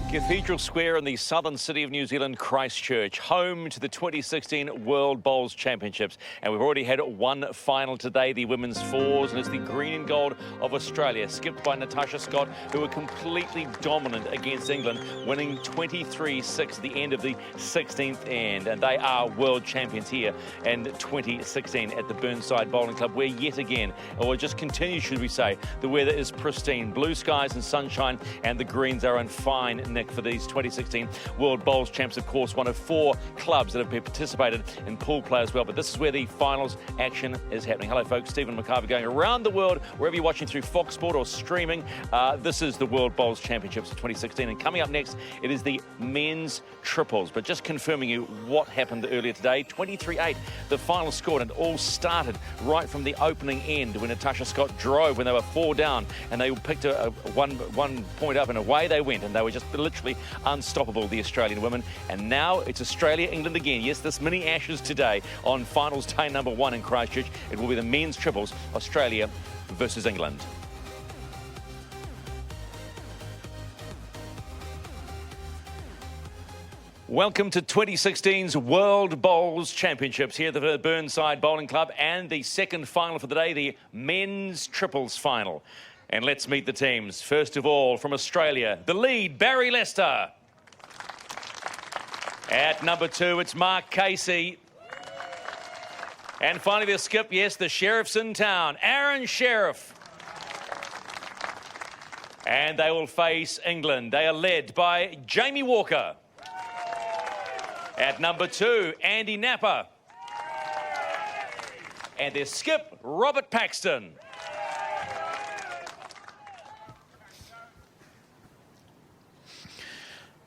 Cathedral Square in the southern city of New Zealand, Christchurch, home to the 2016 World Bowls Championships. And we've already had one final today, the women's fours, and it's the green and gold of Australia, skipped by Natasha Scott, who were completely dominant against England, winning 23-6 at the end of the 16th end. And they are world champions here in 2016 at the Burnside Bowling Club, where yet again, or just continues, should we say, the weather is pristine, blue skies and sunshine, and the greens are in fine nick for these 2016 World Bowls Champs. Of course, one of 4 clubs that have participated in pool play as well. But this is where the finals action is happening. Hello, folks. Stephen McIver going around the world, wherever you're watching through Fox Sport or streaming. This is the World Bowls Championships of 2016. And coming up next, it is the men's triples. But just confirming you what happened earlier today, 23-8, the final scored, and it all started right from the opening end when Natasha Scott drove when they were 4 down, and they picked a one point up, and away they went, and they were just literally unstoppable, the Australian women. And now it's Australia, England again. Yes, this mini Ashes today on finals day number 1 in Christchurch. It will be the men's triples, Australia versus England. Welcome to 2016's World Bowls Championships here at the Burnside Bowling Club, and the second final for the day, the men's triples final. And let's meet the teams. First of all, from Australia, the lead, Barry Lester. At number 2, it's Mark Casey. And finally, the skip, yes, the Sheriff's in town, Aaron Sheriff. And they will face England. They are led by Jamie Walker. At number 2, Andy Napper. And their skip, Robert Paxton.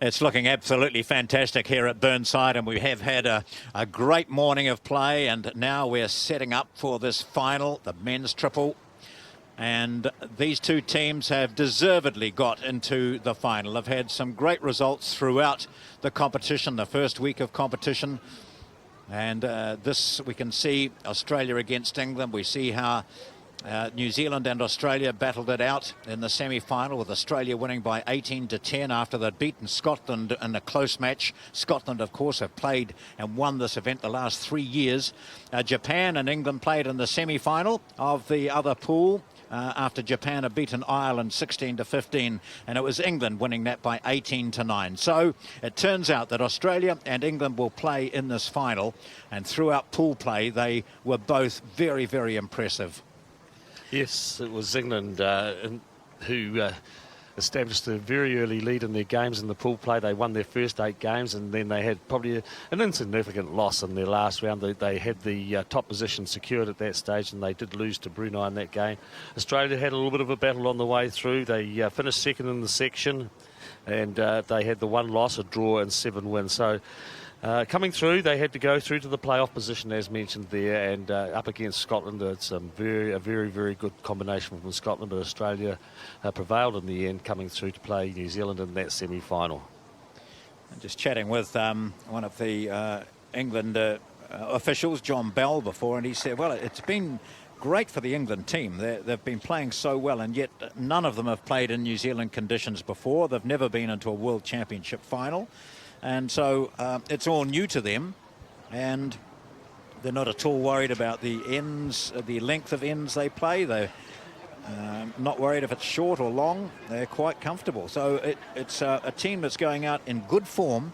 It's looking absolutely fantastic here at Burnside, and we have had a great morning of play, and now we're setting up for this final, the men's triple. And these two teams have deservedly got into the final. They've had some great results throughout the competition, the first week of competition. And this, we can see Australia against England. We see how New Zealand and Australia battled it out in the semi-final, with Australia winning by 18-10 after they'd beaten Scotland in a close match. Scotland, of course, have played and won this event the last 3 years. Japan and England played in the semi-final of the other pool after Japan had beaten Ireland 16-15, and it was England winning that by 18-9. So it turns out that Australia and England will play in this final, and throughout pool play they were both very, very impressive. Yes, it was England who established a very early lead in their games in the pool play. They won their first 8 games, and then they had probably an insignificant loss in their last round. They had the top position secured at that stage, and they did lose to Brunei in that game. Australia had a little bit of a battle on the way through. They finished second in the section, and they had the 1 loss, a draw, and 7 wins. So coming through, they had to go through to the playoff position, as mentioned there, and up against Scotland. It's a very, very good combination from Scotland, but Australia prevailed in the end, coming through to play New Zealand in that semi-final. Just chatting with one of the England officials, John Bell, before, and he said, well, it's been great for the England team. They've been playing so well, and yet none of them have played in New Zealand conditions before. They've never been into a World Championship final. And so it's all new to them, and they're not at all worried about the ends, the length of ends they play. They're not worried if it's short or long. They're quite comfortable. So it's a team that's going out in good form,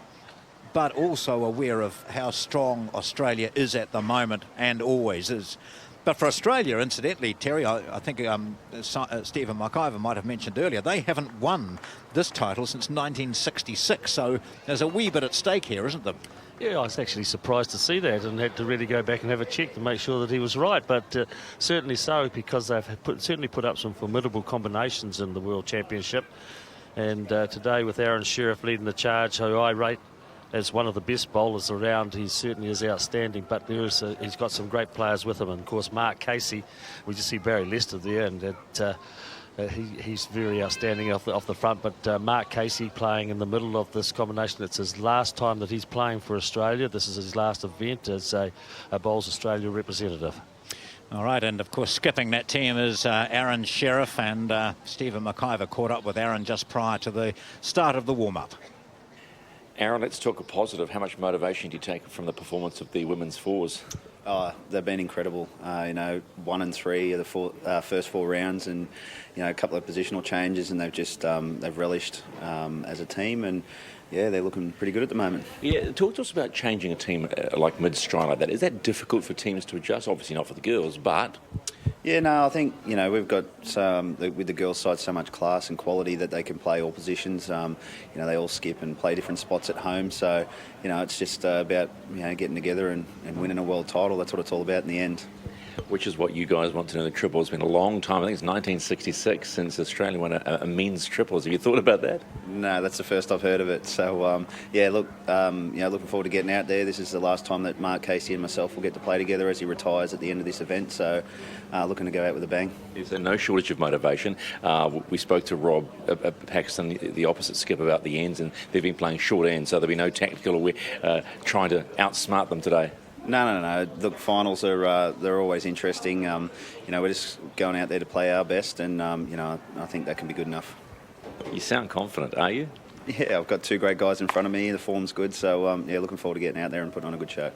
but also aware of how strong Australia is at the moment and always is. But for Australia, incidentally, Terry, I think Stephen McIver might have mentioned earlier, they haven't won this title since 1966. So there's a wee bit at stake here, isn't there? Yeah, I was actually surprised to see that, and had to really go back and have a check to make sure that he was right. But certainly so, because they've certainly put up some formidable combinations in the World Championship. And today, with Aaron Sheriff leading the charge, who I rate as one of the best bowlers around, he certainly is outstanding. But he's got some great players with him, and of course Mark Casey. We just see Barry Lester there, and he's very outstanding off the front. But Mark Casey playing in the middle of this combination. It's his last time that he's playing for Australia. This is his last event as a Bowls Australia representative. All right, and of course skipping that team is Aaron Sheriff, and Stephen McIver caught up with Aaron just prior to the start of the warm-up. Aaron, let's talk a positive. How much motivation do you take from the performance of the women's fours? They've been incredible. 1 and 3 of the first 4 rounds, and a couple of positional changes, and they've relished as a team, and yeah, they're looking pretty good at the moment. Yeah, talk to us about changing a team like mid-stride like that. Is that difficult for teams to adjust? Obviously not for the girls, but... Yeah, no, I think, we've got, with the girls' side, so much class and quality that they can play all positions. They all skip and play different spots at home. So, it's just about, getting together and winning a world title. That's what it's all about in the end. Which is what you guys want to know. The triple has been a long time. I think it's 1966 since Australia won a men's triples. Have you thought about that? No, that's the first I've heard of it. So, looking forward to getting out there. This is the last time that Mark Casey and myself will get to play together as he retires at the end of this event. So, looking to go out with a bang. Is there no shortage of motivation? We spoke to Rob Paxton, the opposite skip, about the ends, and they've been playing short ends, so there'll be no tactical or trying to outsmart them today. No. Look, finals are they're always interesting. We're just going out there to play our best, and I think that can be good enough. You sound confident, are you? Yeah, I've got 2 great guys in front of me. The form's good, so looking forward to getting out there and putting on a good show.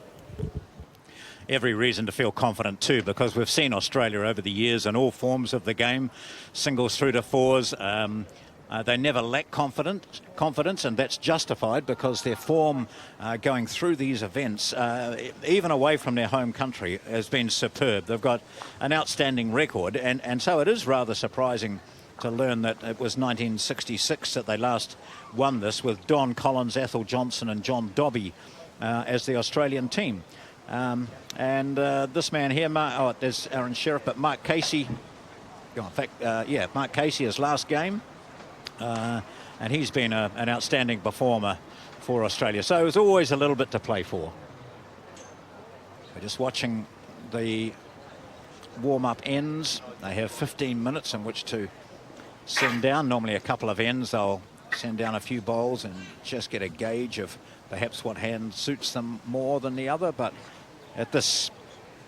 Every reason to feel confident too, because we've seen Australia over the years in all forms of the game, singles through to fours. They never lack confidence, and that's justified because their form going through these events, even away from their home country, has been superb. They've got an outstanding record, and so it is rather surprising to learn that it was 1966 that they last won this, with Don Collins, Ethel Johnson and John Dobby as the Australian team. This man here, there's Aaron Sheriff, but Mark Casey, Mark Casey, his last game. And he's been an outstanding performer for Australia. So there's always a little bit to play for. We're just watching the warm-up ends. They have 15 minutes in which to send down. Normally a couple of ends. They'll send down a few bowls and just get a gauge of perhaps what hand suits them more than the other. But at this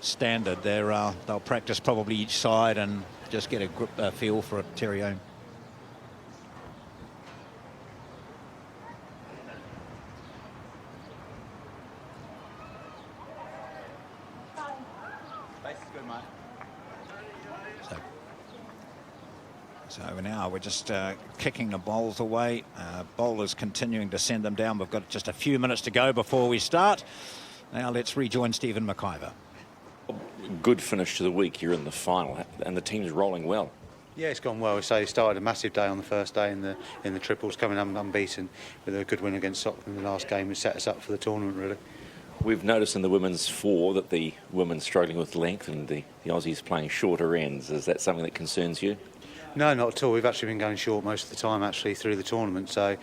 standard, they'll practice probably each side and just get a feel for it. Terry Ohm. So now we're just kicking the bowls away. Bowlers continuing to send them down. We've got just a few minutes to go before we start. Now let's rejoin Stephen McIver. Good finish to the week. You're in the final, and the team's rolling well. Yeah, it's gone well. So he started a massive day on the first day in the triples, coming unbeaten with a good win against Scotland in the last game, which set us up for the tournament, really. We've noticed in the women's four that the women struggling with length and the Aussies playing shorter ends. Is that something that concerns you? No, not at all. We've actually been going short most of the time, actually, through the tournament. So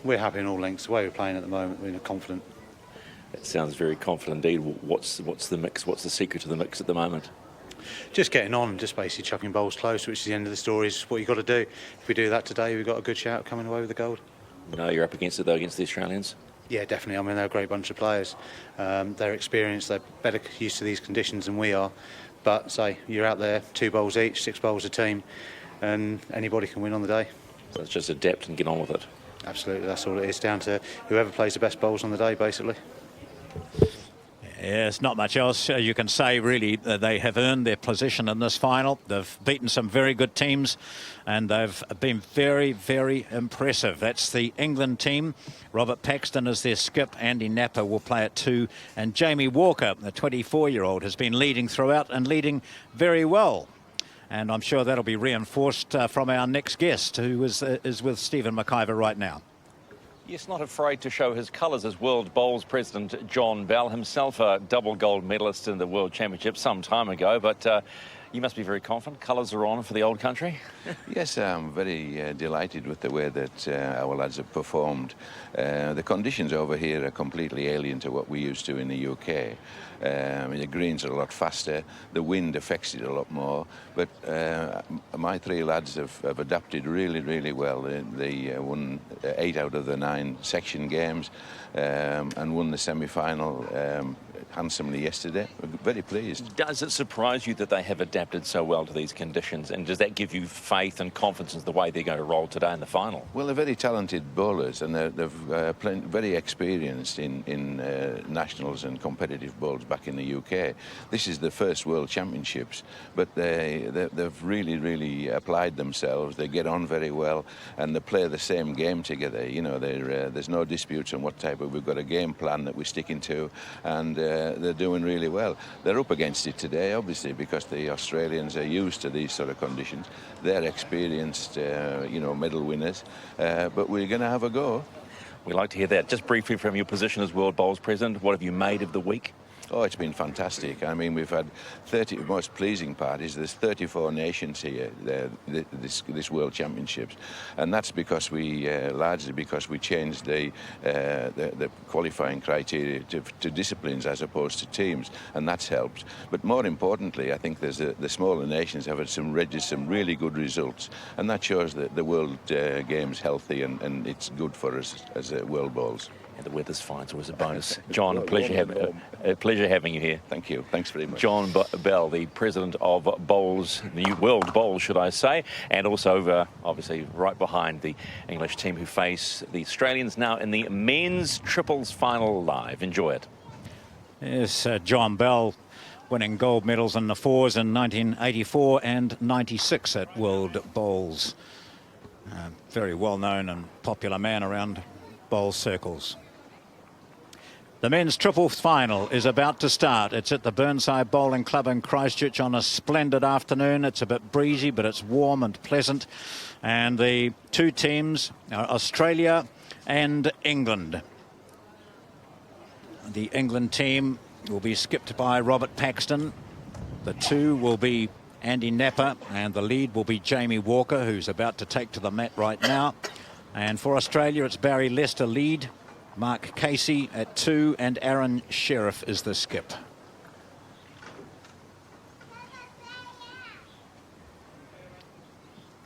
we're happy in all lengths. The way we're playing at the moment, we're confident. That sounds very confident indeed. What's the mix? What's the secret to the mix at the moment? Just getting on and just basically chucking bowls close, which is the end of the story, is what you've got to do. If we do that today, we've got a good shout coming away with the gold. No, you're up against it, though, against the Australians? Yeah, definitely. I mean, they're a great bunch of players. They're experienced. They're better used to these conditions than we are. But, say, you're out there, 2 bowls each, 6 bowls a team, and anybody can win on the day. So it's just adapt and get on with it. Absolutely, that's all it is, down to whoever plays the best bowls on the day, basically. Yeah, it's not much else you can say, really. They have earned their position in this final. They've beaten some very good teams, and they've been very, very impressive. That's the England team. Robert Paxton is their skip. Andy Napper will play at 2. And Jamie Walker, the 24-year-old, has been leading throughout and leading very well. And I'm sure that'll be reinforced from our next guest, who is with Stephen McIver right now. Yes, not afraid to show his colours as World Bowls President John Bell, himself a double gold medalist in the World Championship some time ago. But you must be very confident. Colours are on for the old country. Yes, I'm very delighted with the way that our lads have performed. The conditions over here are completely alien to what we used to in the UK. The greens are a lot faster, the wind affects it a lot more, but my 3 lads have adapted really, really well. They won 8 out of the 9 section games and won the semi-final handsomely yesterday. We're very pleased. Does it surprise you that they have adapted so well to these conditions, and does that give you faith and confidence in the way they're going to roll today in the final? Well, they're very talented bowlers, and they're very experienced in nationals and competitive bowls back in the UK. This is the first World Championships, but they've really applied themselves. They get on very well, and they play the same game together. You know, there's no disputes on what type of. We've got a game plan that we're sticking to, and they're doing really well. They're up against it today, obviously, because the Australians are used to these sort of conditions. They're experienced, medal winners, but we're going to have a go. We'd like to hear that. Just briefly, from your position as World Bowls President, what have you made of the week? Oh, it's been fantastic. I mean, we've had 30. The most pleasing part is there's 34 nations here. This World Championships, and that's because largely because we changed the qualifying criteria to disciplines as opposed to teams, and that's helped. But more importantly, I think the smaller nations have had some really good results, and that shows that the World Games healthy, and it's good for us as World Bowls. And the weather's fine, so it's a bonus. John, a pleasure having you here. Thank you. Thanks very much. John Bell, the president of Bowls, the new World Bowls, should I say, and also obviously right behind the English team who face the Australians now in the men's triples final live. Enjoy it. Yes, John Bell winning gold medals in the fours in 1984 and 96 at World Bowls. Very well known and popular man around bowl circles. The men's triples final is about to start. It's at the Burnside Bowling Club in Christchurch on a splendid afternoon. It's a bit breezy, but it's warm and pleasant. And the two teams are Australia and England. The England team will be skipped by Robert Paxton. The two will be Andy Napper, and the lead will be Jamie Walker, who's about to take to the mat right now. And for Australia, it's Barry Lester lead, Mark Casey at 2, and Aaron Sheriff is the skip.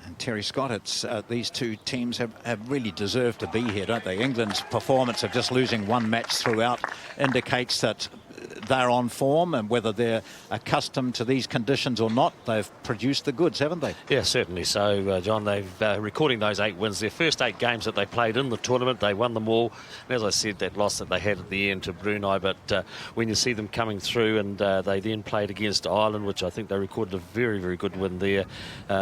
And Terry Scott, it's these two teams have really deserved to be here, don't they? England's performance of just losing one match throughout indicates that they're on form, and whether they're accustomed to these conditions or not, they've produced the goods, haven't they? Yeah, certainly so, John. They've recording those 8 wins. Their first 8 games that they played in the tournament, they won them all. And as I said, that loss that they had at the end to Brunei, but when you see them coming through, and they then played against Ireland, which I think they recorded a very good win there,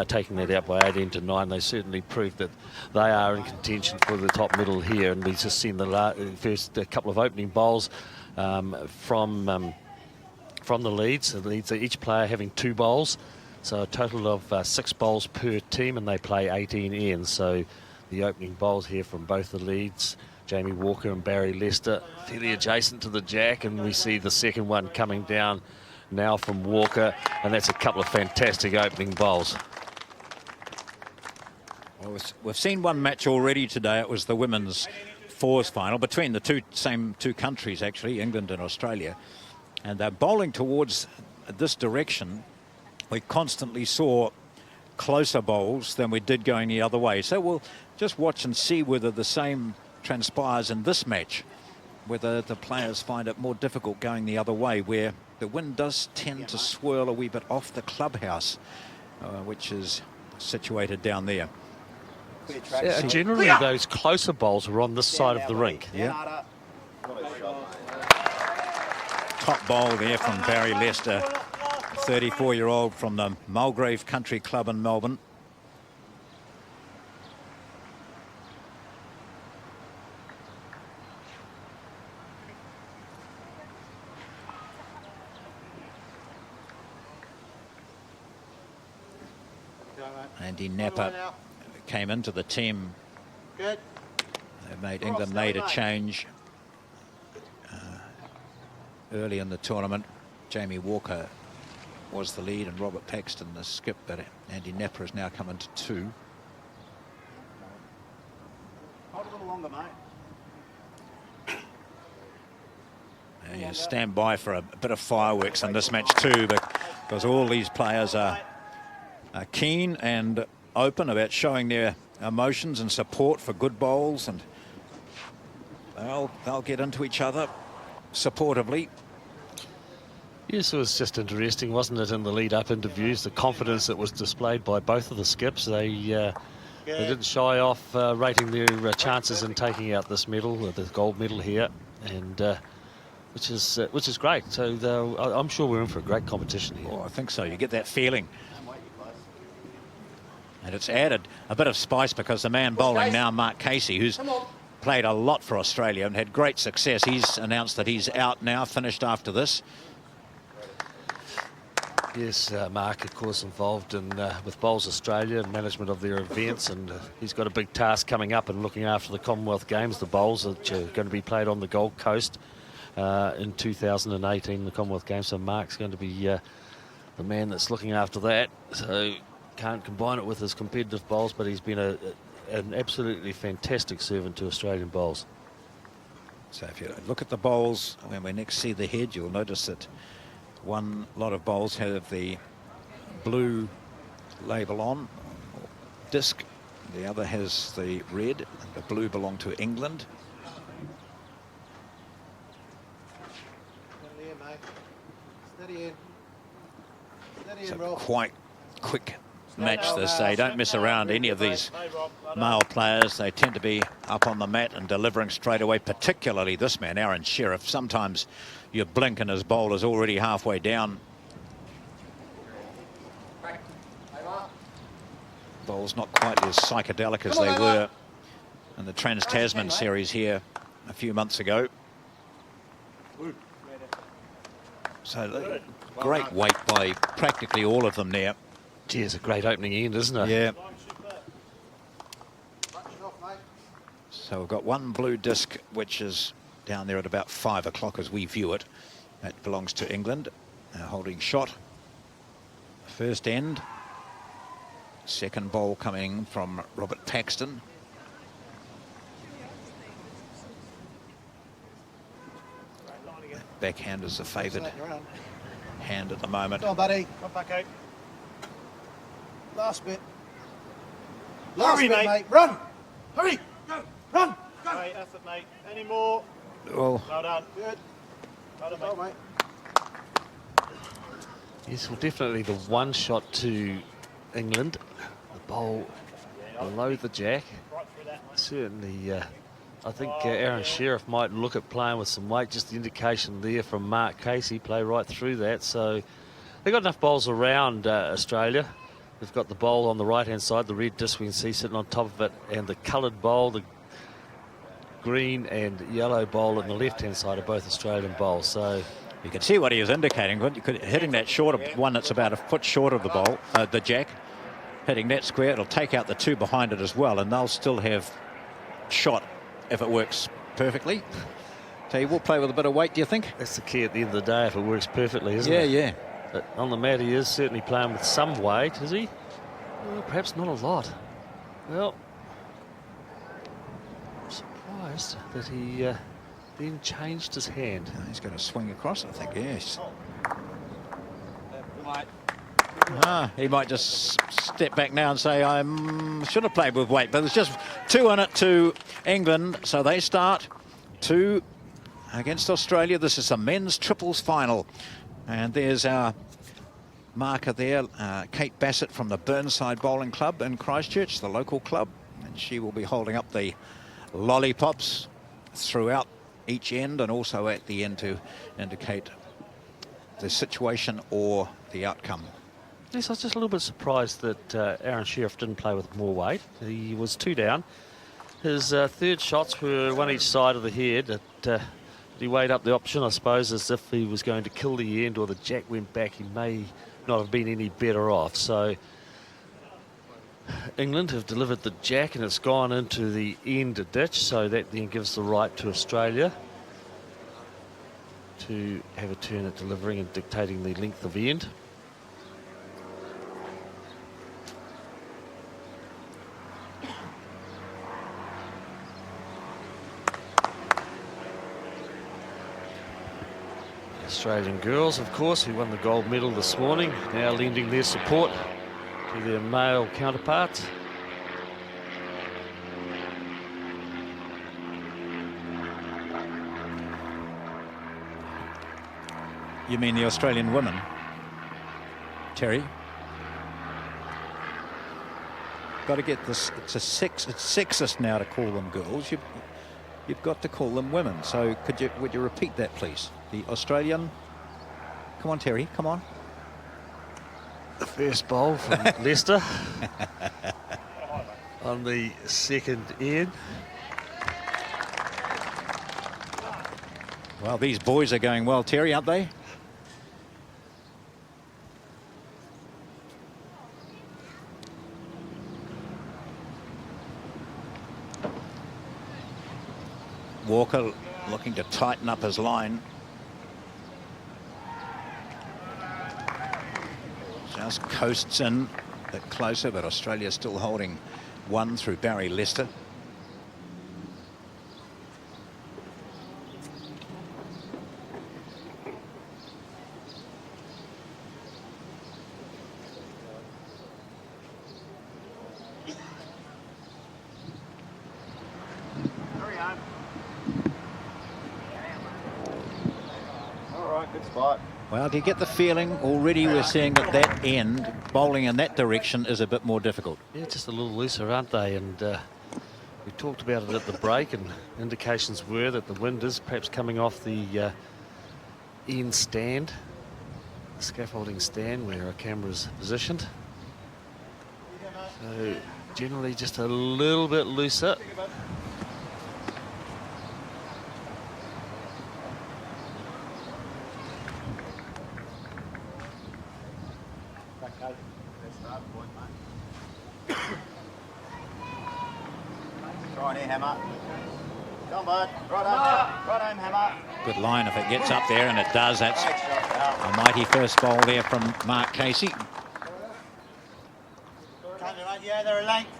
taking that out by 18-9. They certainly proved that they are in contention for the top middle here, and we've just seen the first couple of opening bowls from the leads. The leads are each player having 2 bowls, so a total of 6 bowls per team, and they play 18 ends. So the opening bowls here from both the leads, Jamie Walker and Barry Lester, fairly adjacent to the jack, and we see the second one coming down now from Walker, and that's a couple of fantastic opening bowls. Well, we've seen one match already today. It was the women's fours final between the same two countries, actually, England and Australia, and they're bowling towards this direction. We constantly saw closer bowls than we did going the other way, so we'll just watch and see whether the same transpires in this match, whether the players find it more difficult going the other way, where the wind does tend to swirl a wee bit off the clubhouse, which is situated down there. Generally, those closer bowls are on this side of the rink. Yeah. Top bowl there from Barry Lester, 34-year-old from the Mulgrave Country Club in Melbourne. Andy Napper came into the team. Good. England made a change early in the tournament. Jamie Walker was the lead and Robert Paxton the skip, but Andy Napper has now come into 2. Hold a little longer, mate. You stand by for a bit of fireworks in this match too, because all these players are keen and open about showing their emotions and support for good bowls, and they'll get into each other supportively. Yes, it was just interesting, wasn't it, in the lead-up interviews, the confidence that was displayed by both of the skips. They didn't shy off rating their chances in taking out this medal, the gold medal here, and which is great. So I'm sure we're in for a great competition here. Oh, I think so. You get that feeling. And it's added a bit of spice because the man bowling now, Mark Casey, who's played a lot for Australia and had great success. He's announced that he's out now, finished after this. Yes, Mark, of course, involved in with Bowls Australia and management of their events, and he's got a big task coming up and looking after the Commonwealth Games, the bowls which are going to be played on the Gold Coast in 2018, the Commonwealth Games. So Mark's going to be the man that's looking after that. So can't combine it with his competitive bowls, but he's been an absolutely fantastic servant to Australian bowls. So if you look at the bowls, when we next see the head, you'll notice that one lot of bowls have the blue label on, disc. The other has the red. The blue belong to England. So quite quick match this day. Don't mess around. Any of these male players, they tend to be up on the mat and delivering straight away, particularly this man, Aaron Sheriff. Sometimes you blink and his bowl is already halfway down. Bowls not quite as psychedelic as they were in the Trans-Tasman series here a few months ago. So great weight by practically all of them there. Gee, it's a great opening end, isn't it? Yeah. So we've got one blue disc, which is down there at about 5 o'clock as we view it. That belongs to England. Holding shot. First end. Second bowl coming from Robert Paxton. Backhand is the favoured hand at the moment. Come on, buddy. Come back out. Last bit. Last bit, mate. Run. Hurry. Go. Run. Go. Great effort, mate. Any more? Well done. Good. Well done, mate. Yes, well, definitely the one shot to England. The bowl below the jack. Certainly, I think Aaron Sheriff might look at playing with some weight. Just the indication there from Mark Casey, play right through that. So they've got enough bowls around Australia. They've got the bowl on the right-hand side, the red disc we can see sitting on top of it, and the coloured bowl, the green and yellow bowl on the left-hand side are both Australian bowls. So you can see what he was indicating. Hitting that shorter one that's about a foot short of the bowl, the jack, hitting that square, it'll take out the two behind it as well, and they'll still have shot if it works perfectly. So you will play with a bit of weight, do you think? that's the key at the end of the day, if it works perfectly, isn't it? Yeah. But on the mat, he is certainly playing with some weight, is he? Well, perhaps not a lot. Well, I'm surprised that he then changed his hand. He's going to swing across, I think, yes. He might just step back now and say, I should have played with weight. But there's just 2 in it to England. So they start 2 against Australia. This is a men's triples final. And there's our marker there, Kate Bassett from the Burnside Bowling Club in Christchurch, the local club. And she will be holding up the lollipops throughout each end and also at the end to indicate the situation or the outcome. Yes, I was just a little bit surprised that Aaron Sheriff didn't play with more weight. He was 2 down. His third shots were one each side of the head. He weighed up the option, I suppose, as if he was going to kill the end or the jack went back. He may not have been any better off. So England have delivered the jack and it's gone into the end ditch. So that then gives the right to Australia to have a turn at delivering and dictating the length of end. Australian girls, of course, who won the gold medal this morning, now lending their support to their male counterparts. You mean the Australian women, Terry? Got to get this. It's sexist now to call them girls. You've got to call them women. So would you repeat that, please? The Australian. Come on, Terry. Come on. The first bowl from Leicester on the second end. Well, these boys are going well, Terry, aren't they? Walker looking to tighten up his line. Just coasts in a bit closer, but Australia still holding one through Barry Lester. Well, do you get the feeling already we're seeing at that end, bowling in that direction is a bit more difficult? Yeah, just a little looser, aren't they? And we talked about it at the break, and indications were that the wind is perhaps coming off the end stand, the scaffolding stand where our camera is positioned. So generally just a little bit looser. Hammer. Come on, bud. Right home, Hammer. Good line if it gets up there, and it does. That's a mighty first bowl there from Mark Casey. Yeah, they're a length.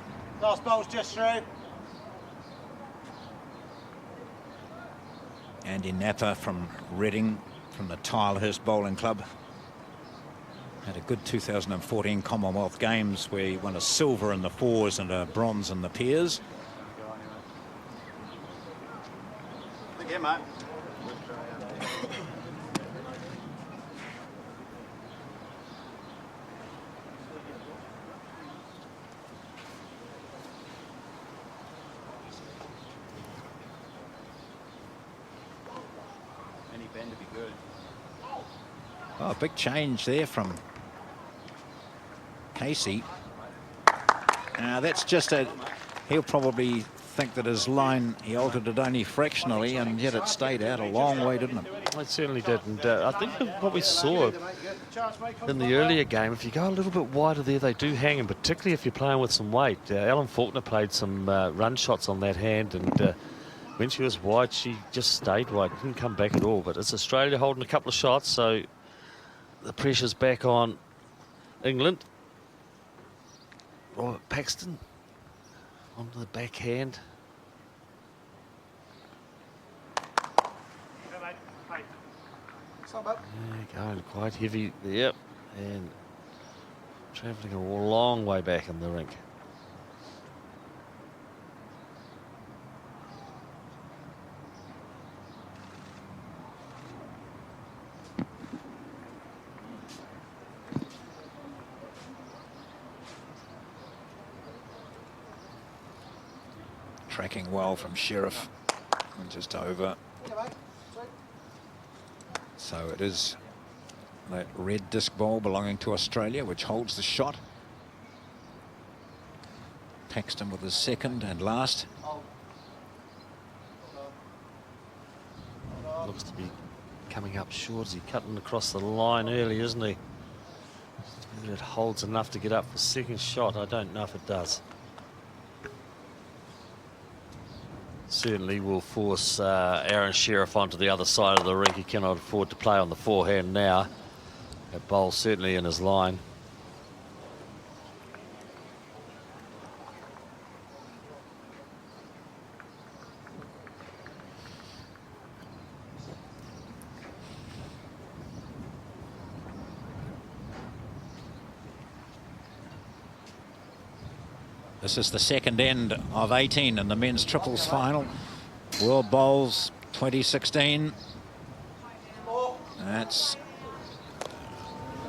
Last bowl's just through. Andy Napa from Reading, from the Tilehurst Bowling Club. Had a good 2014 Commonwealth Games where he won a silver in the fours and a bronze in the pairs. Yeah, mate. Any bend to be good. Oh, big change there from Casey. Now that's just a, he'll probably think that his line, he altered it only fractionally, and yet it stayed out a long way, didn't it? It certainly did, and I think what we saw in the earlier game, if you go a little bit wider there, they do hang, and particularly if you're playing with some weight. Ellen Faulkner played some run shots on that hand, and when she was wide, she just stayed wide, didn't come back at all. But it's Australia holding a couple of shots, so the pressure's back on England. Robert Paxton onto the backhand. Yeah, going quite heavy there, and travelling a long way back in the rink. Tracking well from Sheriff, and just over. So it is that red disc ball belonging to Australia which holds the shot. Paxton with his second and last. Looks to be coming up short as he cutting across the line early, isn't he? Whether it holds enough to get up for second shot, I don't know if it does. Certainly will force Aaron Sheriff onto the other side of the rink. He cannot afford to play on the forehand now. That bowl certainly in his line. This is the second end of 18 in the men's triples final. World Bowls 2016. That's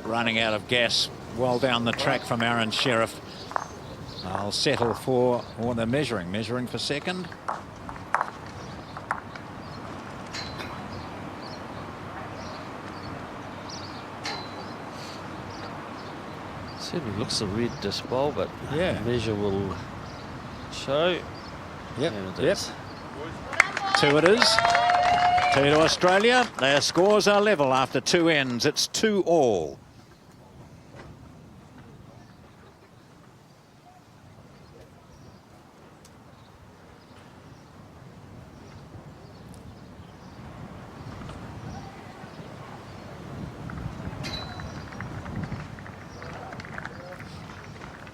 running out of gas well down the track from Aaron Sheriff. I'll settle for, or they're measuring for second. Certainly looks a red disc bowl, but yeah, the measure will show. Yep, And it yep. is. 2 it is. 2 to Australia. Their scores are level after 2 ends. It's 2-all.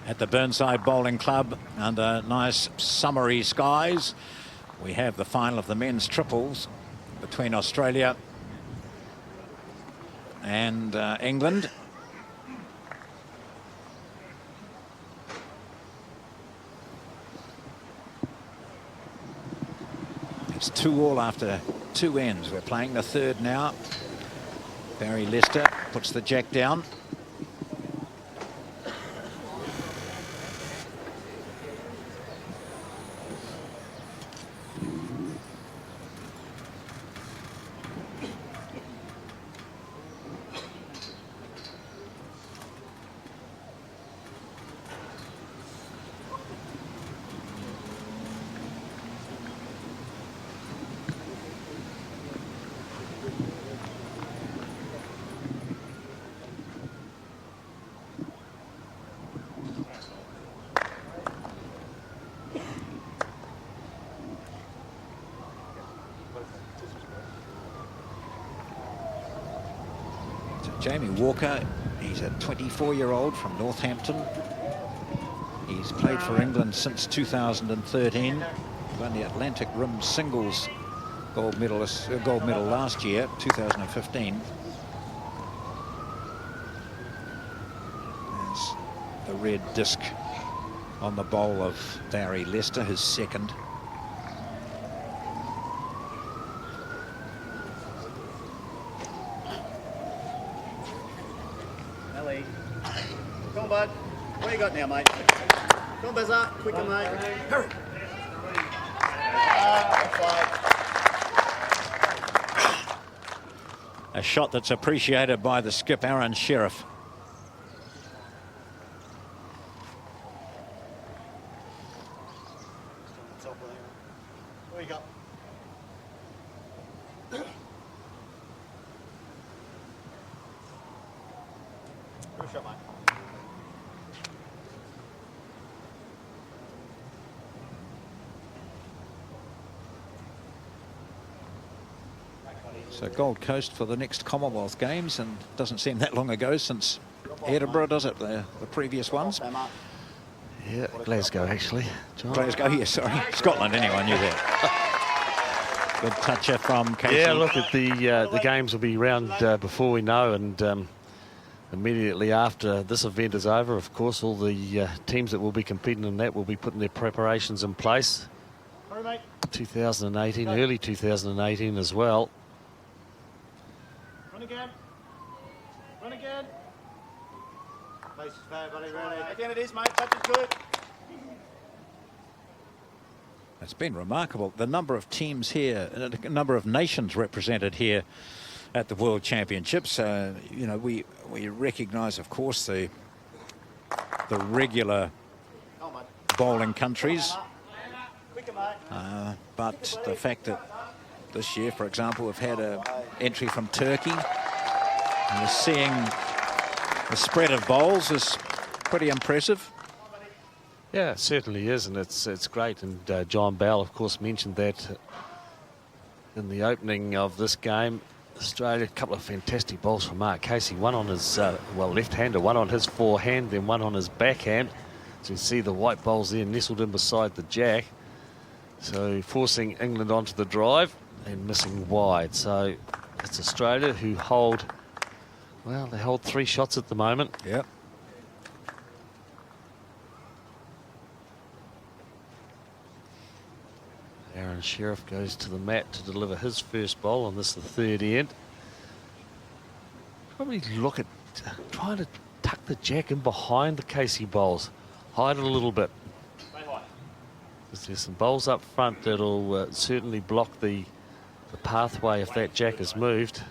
At the Burnside Bowling Club, under nice summery skies, we have the final of the men's triples between Australia and England. It's 2-all after 2 ends. We're playing the third now. Barry Lester puts the jack down. Jamie Walker, he's a 24-year-old from Northampton. He's played for England since 2013. Won the Atlantic Rim singles gold medal last year, 2015. There's the red disc on the bowl of Barry Lester, his second. Come on, bud. What do you got now, mate? Come on, Buzzer. Quicker, mate. Hurry. A shot that's appreciated by the skip, Aaron Sheriff. What do you got? Good shot, mate. So Gold Coast for the next Commonwealth Games, and doesn't seem that long ago since Edinburgh, does it? The previous ones. Yeah, Glasgow actually. John. Glasgow, yeah, sorry. Scotland, anyway, I knew that. Good toucher from Casey. Yeah, look at the games will be round before we know, and immediately after this event is over, of course, all the teams that will be competing in that will be putting their preparations in place. Hurry, mate. 2018, early 2018 as well. Run again. Run again. Place is fair, buddy, really. Again it is, mate. Touch is good. It's been remarkable. The number of teams here, the number of nations represented here at the World Championships. You know, we recognise, of course, the regular bowling countries. But the fact that this year, for example, we've had an entry from Turkey, and we're seeing the spread of bowls is pretty impressive. Yeah, it certainly is, and it's great. And John Bell, of course, mentioned that in the opening of this game. Australia, a couple of fantastic bowls from Mark Casey. One on his, left-hander, one on his forehand, then one on his backhand. So you see the white bowls there nestled in beside the jack. So forcing England onto the drive and missing wide. So it's Australia who hold, well, they hold 3 shots at the moment. Yep. Aaron Sheriff goes to the mat to deliver his first bowl on this, the third end. Probably look at trying to tuck the jack in behind the Casey bowls. Hide it a little bit. There's some bowls up front that'll certainly block the pathway if that jack is moved.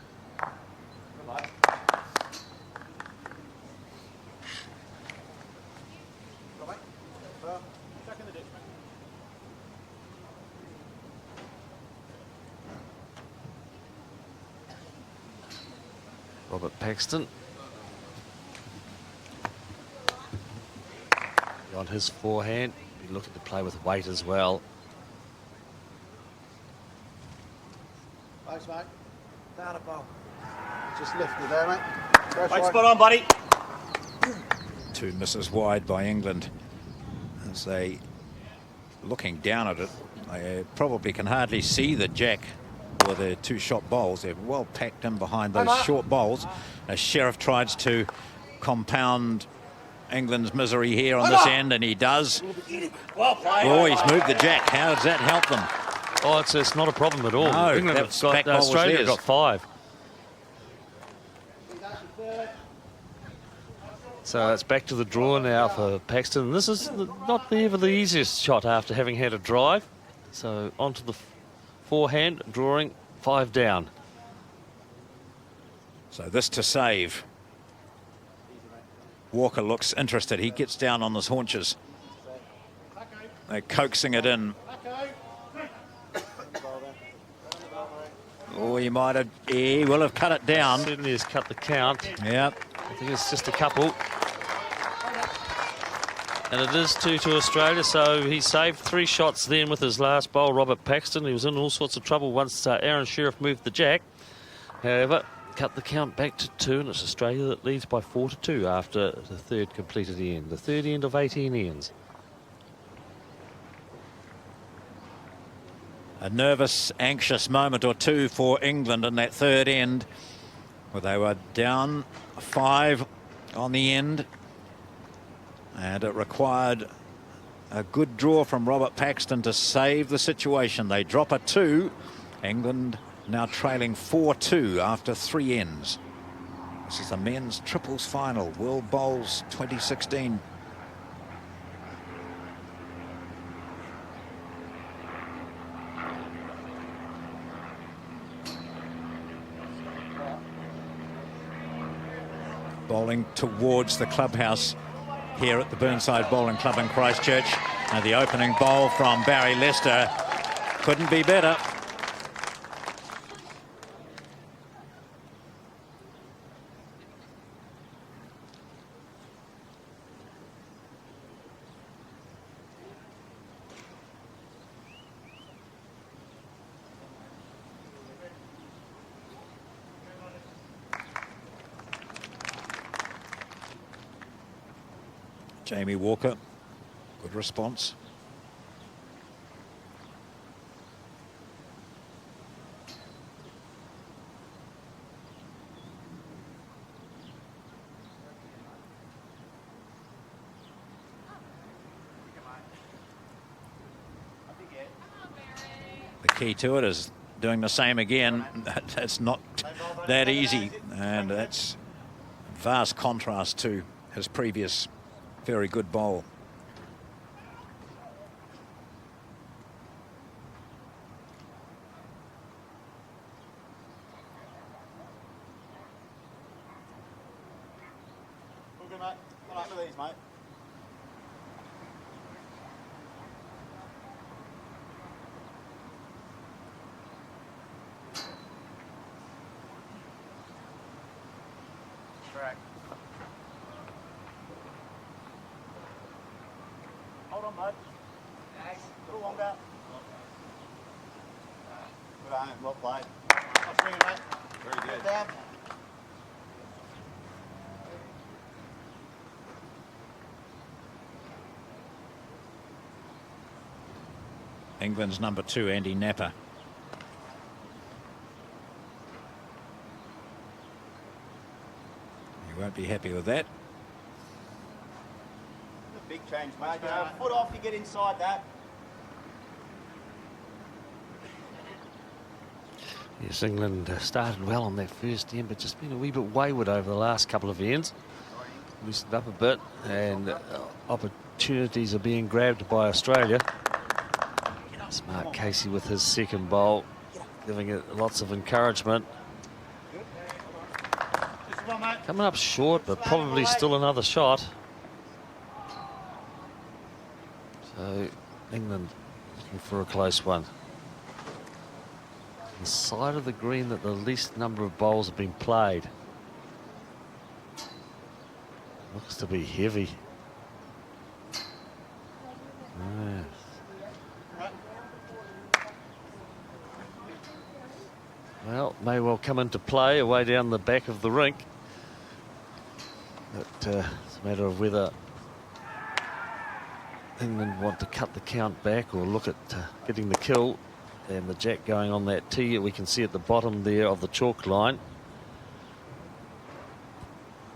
Robert Paxton on his forehand. Be looking to play with weight as well. Thanks, mate. Down a ball. Just lifted there, mate. Right spot on, buddy. 2 misses wide by England. As they, looking down at it, they probably can hardly see the jack or their 2 shot bowls. They're well packed in behind those short bowls. As Sheriff tries to compound England's misery here on this end, and he does. Oh, he's moved the jack. How does that help them? Oh, it's not a problem at all. No, England have got, Australia have got 5. So it's back to the draw now for Paxton. This is not ever the easiest shot after having had a drive. So onto the forehand, drawing 5 down. So this to save. Walker looks interested. He gets down on his haunches. They're coaxing it in. Oh, he might have. He will have cut it down. Certainly has cut the count. Yep. I think it's just a couple. And it is 2 to Australia, so he saved 3 shots then with his last bowl, Robert Paxton. He was in all sorts of trouble once Aaron Sheriff moved the jack. However, cut the count back to 2, and it's Australia that leads by 4 to 2 after the 3rd completed end. The 3rd end of 18 ends. A nervous, anxious moment or two for England in that 3rd end, where they were down 5 on the end. And it required a good draw from Robert Paxton to save the situation. They drop a 2. England now trailing 4-2 after 3 ends. This is the men's triples final, World Bowls 2016. Bowling towards the clubhouse here at the Burnside Bowling Club in Christchurch. And the opening bowl from Barry Lester couldn't be better. Jamie Walker, good response. The key to it is doing the same again. That's not that easy, and that's vast contrast to his previous very good bowl. All good, mate. One up for these, mate. Track. Hold on, bud. Little longer. Good on, well played. I'll swing it, mate. Very good. Down. England's number 2, Andy Napper. You won't be happy with that. Big change, mate. Foot off, you get inside that. Yes, England started well on that first end, but just been a wee bit wayward over the last couple of ends. Loosened up a bit, and opportunities are being grabbed by Australia. Smart Casey with his second bowl, giving it lots of encouragement. Coming up short, but probably still another shot. So England looking for a close one. The side of the green that the least number of bowls have been played. Looks to be heavy. Well, may well come into play away down the back of the rink. But it's a matter of whether England want to cut the count back or look at getting the kill. And the jack going on that tee, we can see at the bottom there of the chalk line.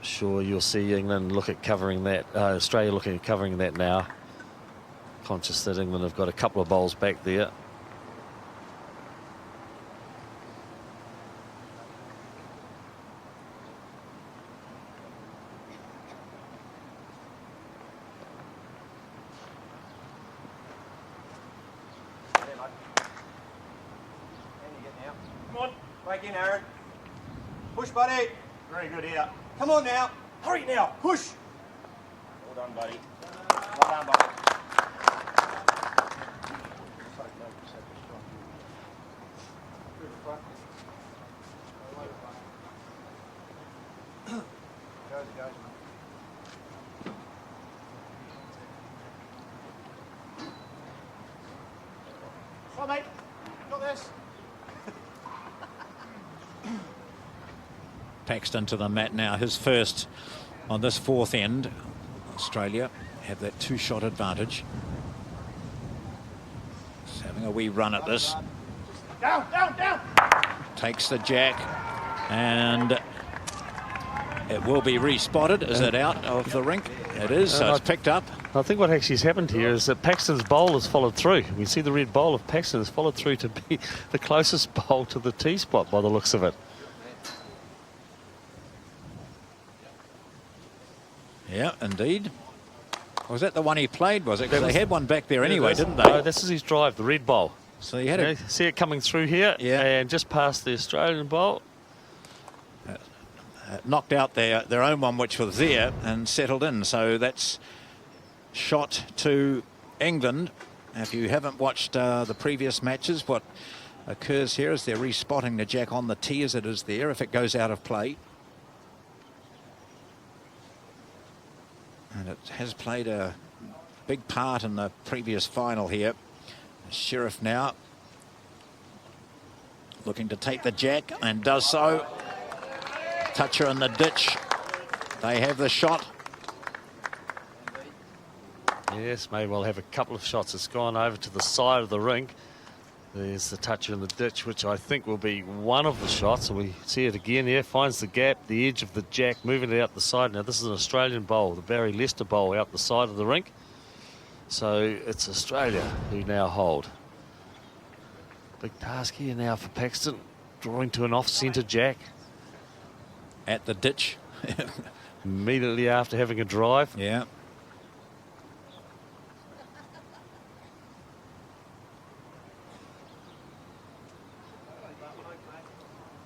Sure, you'll see England look at covering that, Australia looking at covering that now. Conscious that England have got a couple of bowls back there. Come on, break in, Aaron. Push, buddy. Very good here. Come on now. Hurry now. Push. Well done, buddy. Well done, buddy. Come on, mate. Got this. Paxton to the mat now, his first on this fourth end. Australia have that two-shot advantage. Just having a wee run at this. Down, down, down. Takes the jack, and it will be respotted. Is it out of the rink? It is, so it's picked up. I think what actually has happened here is that Paxton's bowl has followed through. We see the red bowl of Paxton has followed through to be the closest bowl to the tee spot by the looks of it. Yeah, indeed. Was that the one he played, was it? Because they had one back there anyway, didn't they? No, this is his drive, the red bowl. So he had it. See it coming through here, and just past the Australian bowl. Knocked out their own one, which was there, and settled in. So that's shot to England. If you haven't watched the previous matches, what occurs here is they're respotting the jack on the tee as it is there if it goes out of play. And it has played a big part in the previous final here. Sheriff now looking to take the jack and does so. Toucher in the ditch. They have the shot. Yes, may well have a couple of shots. It's gone over to the side of the rink. There's the toucher in the ditch, which I think will be one of the shots. And we see it again here. Finds the gap, the edge of the jack, moving it out the side. Now, this is an Australian bowl, the Barry Lester bowl out the side of the rink. So it's Australia who now hold. Big task here now for Paxton. Drawing to an off-centre jack. At the ditch. Immediately after having a drive. Yeah.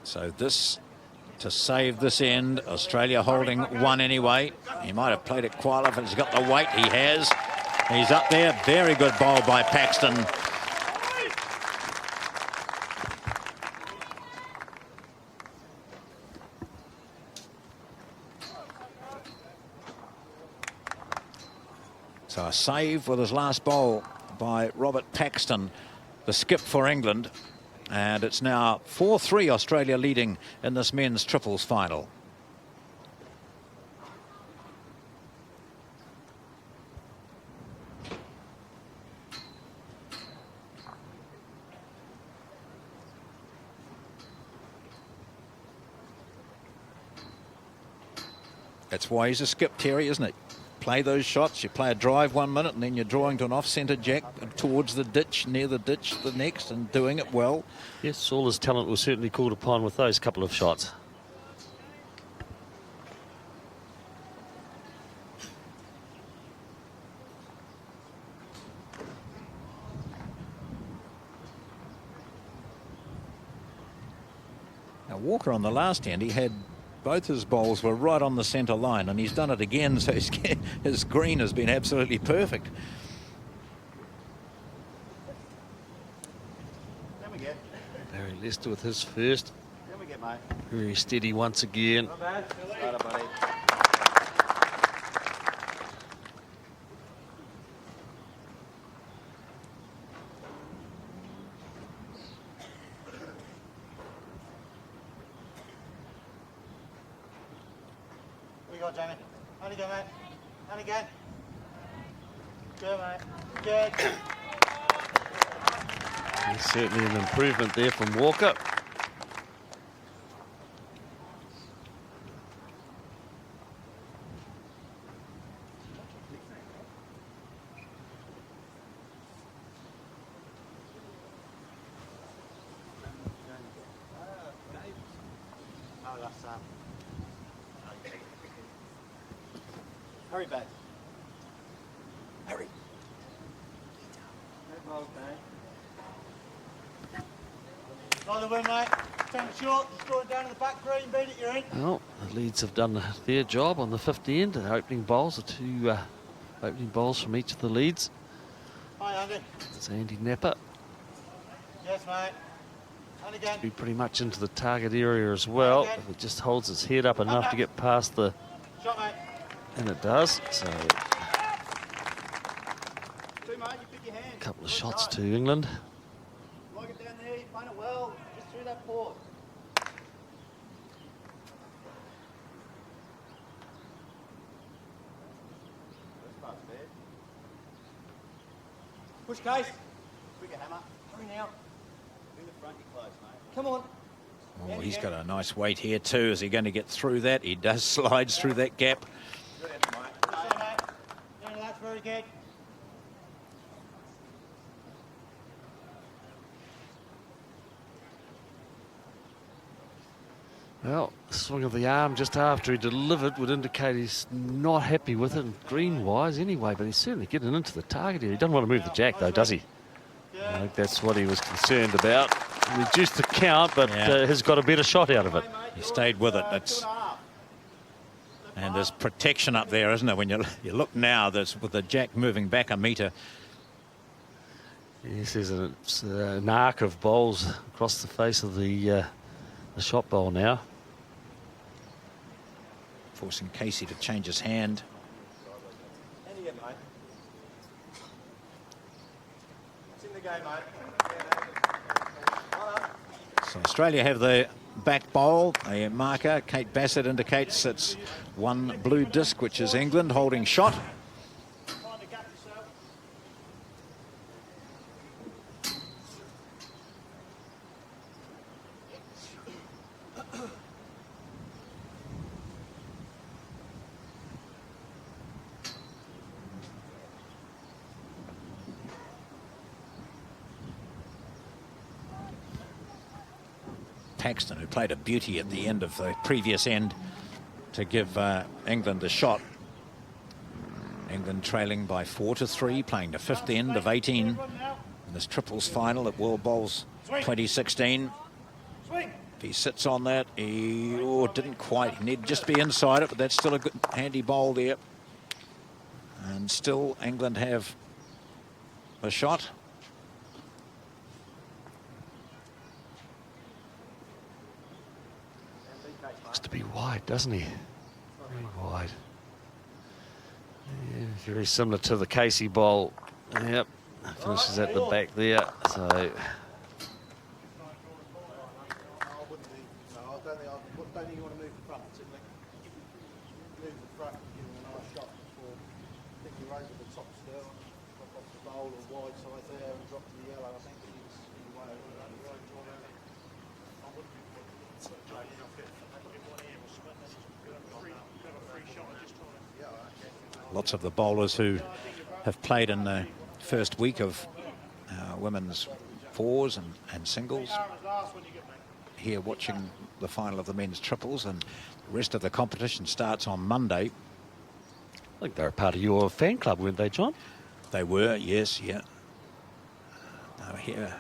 So this, to save this end, Australia holding one anyway. He might have played it quietly if he's got the weight. He has. He's up there. Very good bowl by Paxton. So a save with his last bowl by Robert Paxton, the skip for England. And it's now 4-3 Australia leading in this men's triples final. That's why he's a skip, Terry, isn't it? play those shots. You play a drive 1 minute and then you're drawing to an off-centre jack towards the ditch, near the ditch the next, and doing it well. Yes, all his talent was certainly called upon with those couple of shots. Now Walker on the last end, he had both his bowls were right on the centre line, and he's done it again, so his green has been absolutely perfect. Then we get. Barry Lester with his first. Then we get, mate. Very steady once again. Not bad. Later, buddy. What you got, Jamie? On again, mate. On again. Good, mate. Good. There's certainly an improvement there from Walker. Oh, that's hurry back. Hurry. On the win, mate. Turn it short. Scoring down to the back green. Beat it, you're in. Well, the Leeds have done their job on the 50 end. The opening bowls, the two opening bowls from each of the Leeds. Hi, Andy. It's Andy Napper. Yes, mate. On again. Be pretty much into the target area as well. If it just holds its head up enough to get past the... Shot, mate. And it does. So Two, mate. You pick your hand. a couple of shots to England. Lock it down there. You find it well. Just through that port. Push, Case. Quicker hammer. Hurry now. Bring the front, you close, mate. Come on. Oh, he's got a nice weight here too. Is he going to get through that? He does slides through that gap. Good effort, mate. Good, mate. No, that's very good. Well, swing of the arm just after he delivered would indicate he's not happy with it, green-wise anyway, but he's certainly getting into the target here. He doesn't want to move the jack, though, does he? I think that's what he was concerned about. Reduced the count, but has got a better shot out of it. He stayed with it. And there's protection up there, isn't there? When you look now, there's with the jack moving back a metre. Yes, there's an arc of bowls across the face of the shot bowl now. Forcing Casey to change his hand. And again, mate. It's in the game, mate. So Australia have the back bowl, a marker. Kate Bassett indicates it's one blue disc, which is England holding shot. Find the gap yourself. Paxton, who played a beauty at the end of the previous end to give England a shot. England trailing by 4-3, playing the fifth end of 18 in this triples final at World Bowls 2016. Swing. If he sits on that, he didn't quite. He needed just be inside it, but that's still a good handy bowl there. And still England have a shot. Looks to be wide, doesn't he? Very wide. Yeah, very similar to the Casey bowl. Yep, finishes at the back there. So I don't think you want to move the front. Simply move the front, give him a nice shot before I think you're over the top still. Drop off the bowl or wide side there and drop to the yellow. I think he's way over that. Lots of the bowlers who have played in the first week of women's fours and singles here watching the final of the men's triples, and the rest of the competition starts on Monday. I think they're a part of your fan club, weren't they, John? They were, yes, yeah. Here,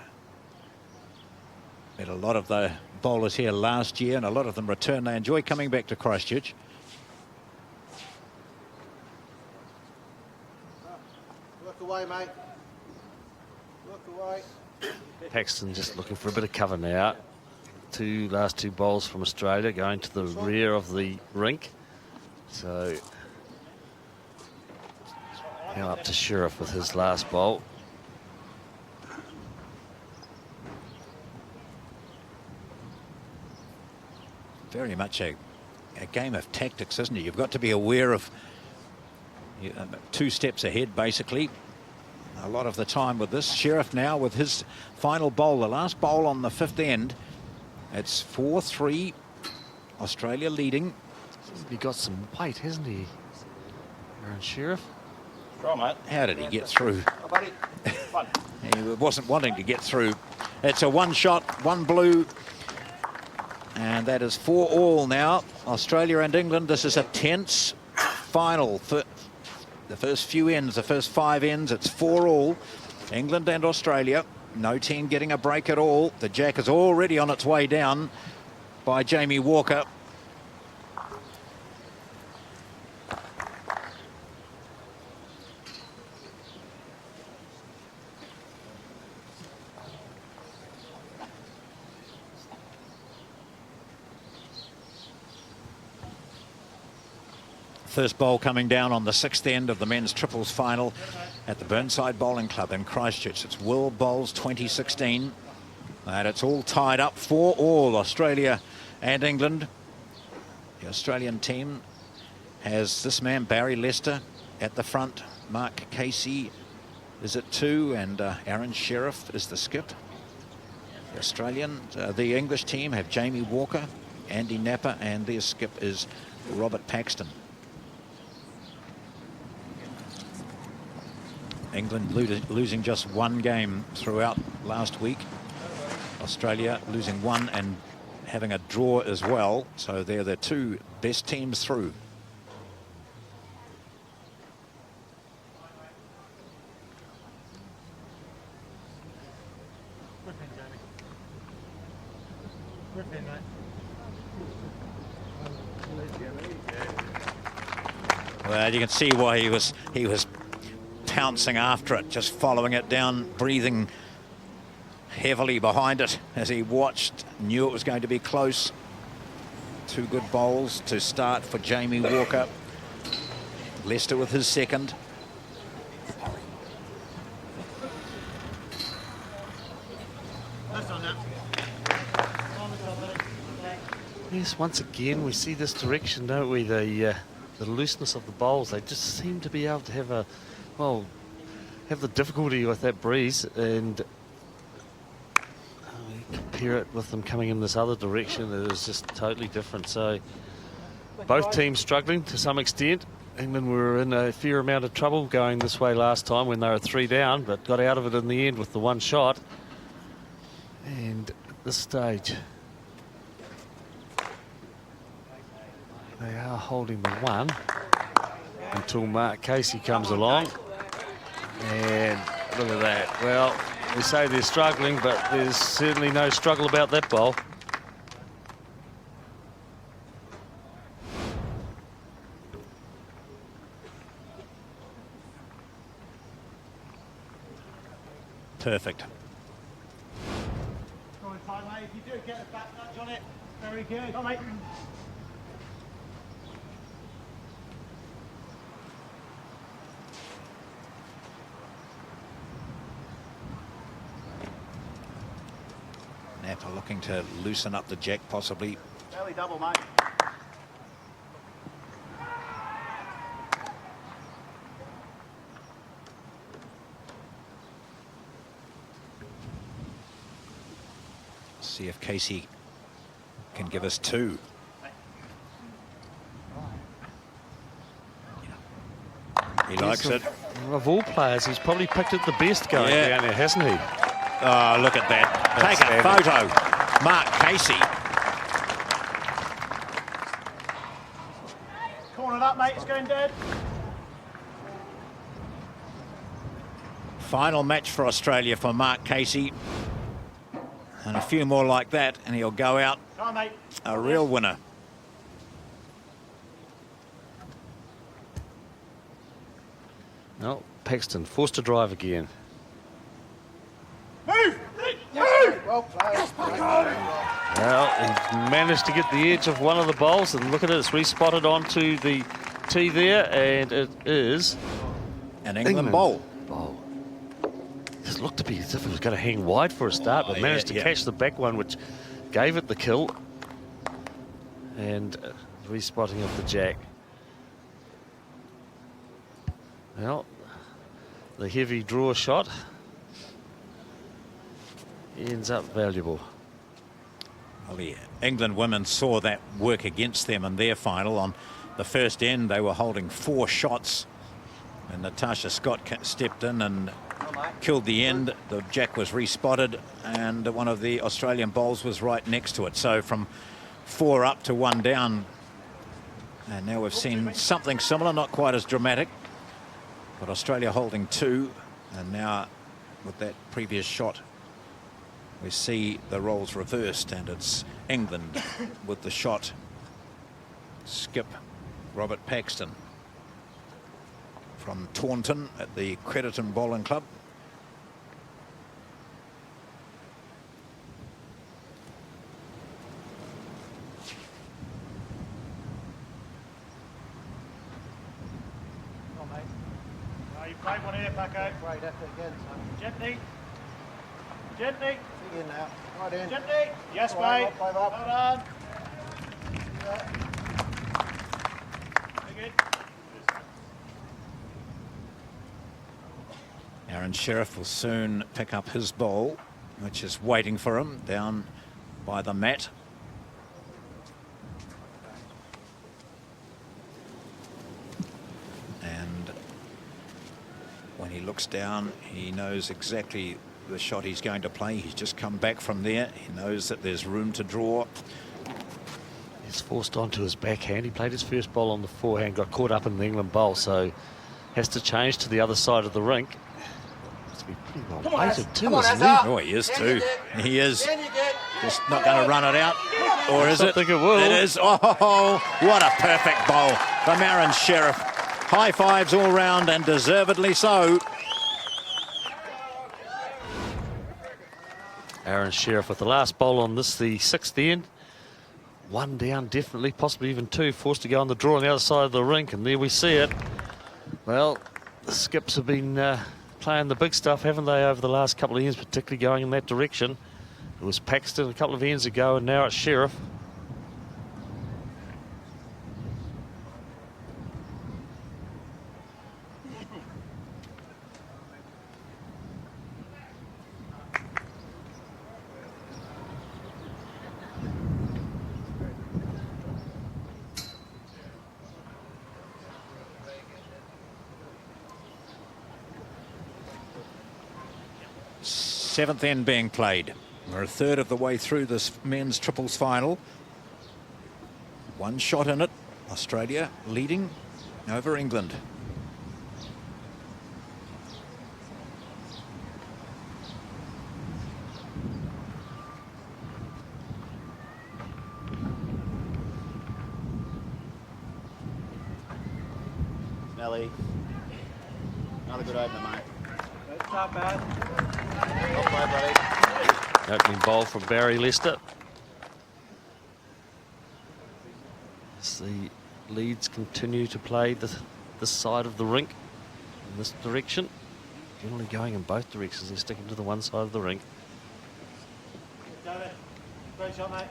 met a lot of the bowlers here last year, and a lot of them return. They enjoy coming back to Christchurch. Work away, mate. Work away. Paxton just looking for a bit of cover now. Last two bowls from Australia going to the rear of the rink. So now up to Sheriff with his last bowl. Very much a game of tactics, isn't it? You've got to be aware of 2 steps ahead, basically. A lot of the time with this. Sheriff now with his final bowl, the last bowl on the 5th end. It's 4-3, Australia leading. He got some weight, hasn't he, Aaron Sheriff? How did he get through? He wasn't wanting to get through. It's a 1 shot, 1 blue. And that is 4 all now. Australia and England, this is a tense final. For the first few ends, the first 5 ends, it's 4 all. England and Australia. No team getting a break at all. The jack is already on its way down by Jamie Walker. First bowl coming down on the 6th end of the men's triples final at the Burnside Bowling Club in Christchurch. It's World Bowls 2016. And it's all tied up 4 all, Australia and England. The Australian team has this man, Barry Lester, at the front. Mark Casey is at 2, and Aaron Sheriff is the skip. The English team have Jamie Walker, Andy Napper, and their skip is Robert Paxton. England losing just 1 game throughout last week. Australia losing 1 and having a draw as well. So they're the 2 best teams through. Well, you can see why he was pouncing after it, just following it down, breathing heavily behind it as he watched, knew it was going to be close. 2 good bowls to start for Jamie Walker. Lester with his second. Yes, once again we see this direction, don't we? The looseness of the bowls. They just seem to be able to have have the difficulty with that breeze, and compare it with them coming in this other direction, it is just totally different. So both teams struggling to some extent. England were in a fair amount of trouble going this way last time when they were 3 down, but got out of it in the end with the 1 shot. And at this stage, they are holding the 1 until Mark Casey comes along. And look at that. Well, we say they're struggling, but there's certainly no struggle about that bowl. Perfect. Go on, time, mate. If you do get a back nudge on it, very good. Come on, mate. Napper looking to loosen up the jack, possibly. Belly double, mate. See if Casey can give us 2. He likes it. Of all players, he's probably picked it the best going Yeah. down there, hasn't he? Oh, look at that. Take a photo. Mark Casey. Cornered up, mate. It's going dead. Final match for Australia for Mark Casey. And a few more like that, and he'll go out Come on, mate. a real winner. No, Paxton forced to drive again. Move! Move! Well played. Well, he managed to get the edge of one of the bowls, and look at it, it's respotted onto the tee there, and it is An England bowl. bowl. It looked to be as if it was going to hang wide for a start, but Oh, managed yeah, to catch the back one, which gave it the kill. And respotting of the jack. Well, the heavy draw shot ends up valuable. Well, the England women saw that work against them in their final. On the first end, they were holding 4 shots, and Natasha Scott stepped in and killed the end. The jack was respotted, and one of the Australian bowls was right next to it. So from 4 up to 1 down, and now we've seen something similar, not quite as dramatic, but Australia holding 2, and now with that previous shot, we see the roles reversed, and it's England with the shot. Skip Robert Paxton from Taunton at the Crediton Bowling Club. Come on, mate. You played one here, Paco. Great effort again, son. Gently. Gently. Dig in now. Right in. Gently. Yes, mate. Well done. Dig in. Aaron Sheriff will soon pick up his bowl, which is waiting for him down by the mat. And when he looks down, he knows exactly the shot he's going to play. He's just come back from there. He knows that there's room to draw. He's forced onto his backhand. He played his first bowl on the forehand, got caught up in the England bowl, so has to change to the other side of the rink. Must be pretty well weighted too, isn't he? Oh, he is too. He is just not going to run it out. Or is I it? think it will. It is. Oh, what a perfect bowl from Aaron Sheriff. High fives all round, and deservedly so. Aaron Sheriff with the last bowl on this, the 6th end. 1 down, definitely, possibly even 2. Forced to go on the draw on the other side of the rink, and there we see it. Well, the Skips have been playing the big stuff, haven't they, over the last couple of ends, particularly going in that direction. It was Paxton a couple of ends ago, and now it's Sheriff. Seventh end being played. We're a third of the way through this men's triples final. 1 shot in it. Australia leading over England. Nelly. Another good opener, mate. It's not bad. Well played, buddy. Opening bowl from Barry Lester. As the leads continue to play this side of the rink in this direction. Generally going in both directions. They're sticking to the one side of the rink. David. Great shot, mate.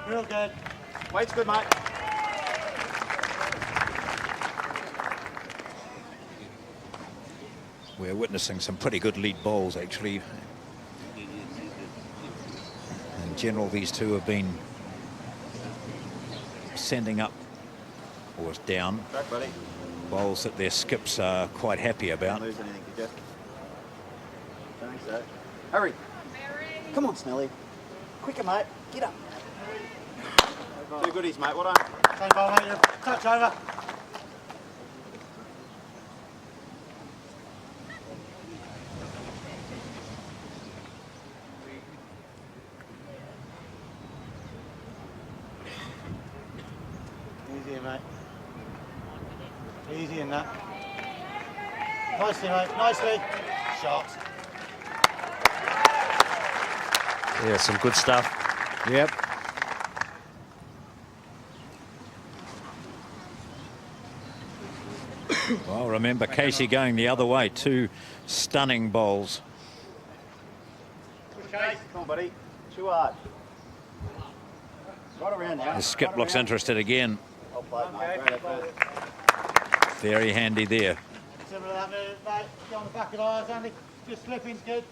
Real good. Weight's good, mate. We're witnessing some pretty good lead bowls, actually. In general, these two have been sending up was down. Back, buddy. Bowls that their skips are quite happy about. Don't lose anything, did you? Thanks, Dad. Hurry. Come on, Snelly. Quicker, mate. Get up. Two goodies, mate. Well done. Same ball, mate. Touch over. Easy, mate. Easy in that. Nicely, mate. Nicely. Shot. Yeah, some good stuff. Yep. Well, remember Casey going the other way. 2 stunning bowls. Come on, buddy. Too hard. Right around now. The skip looks interested again. I'll play, mate. Great effort. Very handy there. Similar to that move, mate. Get on the back of the eyes, Andy. Just slipping's good.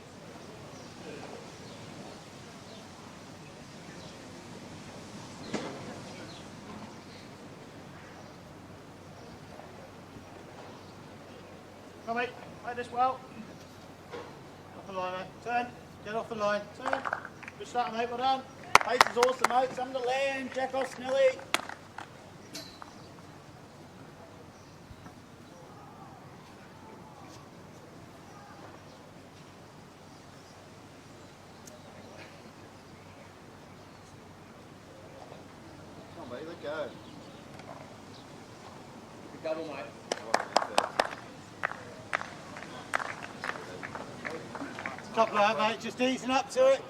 Come on, mate. Play this well. Off the line, mate. Turn. Get off the line. Turn. Good start, mate. Well done. Pace is awesome, mate. Something to land. Jack off, Snelly. Come on, buddy. Let go. Double, mate. Couple out, mate. Just easing up to it.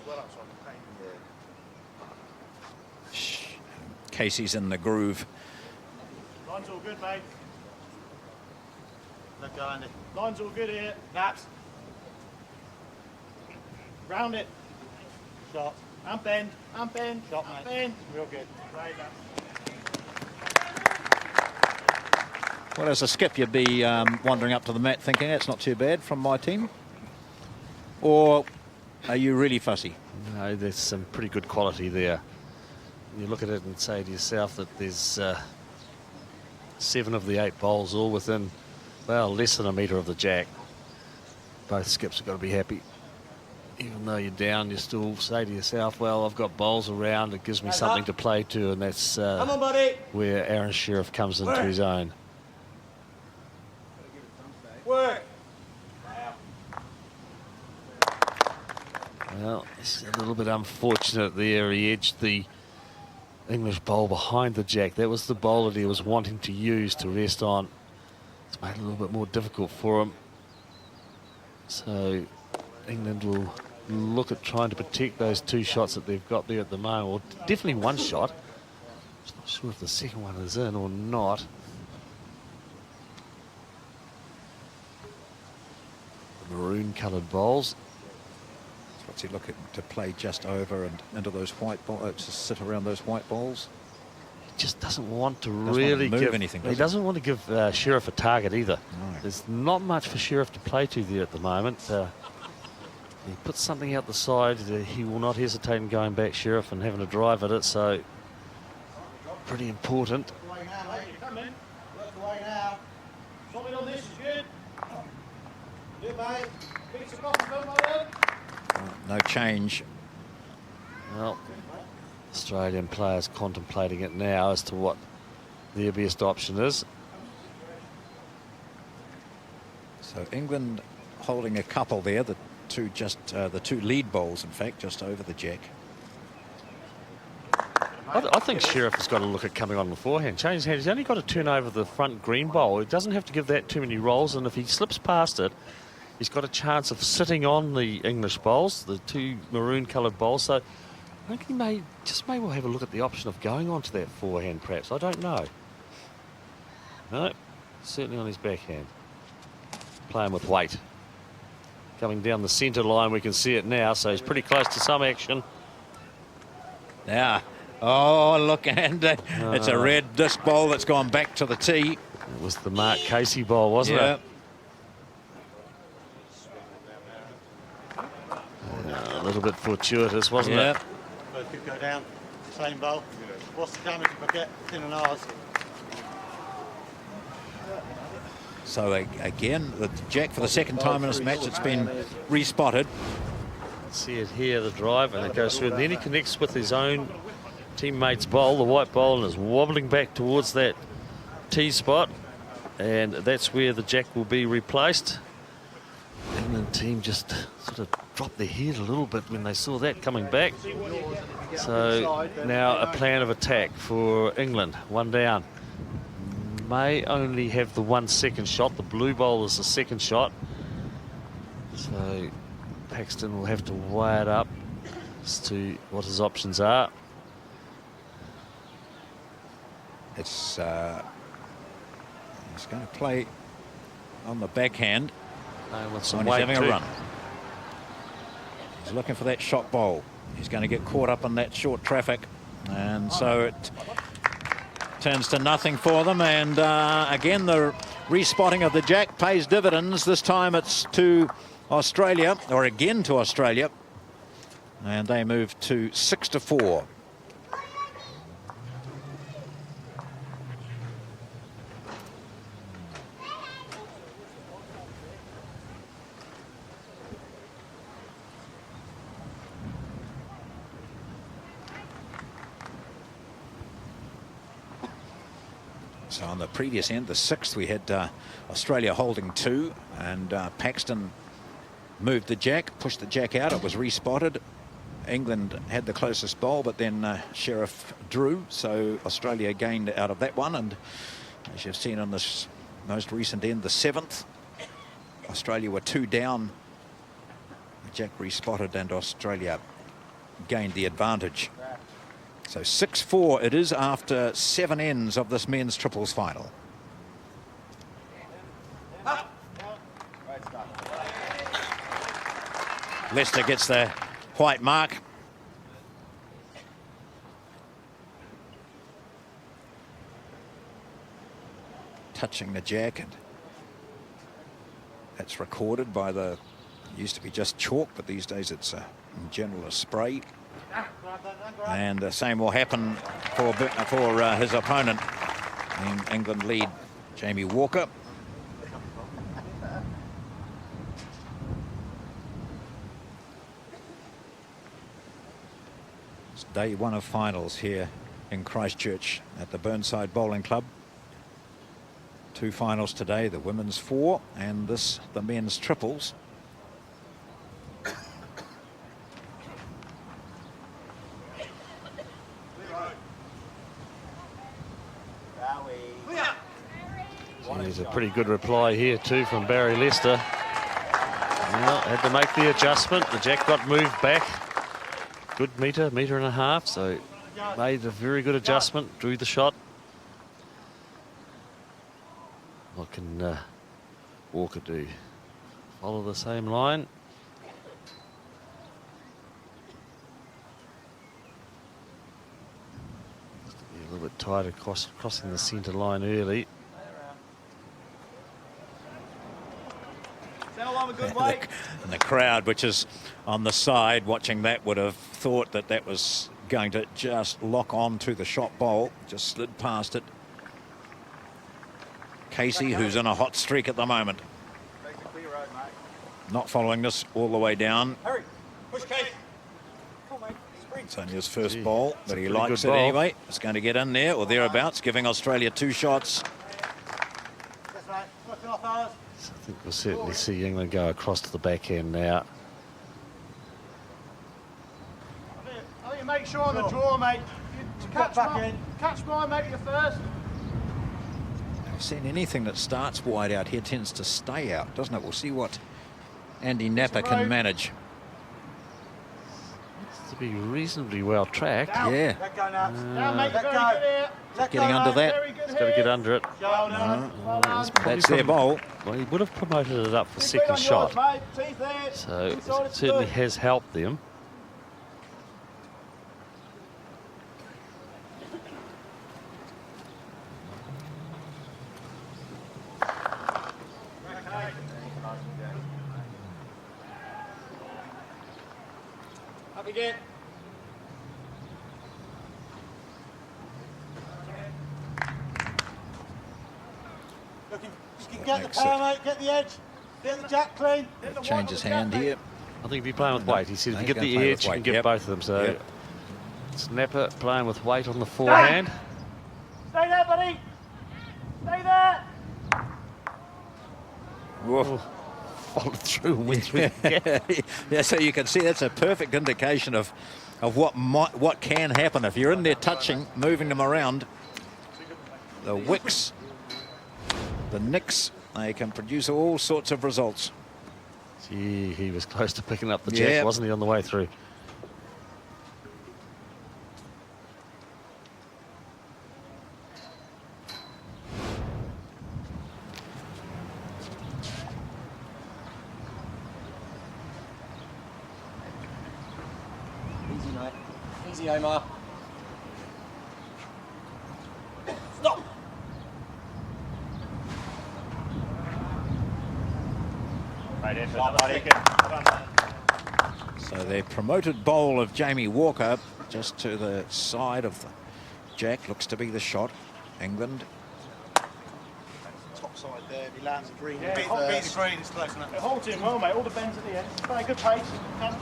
Casey's in the groove. Line's all good, mate. Let go, Andy. Line's all good here. Naps. Round it. Shot. And bend. And bend. Shot, mate. Bend. Real good. Right, Naps. Well, as a skip, you'd be wandering up to the mat thinking, that's not too bad from my team. Or are you really fussy? No, there's some pretty good quality there. You look at it and say to yourself that there's 7 of the 8 bowls all within, well, less than a metre of the jack. Both skips have got to be happy. Even though you're down, you still say to yourself, well, I've got bowls around, it gives me something to play to, and that's Come on, buddy. where Aaron Sheriff comes into his own. Work. Well, it's a little bit unfortunate there. He edged the English bowl behind the jack. That was the bowl that he was wanting to use to rest on. It's made it a little bit more difficult for him. So England will look at trying to protect those 2 shots that they've got there at the moment. Well, definitely 1 shot. I'm not sure if the second one is in or not. The maroon coloured bowls. What's he looking to play just over and into those white balls, to sit around those white balls? He just doesn't want to Doesn't really want to move give anything, He does he? doesn't want to give Sheriff a target either. No. There's not much for Sheriff to play to there at the moment. He puts something out the side. He will not hesitate in going back, Sheriff, and having a drive at it. So pretty important. Away now, mate. Come in. Work away now. Something on this is good. Good, mate. Piece of coffee, don't worry. No change. Well, Australian players contemplating it now as to what their best option is. So England holding a couple there, the 2 lead bowls, in fact, just over the jack. I think Sheriff has got to look at coming on beforehand. Change his hand. He's only got to turn over the front green bowl. He doesn't have to give that too many rolls, and if he slips past it, he's got a chance of sitting on the English bowls, the 2 maroon coloured bowls. So I think he may well have a look at the option of going onto that forehand, perhaps. I don't know. No, certainly on his backhand. Playing with weight. Coming down the centre line, we can see it now, so he's pretty close to some action. Now, oh, look, and it's a red disc bowl that's gone back to the tee. It was the Mark Casey bowl, wasn't it? A little bit fortuitous, wasn't it? Both could go down. Same bowl. What's the damage if I get thin and ours? So again, the jack for the second time in this match, it's been respotted. See it here, the drive, and it goes through, and then he connects with his own teammate's bowl, the white bowl, and is wobbling back towards that tee spot, and that's where the jack will be replaced. And the team just sort of dropped their head a little bit when they saw that coming back. So now a plan of attack for England, one down. May only have the 1 second shot. The blue bowl is the second shot. So Paxton will have to weigh it up as to what his options are. It's he's going to play on the backhand. With some He's weight having too. a run. He's looking for that shot bowl. He's going to get caught up in that short traffic, and so it turns to nothing for them. And again, the respotting of the jack pays dividends. This time it's to Australia, or again to Australia, and they move to 6-4. So on the previous end, the 6th, we had Australia holding 2, and Paxton moved the jack, pushed the jack out. It was respotted. England had the closest bowl, but then Sheriff drew, so Australia gained out of that one. And as you've seen on this most recent end, the 7th, Australia were 2 down. The jack respotted, and Australia gained the advantage. So 6-4 it is after 7 ends of this men's triples final. Lester gets the white mark. Touching the jack, and that's recorded by the, it used to be just chalk, but these days it's in general a spray. And the same will happen for his opponent. In England lead Jamie Walker. It's day 1 of finals here in Christchurch at the Burnside Bowling Club. 2 finals today, the women's 4 and this the men's triples. There's a pretty good reply here too from Barry Lester. Well, had to make the adjustment. The jack got moved back. Good metre and a half. So made a very good adjustment. Drew the shot. What can Walker do? Follow the same line. Just to be a little bit tighter crossing the centre line early. And the crowd, which is on the side watching that, would have thought that that was going to just lock on to the shot bowl. Just slid past it. Casey, who's in a hot streak at the moment, not following this all the way down. Hurry, push Casey. Come on, mate. It's only his first ball, but he pretty likes good it ball. anyway. It's going to get in there or thereabouts, giving Australia 2 shots. Yes, mate. Looking off ours. I think we'll certainly see England go across to the backhand now. I think make sure on the draw, mate. You catch mine, mate, you first. I've seen anything that starts wide out here tends to stay out, doesn't it? We'll see what Andy Napper can manage. To be reasonably well tracked. Yeah. Let go now. Now, mate, you're very good here. Getting under that. Very good He's got to get under it. Well done. Well done. That's their bowl. Well, he would have promoted it up for Big second on shot. yours, mate. Teeth there. So Inside it it's certainly good. has helped them. Up again. Looking, just keep get Makes the power, mate. Get the edge. Get the jack clean. Get the Changes hand here. I think if you're playing with weight, he said if you He's get gonna the play with edge, you can weight, get yep. both of them. So Yep. Snapper playing with weight on the forehand. Stay there, buddy. Stay there. Whoa. Followed through and went through the gap. Yeah, so you can see that's a perfect indication of what can happen if you're in there touching, moving them around. The wicks, the nicks, they can produce all sorts of results. Gee, he was close to picking up the jack, Yeah. wasn't he, on the way through? Easy, mate. Easy, Omar. Stop. So the promoted bowl of Jamie Walker just to the side of the jack looks to be the shot. England. Top side there. If he lands the green. Yeah, beat the green. It's close enough. It holds him well, mate. All the bends at the end. Very good pace. Come.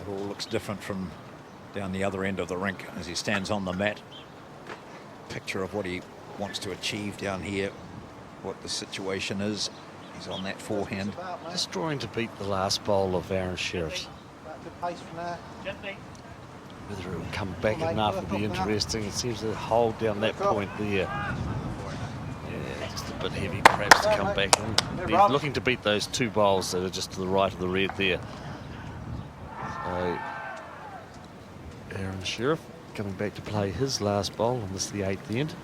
It all looks different from down the other end of the rink as he stands on the mat. Picture of what he wants to achieve down here, what the situation is. He's on that forehand. Just trying to beat the last bowl of Aaron Sheriff's. Good pace from there. Gently. Whether it will come back enough will be interesting. It seems to hold down that point there. Yeah, just a bit heavy perhaps to come back in. He's looking to beat those two bowls that are just to the right of the red there. So Aaron Sheriff coming back to play his last bowl, and this is the 8th end.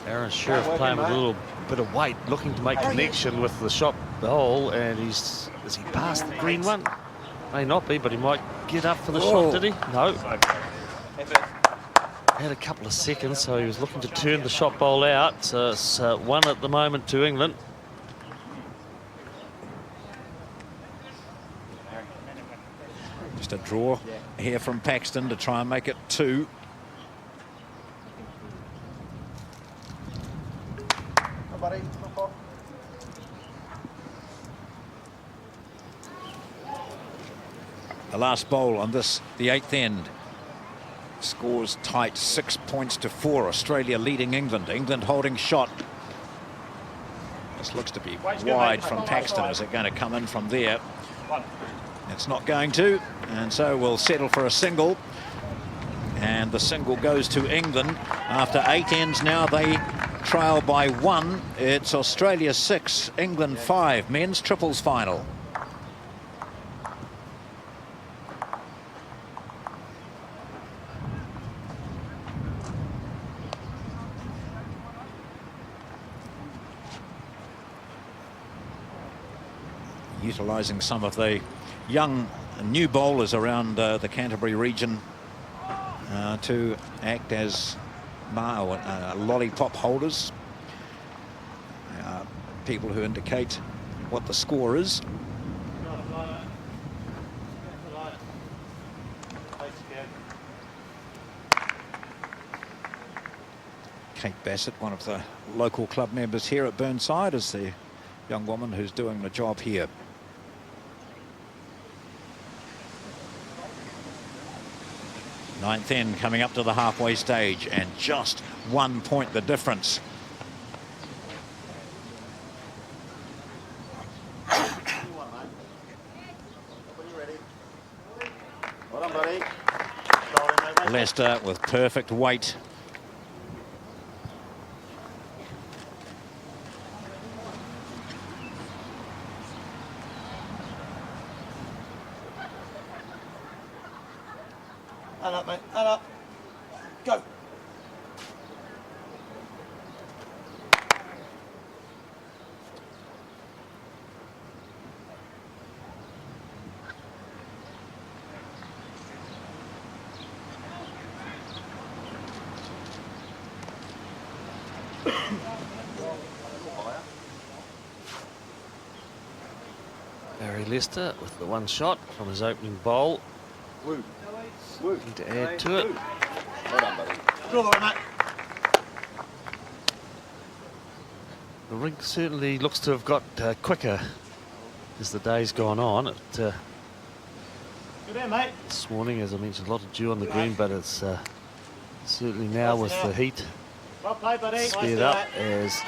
Aaron Sheriff playing with a little bit of weight, looking to make connection with the shot bowl, and is he past the green one? May not be, but he might get up for the shot, did he? No. Had a couple of seconds, so he was looking to turn the shot bowl out. So it's 1 at the moment to England. Just a draw here from Paxton to try and make it 2. Come, buddy. Knock off. The last bowl on this, the 8th end. Scores tight, 6 points to 4. Australia leading England. England holding shot. This looks to be wide from Paxton. Is it going to come in from there? It's not going to, and so we'll settle for a single. And the single goes to England. After 8 ends now, they trail by 1. It's Australia 6, England 5. Men's triples final. Utilising some of the young new bowlers around the Canterbury region to act as lollipop holders. People who indicate what the score is. Kate Bassett, one of the local club members here at Burnside, is the young woman who's doing the job here. Ninth end coming up to the halfway stage, and just 1 point the difference. Well done, buddy. Leicester with perfect weight. And up, mate. And up. Go. Barry Lester with the one shot from his opening bowl. Need to add to it. Well done, buddy. Draw the way, mate. The rink certainly looks to have got quicker as the day's gone on. Good there, mate. This morning, as I mentioned, a lot of dew on the green, but it's certainly now with the heat Well played, buddy. Nice sped to up that. as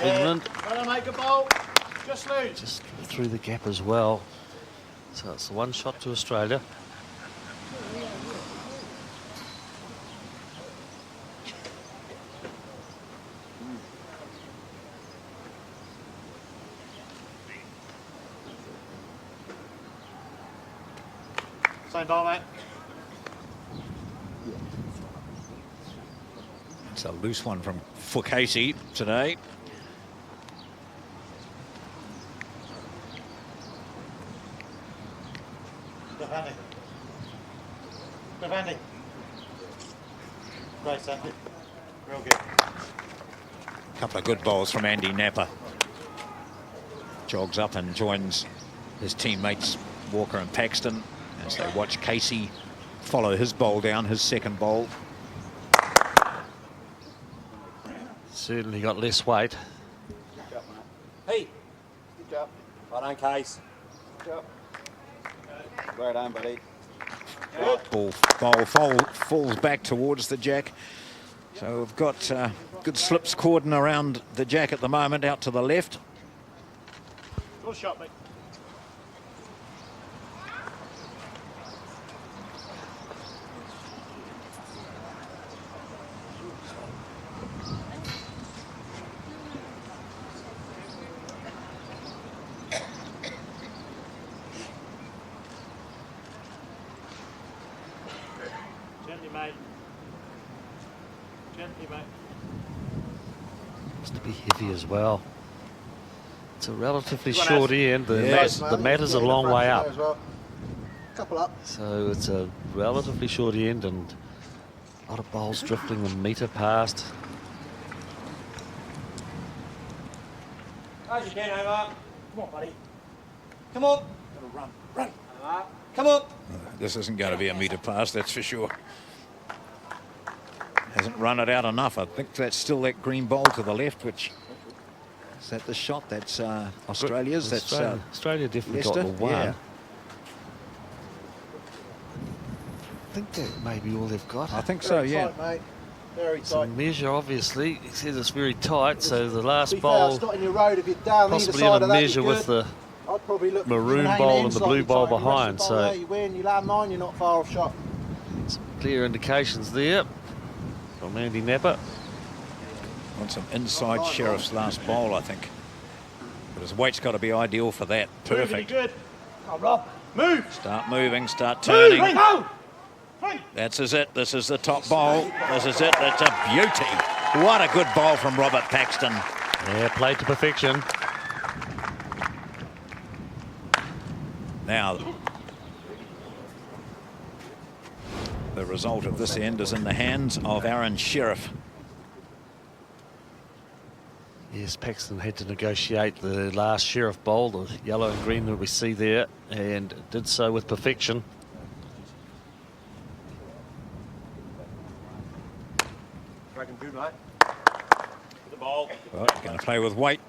Yeah. England Well done, mate. Good ball. Just loose. just through the gap as well. So it's the one shot to Australia. Same ball, mate. It's a loose one from Fukasi today. Left handy. Left handy. Great, Sandy. Real good. Couple of good bowls from Andy Napper. Jogs up and joins his teammates Walker and Paxton as they watch Casey follow his bowl down, his second bowl. Certainly got less weight. Hey. Good job. Right on, Case. Good job. Well done, buddy. Bowl falls back towards the jack. So we've got good slips cordon around the jack at the moment, out to the left. Good shot, mate. Gently, mate. Gently, mate. Looks to be heavy as well. It's a relatively Good one, short Az. end. Yes. The mat is a long way up. Couple up. So it's a relatively short end and a lot of bowls drifting a metre past. As you can, Omar. Come on, buddy. Come on. Gotta run. Run. Omar. Come on. This isn't going to be a metre pass, that's for sure. Hasn't run it out enough. I think that's still that green bowl to the left, which is that the shot. That's Australia's. That's Australia definitely got Leicester. the one. Yeah. I think that may be all they've got. I think so, yeah. Tight, mate. Very It's a tight. measure, obviously. He says it's very tight, so the last To be fair, it's bowl not in your road. If you're down either possibly side in a of that, measure you're with good. the I'd probably look maroon hang bowl in and the slightly blue bowl tight, you rest the behind, bowl so- there, you win, you land mine, you're not far off shot. clear indications there from Andy Napper. Want some inside Sheriff's last bowl, I think. But his weight's got to be ideal for that. Moving, Perfect. you're good. Come on, Rob. Move. Start moving, start Move. turning. Go. Three. That's is it. This is the top bowl. This is it. That's a beauty. What a good bowl from Robert Paxton. Yeah, played to perfection. Now, the result of this end is in the hands of Aaron Sheriff. Yes, Paxton had to negotiate the last Sheriff bowl, the yellow and green that we see there, and did so with perfection. Dragon good, mate. The ball. Well, going to play with weight.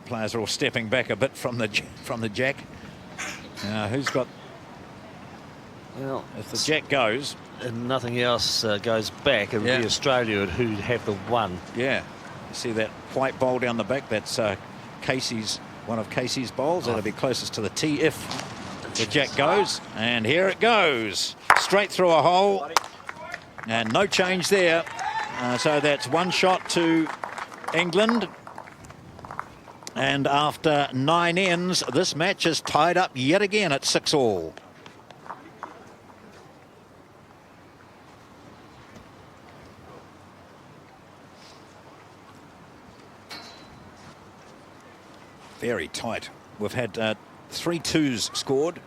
Players are all stepping back a bit from the jack. Now, who's got? Well, If the jack goes, and nothing else goes back, it would Yeah. be Australia who'd have the one. yeah. You see that white bowl down the back? That's Casey's, one of Casey's bowls. That'll be closest to the tee if the jack goes. And here it goes, straight through a hole, and no change there. So that's one shot to England. And after 9 ends, this match is tied up yet again at 6-all. Very tight. We've had 3 twos scored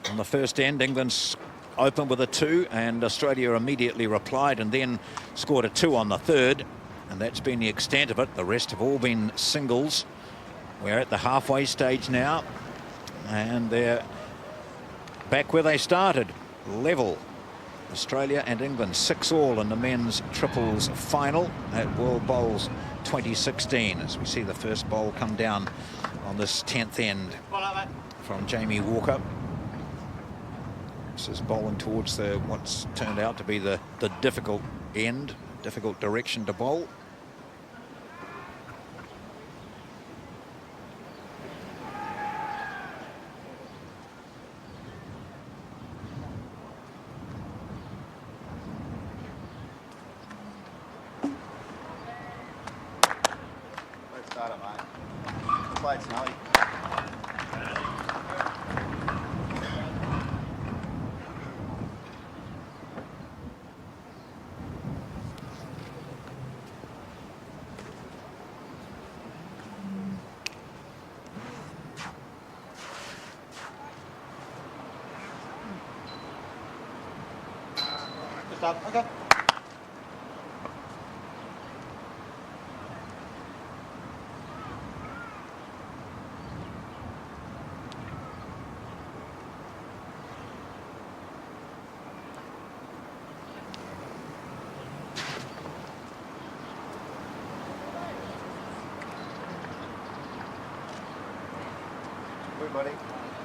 on the first end. England opened with a 2 and Australia immediately replied and then scored a 2 on the 3rd. And that's been the extent of it. The rest have all been singles. We're at the halfway stage now. And they're back where they started. Level. Australia and England 6-all in the men's triples final at World Bowls 2016. As we see the first bowl come down on this 10th end from Jamie Walker. This is bowling towards what's turned out to be the difficult end, difficult direction to bowl. Okay. Everybody.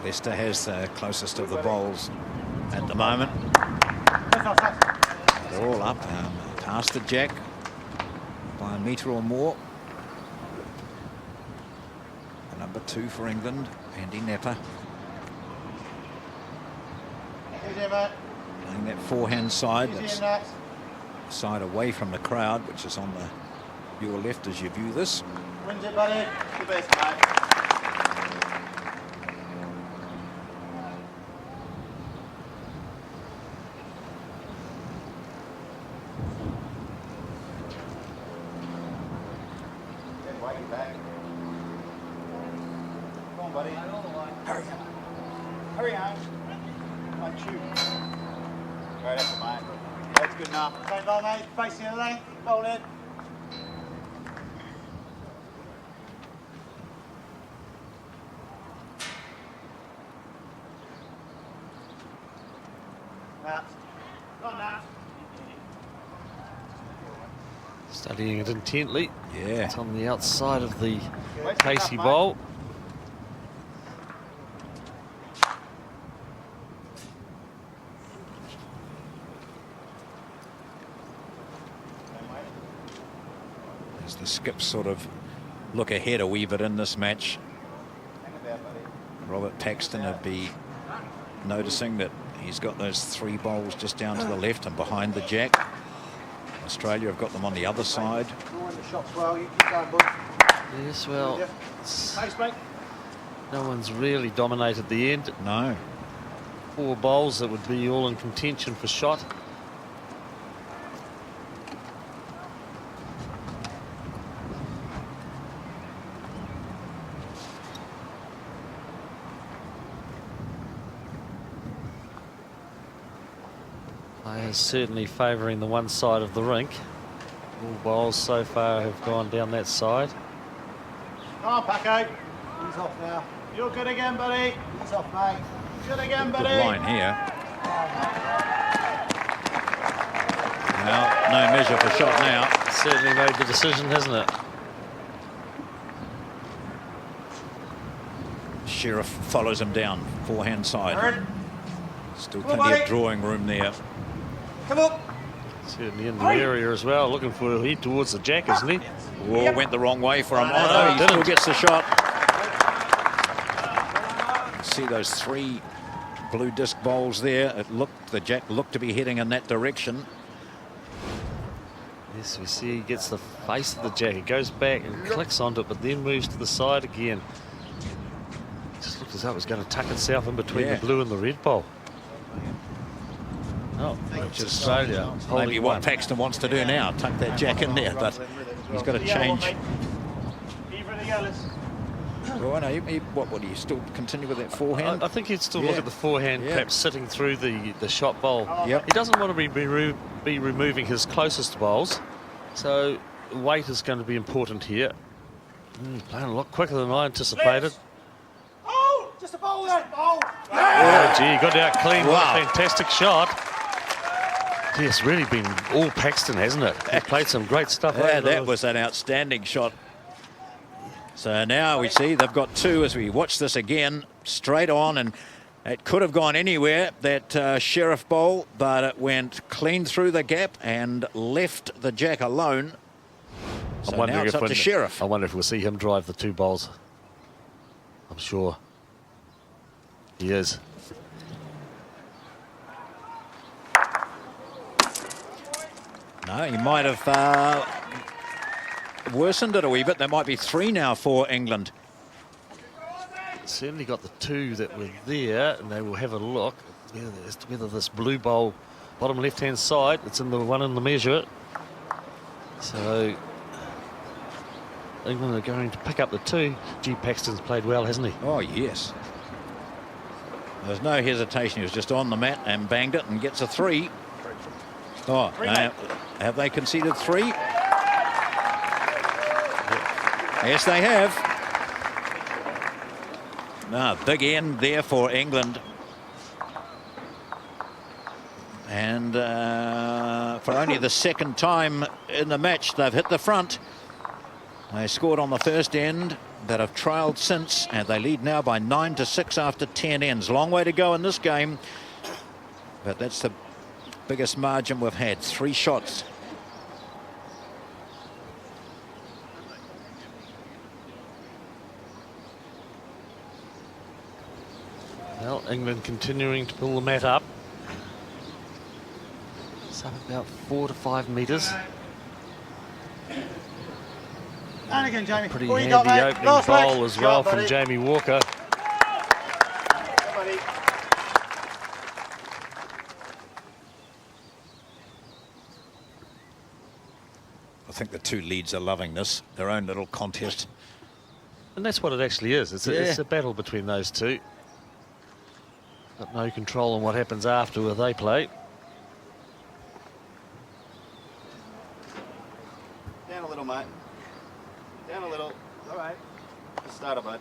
Leicester has the closest of the bowls at the moment. They're all up past the jack by a metre or more. Number 2 for England, Andy Nepper. Playing that forehand side, that's side away from the crowd, which is on your left as you view this. Wins it, buddy. The best, mate. Hurry on. Don't shoot. Right up the mate. That's good enough. Don't lie, mate. Facing the lane. Hold it. Studying it intently. Yeah. It's on the outside of the Casey bowl. As the skips sort of look ahead a wee bit in this match, Robert Paxton would be noticing that he's got those 3 bowls just down to the left and behind the jack. Australia have got them on the other side. Yes, well, no one's really dominated the end. No. 4 bowls that would be all in contention for shot. Players certainly favouring the one side of the rink. All bowls so far have gone down that side. Come on, Paco. He's off now. You're good again, buddy. He's off, mate. Good again, buddy. Good line here. Now, no measure for shot now. Certainly made the decision, hasn't it? Sheriff follows him down, forehand side. Aaron. Still Come on, plenty of buddy. drawing room there. Come on. Certainly in the area as well, looking for a head towards the jack, isn't he? Oh, went the wrong way for him. No, Oh no, he didn't. still gets the shot. See those 3 blue disc bowls there. The jack looked to be heading in that direction. Yes, we see he gets the face of the jack. He goes back and clicks onto it, but then moves to the side again. Just looked as though it was going to tuck itself in between the blue and the red bowl. Oh, which is Australia. Maybe holding what one. Paxton wants to do now, tuck that jack in there, but he's got to change. Either of the yellows. Oh, no, what would he still continue with that forehand? I think he'd still look at the forehand, perhaps sitting through the shot bowl. Yep. He doesn't want to be removing his closest bowls, so weight is going to be important here. Playing a lot quicker than I anticipated. Oh, just a bowl there. Bowl. Oh, gee, got it out clean. What Wow. a fantastic shot. Gee, it's really been all Paxton, hasn't it? He played some great stuff. Yeah, that was an outstanding shot. So now we see they've got two as we watch this again, straight on, and it could have gone anywhere, that Sheriff bowl, but it went clean through the gap and left the jack alone. So now it's up to Sheriff. I wonder if we'll see him drive the two bowls. I'm sure he is. No, he might have worsened it a wee bit. There might be three now for England. Certainly got the two that were there, and they will have a look as to whether this blue bowl, bottom left-hand side, it's in the one in the measure. So England are going to pick up the two. G. Paxton's played well, hasn't he? Oh, yes. There's no hesitation. He was just on the mat and banged it and gets a three. Oh, have they conceded three? Yes, they have. No, big end there for England. And for only the second time in the match, they've hit the front. They scored on the first end, but have trailed since, and they lead now by 9-6 after 10 ends. Long way to go in this game, but that's the biggest margin we've had. 3 shots. Well, England continuing to pull the mat up. It's up about 4 to 5 metres. And again, Jamie. Pretty What you handy got, mate? opening Last leg. bowl as well Go on, from buddy. Jamie Walker. Go, buddy. I think the two leads are loving this, their own little contest. And that's what it actually is. It's a battle between those two. Got no control on what happens after where they play. Down a little, mate. Down a little. All right. Just start a bud.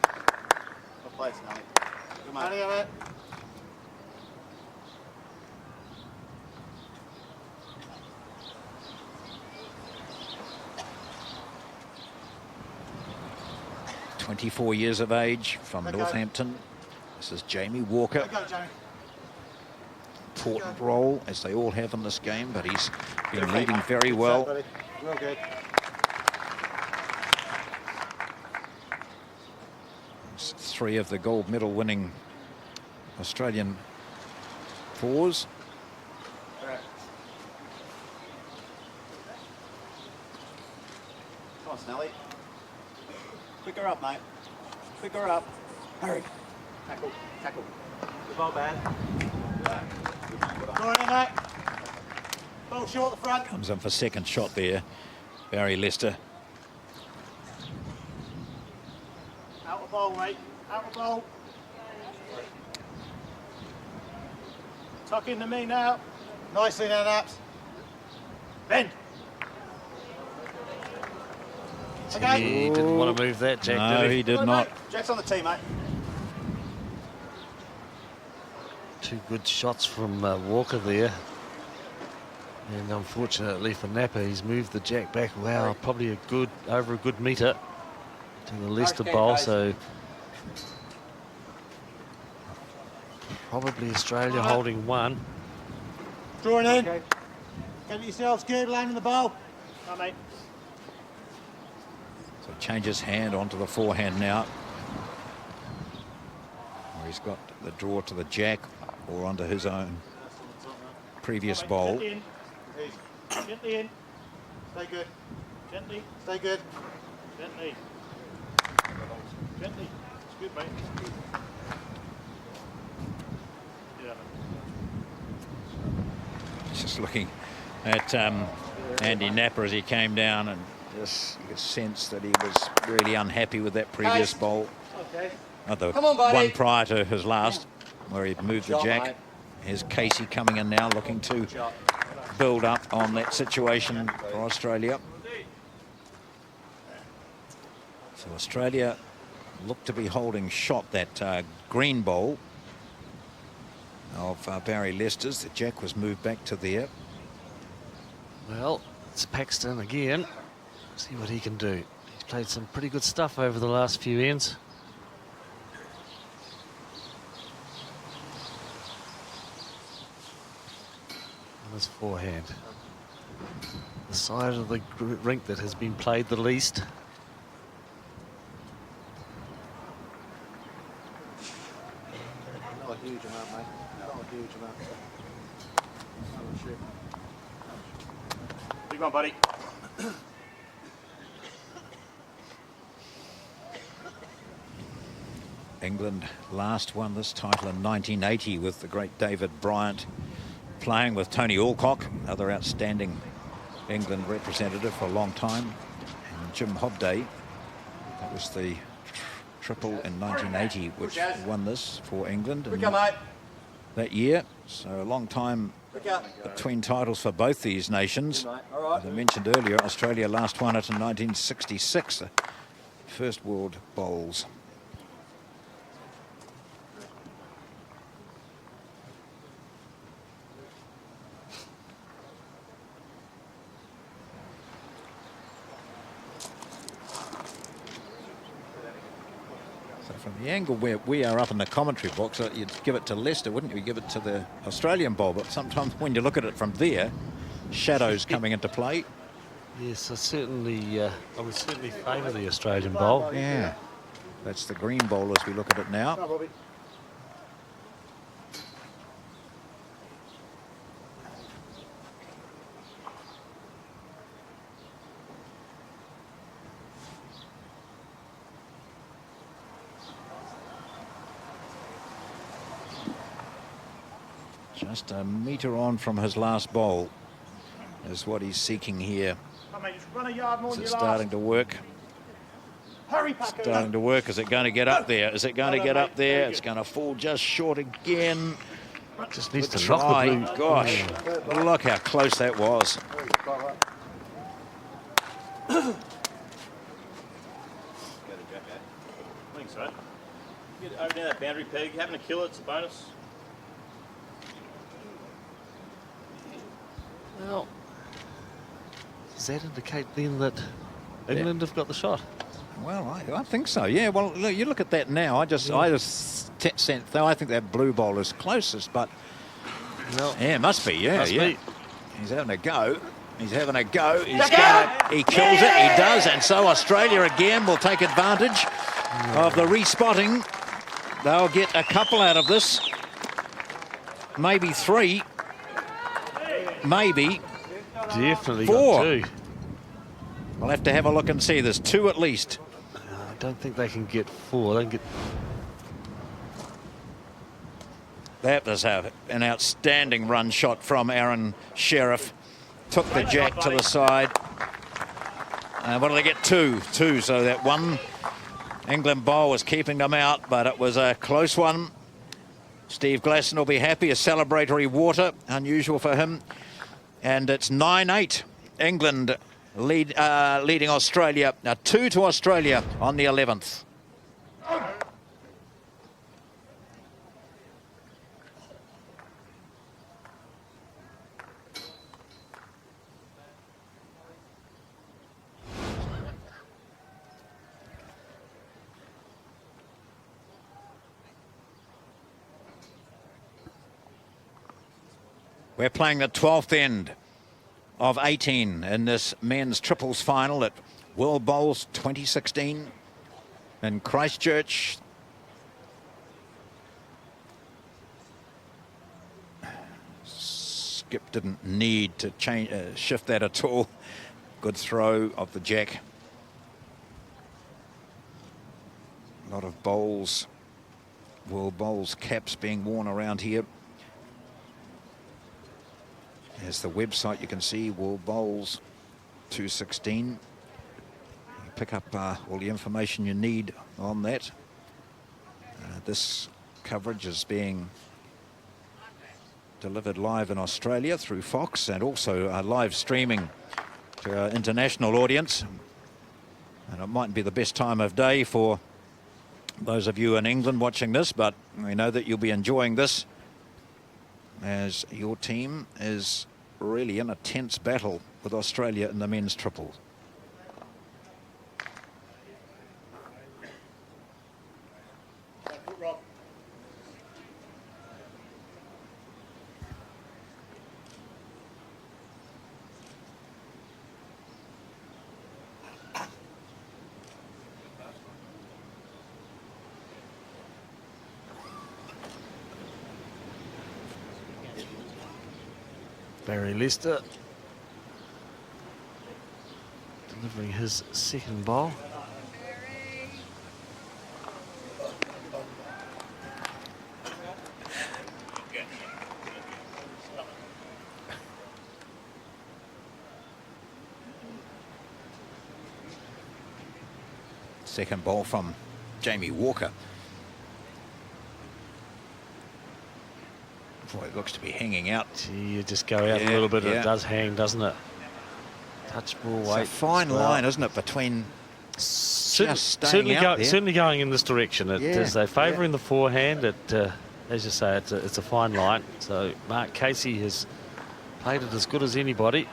Well played, Snelly. Good, mate. Honey, mate. He's 24 years of age from Okay. Northampton. This is Jamie Walker. Go, Jamie. Important role, as they all have in this game, but he's been Good leading feet. very Good well. set, buddy. Real good. It's 3 of the gold medal winning Australian fours. Come on, Snelly. Quicker up, mate. Quicker up. Hurry. Tackle. Tackle. Good ball, bad. Go on in, mate. Ball short the front. Comes in for second shot there, Barry Lester. Out the ball, mate. Out the ball. Tuck into me now. Nicely now, Naps. Bend. Okay. He didn't want to move that, Jack, No, did he he? did Good, not. mate. Jack's on the tee, mate. Two good shots from Walker there. And unfortunately for Napa, he's moved the jack back. Wow, probably over a good metre to the Leicester bowl. So probably Australia holding one. Drawing in. Get it yourselves good, landing the ball. Come on, mate. So changes hand onto the forehand now. Where he's got the draw to the jack or onto his own previous bowl. Gently in. Gently in. Stay good. Gently. Stay good. Gently. Gently. It's good, mate. Yeah. Just looking at Andy Napper as he came down, and Just you could sense that he was really unhappy with that previous bowl. Okay. The Come on, buddy. one prior to his last, where he'd moved the Shot, jack. mate. Here's Casey coming in now, looking to build up on that situation for Australia. So Australia look to be holding shot that green bowl of Barry Lester's. The jack was moved back to there. Well, it's Paxton again. See what he can do. He's played some pretty good stuff over the last few ends. And his forehand. The side of the rink that has been played the least. Not a huge amount, mate. Not a huge amount. Oh, shit. Big one, buddy. England last won this title in 1980 with the great David Bryant playing with Tony Alcock, another outstanding England representative for a long time, and Jim Hobday. That was the triple in 1980 which won this for England in that year. So a long time between titles for both these nations. As I mentioned earlier, Australia last won it in 1966, the first World Bowls. From the angle where we are up in the commentary box, you'd give it to Lester, wouldn't you? Give it to the Australian bowl, but sometimes when you look at it from there, shadows coming into play. Yes, I would certainly favour the Australian bowl. Yeah, that's the green bowl as we look at it now. No, Bobby. Just a metre on from his last bowl is what he's seeking here. Come on, just run a yard more Is than it your starting last. to work? Hurry, Paco. Starting to work. Is it going to get up there? Is it going to get up there? It's going to fall just short again. Just needs Good to knock try. the blue. Gosh, look how close that was. Thanks, mate. Get over down that boundary peg. You happen to kill it, it's a bonus. Well, does that indicate then that England have got the shot? Well, I think so. Yeah. Well, look, you look at that now. I just sense though. I think that blue bowl is closest, but Well, yeah, it must be. Yeah, must yeah. be. He's having a go. He's having a go. He kills it. He does, and so Australia again will take advantage of the respotting. They'll get a couple out of this, maybe three, maybe Definitely four. got two. We'll have to have a look and see. There's two at least. I don't think they can get four. They can get. That was an outstanding run shot from Aaron Sheriff. Took the jack to the side. What do they get? Two. So that one England bowl was keeping them out, but it was a close one. Steve Glasson will be happy. A celebratory water, unusual for him. And it's 9-8. England leading Australia. Now 2 to Australia on the 11th. We're playing the 12th end of 18 in this men's triples final at World Bowls 2016 in Christchurch. Skip didn't need to shift that at all. Good throw of the jack. A lot of bowls, World Bowls caps being worn around here. There's the website, you can see World Bowls 216. pick up all the information you need on that. This coverage is being delivered live in Australia through Fox, and also live streaming to our international audience. And it mightn't be the best time of day for those of you in England watching this, but we know that you'll be enjoying this as your team is really in a tense battle with Australia in the men's triple. Barry Lester delivering his second ball. Second ball from Jamie Walker. Boy, it looks to be hanging out. Gee, you just go out a little bit, it does hang, doesn't it? Touch more weight. It's a fine line, isn't it, between certainly going in this direction. It is they favouring the forehand. As you say, it's a fine line. So Mark Casey has played it as good as anybody.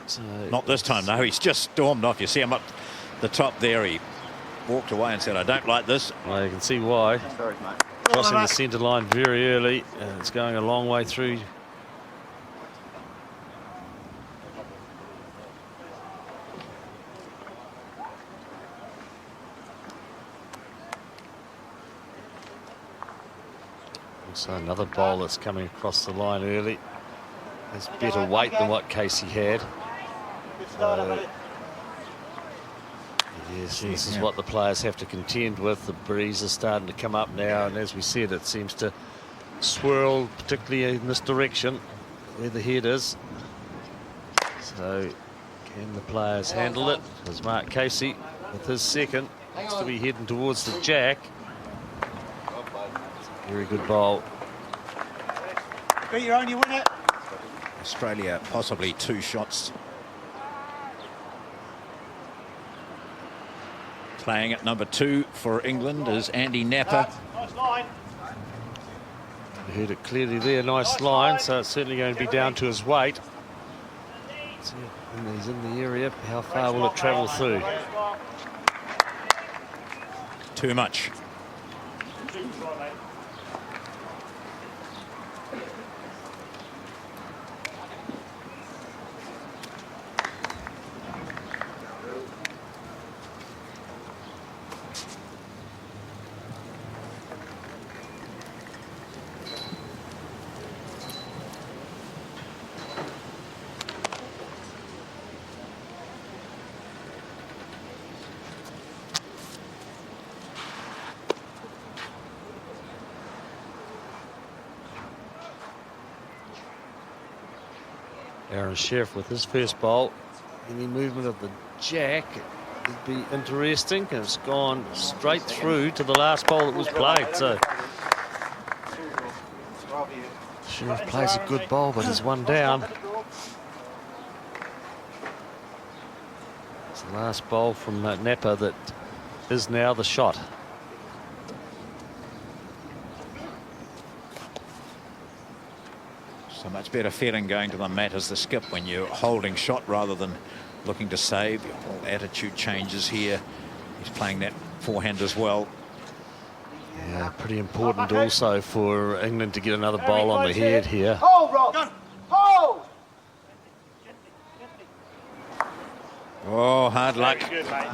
So not this time, no. He's just stormed off. You see him up the top there. He walked away and said, "I don't like this." Well, you can see why. Sorry, mate. Crossing the centre line very early, and it's going a long way through. Also another bowl that's coming across the line early. Has better weight than what Casey had. Yes, this is what the players have to contend with. The breeze is starting to come up now, and as we said, it seems to swirl, particularly in this direction where the head is. So can the players handle it? As Mark Casey with his second looks to be heading towards the jack. Very good bowl. Beat your own, you win it. Australia possibly 2 shots. Playing at number 2 for England is Andy Napper. Nice line. You heard it clearly there, nice line, so it's certainly going to be down to his weight. See, when he's in the area, how far will it travel through? Too much. Aaron Sheriff with his first bowl. Any movement of the jack would be interesting. It's gone straight through to the last bowl that was played. So Sheriff plays a good bowl, but is one down. It's the last bowl from Napper that is now the shot. So much better feeling going to the mat as the skip when you're holding shot rather than looking to save. Your whole attitude changes here. He's playing that forehand as well. Yeah, pretty important also for England to get another bowl on the head here. Hold, Rob. Hold. Oh, hard luck.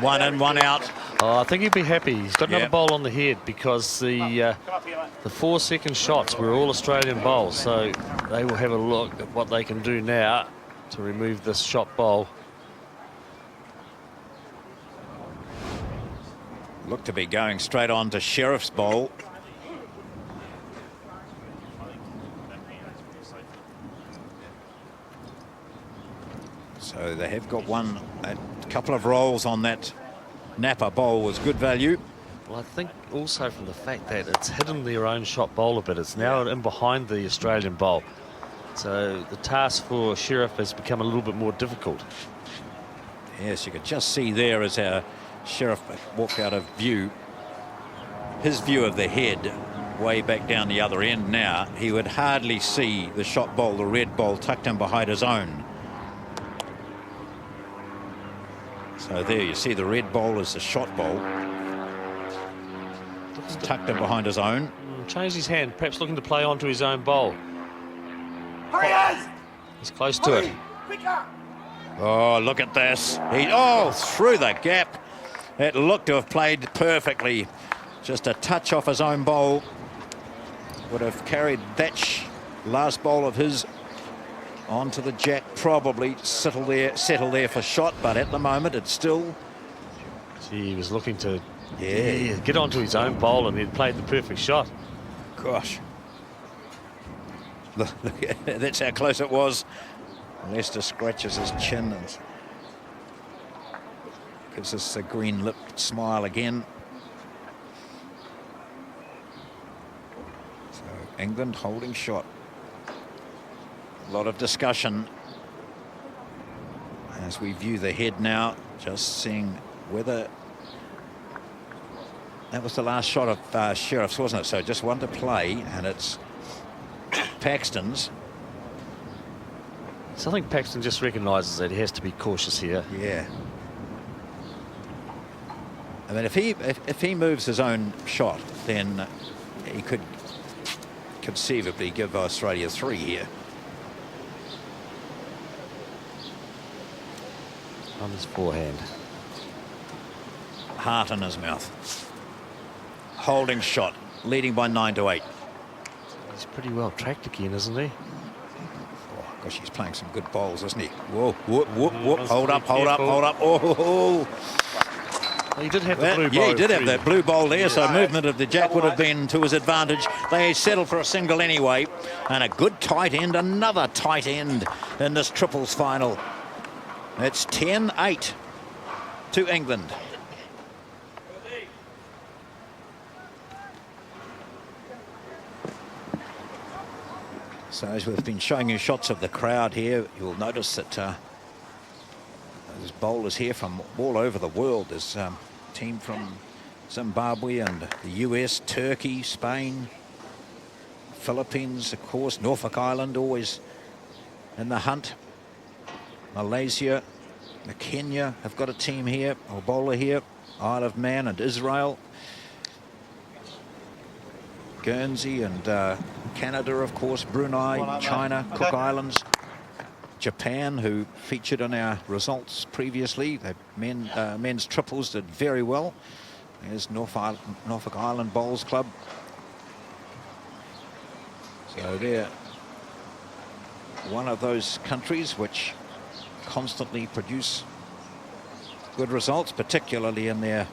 One in, one out. Oh, I think he'd be happy. He's got another bowl on the head because the 4-second shots were all Australian bowls, so they will have a look at what they can do now to remove this shot bowl. Look to be going straight on to Sheriff's bowl. So they have got one at couple of rolls on that Napa bowl was good value. Well, I think also from the fact that it's hidden their own shot bowl a bit. It's now in behind the Australian bowl. So the task for Sheriff has become a little bit more difficult. Yes, you could just see there as our Sheriff walked out of view. His view of the head way back down the other end now. He would hardly see the shot bowl, the red bowl, tucked in behind his own. So there you see the red bowl is the shot bowl. Tucked in behind his own. Changed his hand, perhaps looking to play onto his own bowl. He's close to it. Oh, look at this. Through the gap. It looked to have played perfectly. Just a touch off his own bowl. Would have carried that last bowl of his onto the jack, probably settle there for shot, but at the moment it's still... He was looking to get onto his own bowl, and he'd played the perfect shot. Gosh. Look, that's how close it was. Lester scratches his chin and gives us a green-lipped smile again. So England holding shot. A lot of discussion as we view the head now, just seeing whether that was the last shot of Sheriff's, wasn't it? So just one to play, and it's Paxton's. So I think Paxton just recognises that he has to be cautious here. Yeah. I mean, if he moves his own shot, then he could conceivably give Australia 3 here. On his forehand. Heart in his mouth. Holding shot, leading by 9-8. He's pretty well tracked again, isn't he? Oh, gosh, he's playing some good bowls, isn't he? Whoa, whoop, whoop, whoop. Hold up, hold up, hold up. Oh. Well, he did have the blue bowl. Yeah, he did have that blue bowl there, so movement of the jack would have been to his advantage. They settled for a single anyway. And a good tight end, another tight end in this triples final. It's 10-8 to England. So as we've been showing you shots of the crowd here, you'll notice that there's bowlers here from all over the world. There's a team from Zimbabwe and the US, Turkey, Spain, Philippines, of course, Norfolk Island always in the hunt. Malaysia, Kenya have got a team here, a bowler here, Isle of Man and Israel. Guernsey and Canada, of course, Brunei, China, Cook Islands, Japan, who featured in our results previously. The men's triples did very well. There's Norfolk Island Bowls Club. So they're one of those countries which constantly produce good results, particularly in their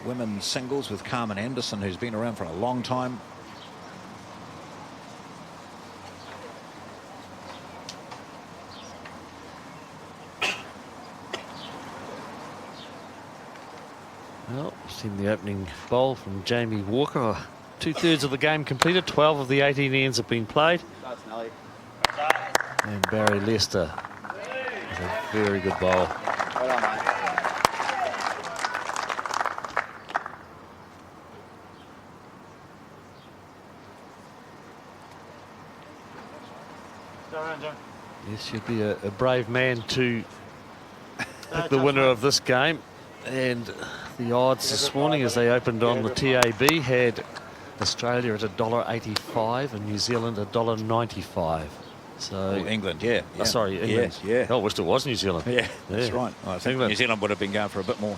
women's singles with Carmen Anderson, who's been around for a long time. Well, seen the opening bowl from Jamie Walker. 2/3 of the game completed. 12 of the 18 ends have been played. And Barry Lester is a very good bowl. Well done, mate. Yes, you'd be a brave man to pick the winner of this game. And the odds this morning as they opened on the TAB had Australia at $1.85 and New Zealand $1.95. So England, yeah. sorry, England. Yes, yeah. Oh, I wished it was New Zealand. Yeah, that's right. I think England. New Zealand would have been going for a bit more.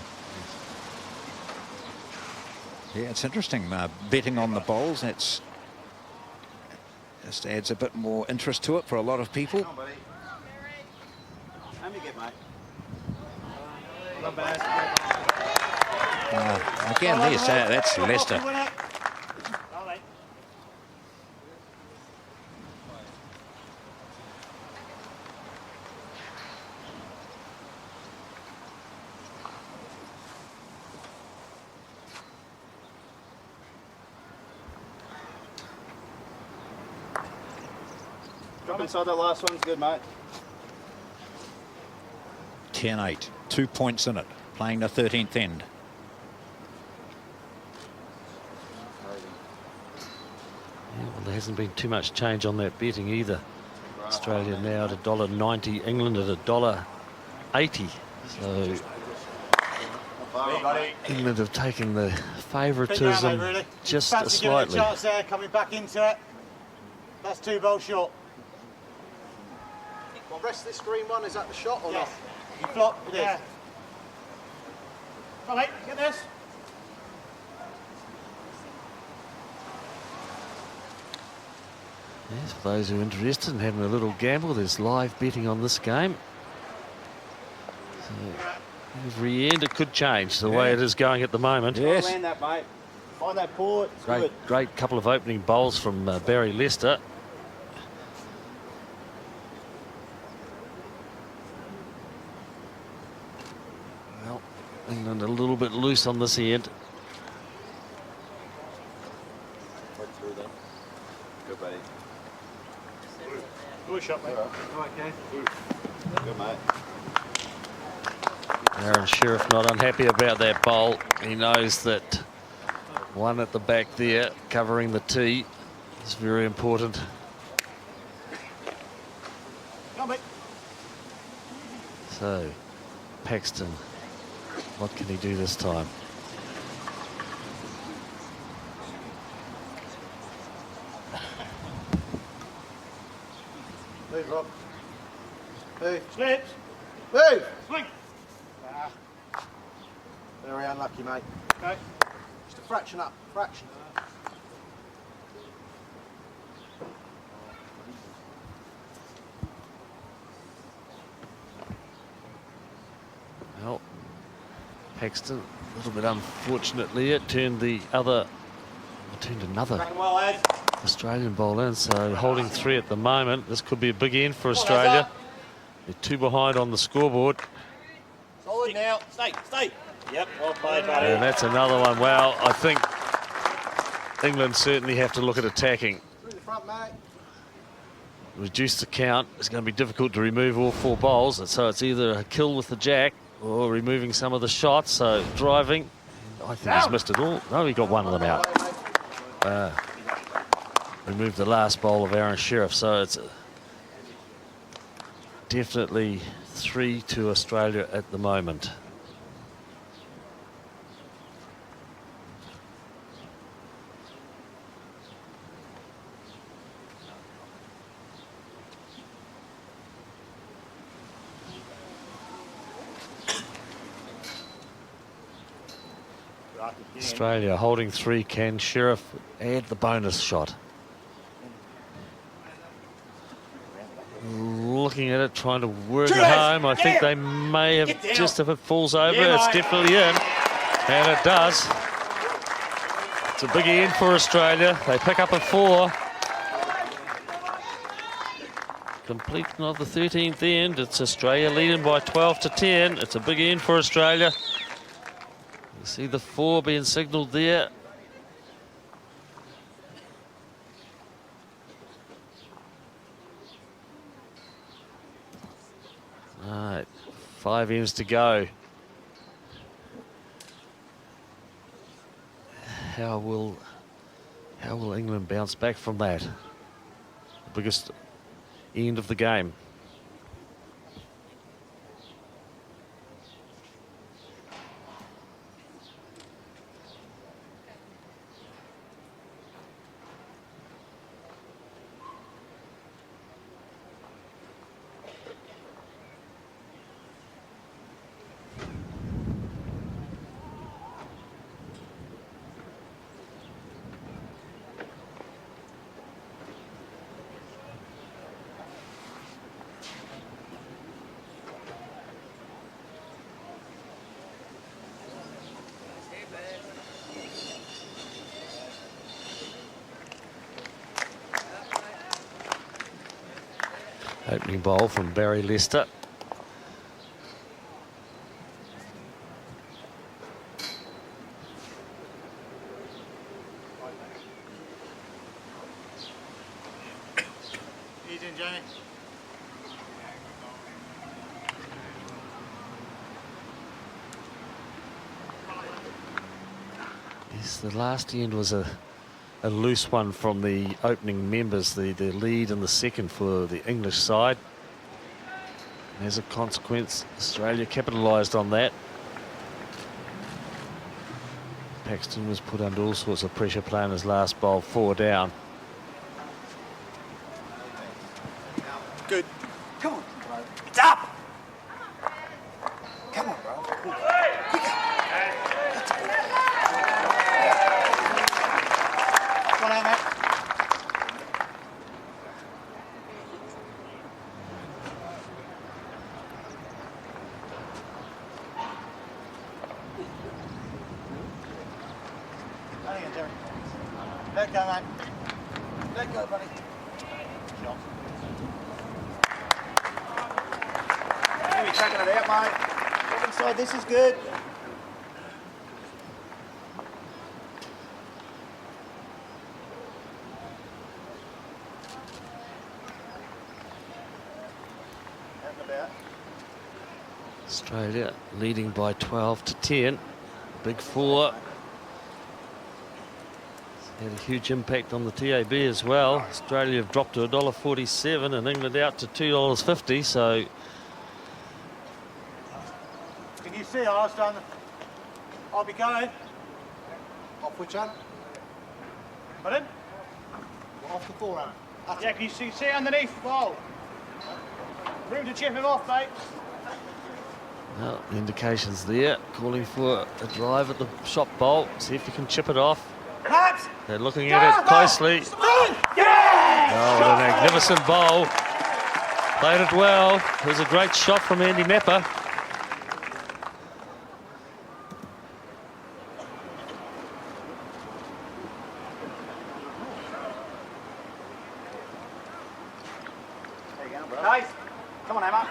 Yeah, it's interesting. Betting on the bowls, that's just adds a bit more interest to it for a lot of people. Come on, buddy. How many get, mate? Again, that's Leicester. Drop inside that last one's good, mate. 10-8, 2 points in it, playing the 13th end. Yeah, well, there hasn't been too much change on that betting either. Australia now at $1.90, England at $1.80. So England have taken the favouritism just slightly. A chance there, coming back into it. That's 2 bowls short. Well, rest of this green one, is that the shot or Yes. not? You flop, it is. Come on, mate, get this. Yes, for those who are interested in having a little gamble, there's live betting on this game. So every end it could change the way it is going at the moment. Yes. Land that, mate. Find that port. It's good. Great couple of opening bowls from Barry Lester. Well, England a little bit loose on this end. Good, buddy. Good shot, mate. Okay. Good, mate. Aaron Sheriff not unhappy about that bowl. He knows that one at the back there covering the tee is very important. Come on, mate. So Paxton, what can he do this time? Move, Rob. Move. Slips. Move! Swing. Very unlucky, mate. Okay. Just a fraction up. Fraction. Well, Paxton, a little bit unfortunately, it turned another Cracking well, Ed. Australian ball in, so holding 3 at the moment. This could be a big end for Australia. They're 2 behind on the scoreboard. Solid now. Stay, stay. Yep, well played, buddy. And that's another one. Well, I think England certainly have to look at attacking. Through the front, mate. Reduce the count. It's going to be difficult to remove all 4 bowls, and so it's either a kill with the jack or removing some of the shots. So driving, I think he's missed it all. No, he got one of them out. Removed the last bowl of Aaron Sheriff, so it's definitely 3 to Australia at the moment. Australia holding 3. Can Sheriff add the bonus shot? Looking at it, trying to work it home. I think they may have, just if it falls over, it's definitely in. And it does. It's a big end for Australia. They pick up a 4. Completion of the 13th end. It's Australia leading by 12 to 10. It's a big end for Australia. You see the 4 being signalled there. All right, 5 ends to go. How will England bounce back from that? The biggest end of the game. Opening bowl from Barry Lester. you doing, Jamie? Yes, the last end was a loose one from the opening members, the lead and the second for the English side. And as a consequence, Australia capitalised on that. Paxton was put under all sorts of pressure playing his last bowl, 4 down. Good. Come on, bro. It's up! Come on, bro. Quicker. Come on out, mate. Down again, Jerry. Let go, mate. Let go, buddy. Shot. You're taking it out, mate. Look inside, this is good. Out and about. Australia leading by 12 to 10. Big 4. Had a huge impact on the TAB as well. Australia have dropped to $1.47 and England out to $2.50. So Can you see I was done? I'll be going. Off which one? Pardon? Off the forearm. Yeah, can you see underneath the ball? Room to chip him off, mate. well, the indications there, calling for a drive at the shot bowl. See if you can chip it off. Perhaps. They're looking at it closely. Yeah! Oh, what a magnificent bowl. Played it well. It was a great shot from Andy Nepper. There you go, bro. Case. Come on, Emma.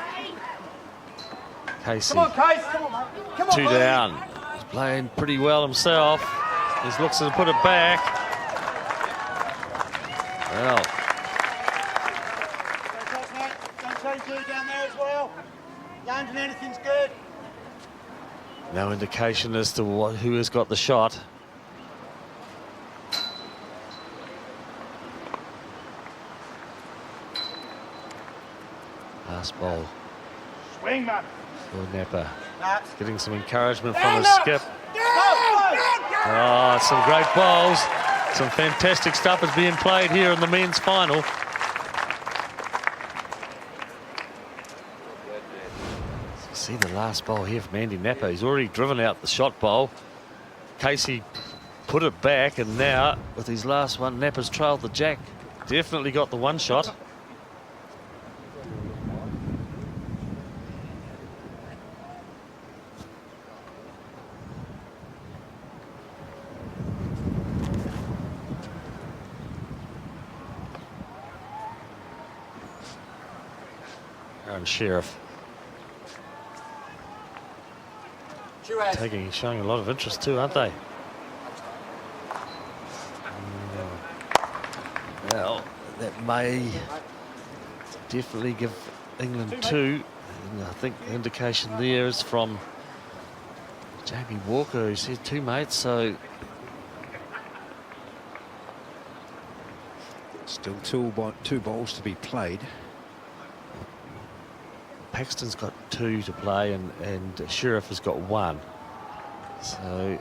Casey, Come on, Case. Come on, mate. Come on, 2 buddy. down. He's playing pretty well himself. He looks to put it back. Well, Don't mate. Don't change you down there as well. London, anything's good. no indication as to who has got the shot. Last ball Swing, man. for Nepper. Nah. Getting some encouragement from Stand his up. skip. Go! Oh, some great bowls. Some fantastic stuff is being played here in the men's final. So you see the last bowl here from Andy Napper. He's already driven out the shot bowl. Casey put it back, and now with his last one, Napper's trailed the jack. Definitely got the one shot. Aaron Sheriff showing a lot of interest too, aren't they? Well, that may definitely give England 2. And I think the indication there is from Jamie Walker, who said 2 mates, so Still two balls to be played. Paxton's got 2 to play and Sheriff has got 1. So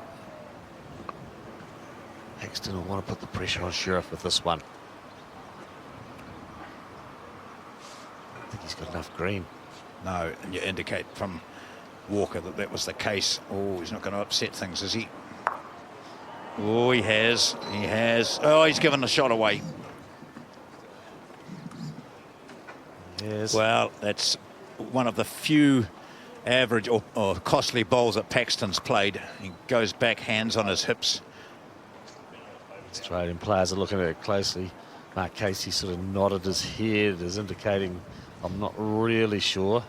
Paxton will want to put the pressure on Sheriff with this one. I think he's got enough green. No, and you indicate from Walker that that was the case. Oh, he's not going to upset things, is he? Oh, he has. He has. Oh, he's given the shot away. Yes. Well, that's one of the few average or costly bowls that Paxton's played. He goes back, hands on his hips. Australian players are looking at it closely. Mark Casey sort of nodded his head as indicating, I'm not really sure.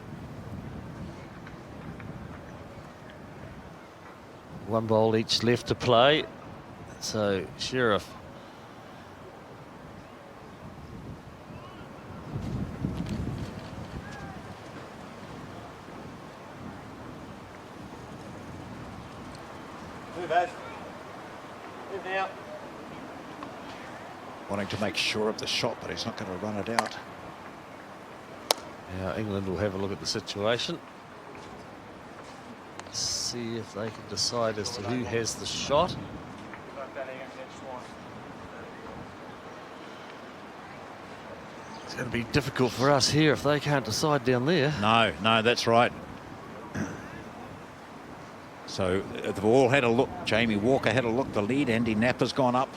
One bowl each left to play. So Sheriff Move, Ez. Move now. Wanting to make sure of the shot, but he's not going to run it out. Now England will have a look at the situation. See if they can decide as to who has the shot. It's going to be difficult for us here if they can't decide down there. No, that's right. So they've all had a look. Jamie Walker had a look. The lead. Andy Napper's gone up.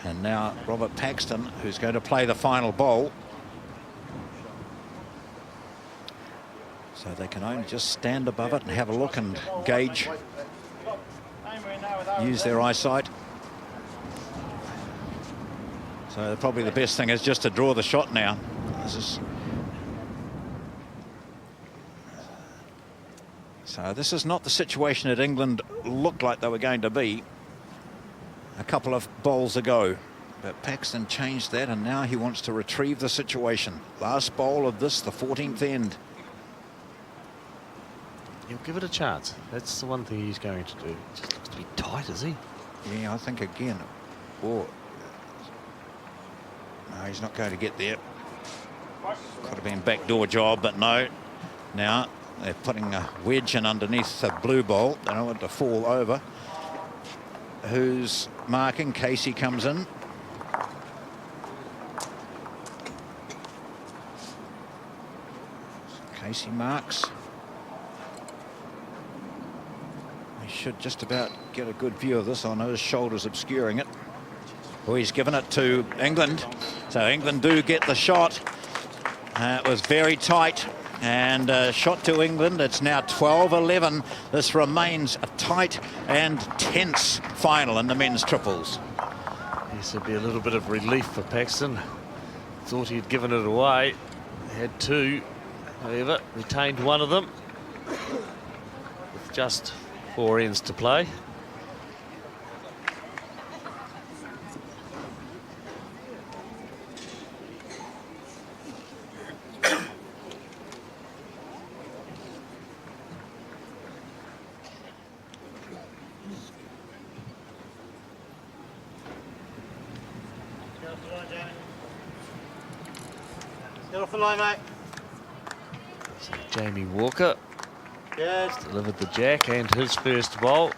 And now Robert Paxton, who's going to play the final bowl. So they can only just stand above it and have a look and gauge, use their eyesight. So probably the best thing is just to draw the shot now. This is not the situation that England looked like they were going to be a couple of bowls ago. But Paxton changed that, and now he wants to retrieve the situation. Last bowl of this, the 14th end. He'll give it a chance. That's the one thing he's going to do. Just looks to be tight, is he? Yeah, I think again. Oh, no, he's not going to get there. Could have been backdoor job, but no. Now they're putting a wedge in underneath the blue ball. They don't want it to fall over. Who's marking? Casey comes in. Casey marks. He should just about get a good view of this. I know his shoulder's obscuring it. Oh, he's given it to England. So England do get the shot. It was very tight. And shot to England. It's now 12-11. This remains a tight and tense final in the men's triples. This would be a little bit of relief for Paxton. Thought he'd given it away. He had two. However, retained one of them. With just 4 ends to play. Get off the line, mate. So Jamie Walker Yes. delivered the jack and his first bowl.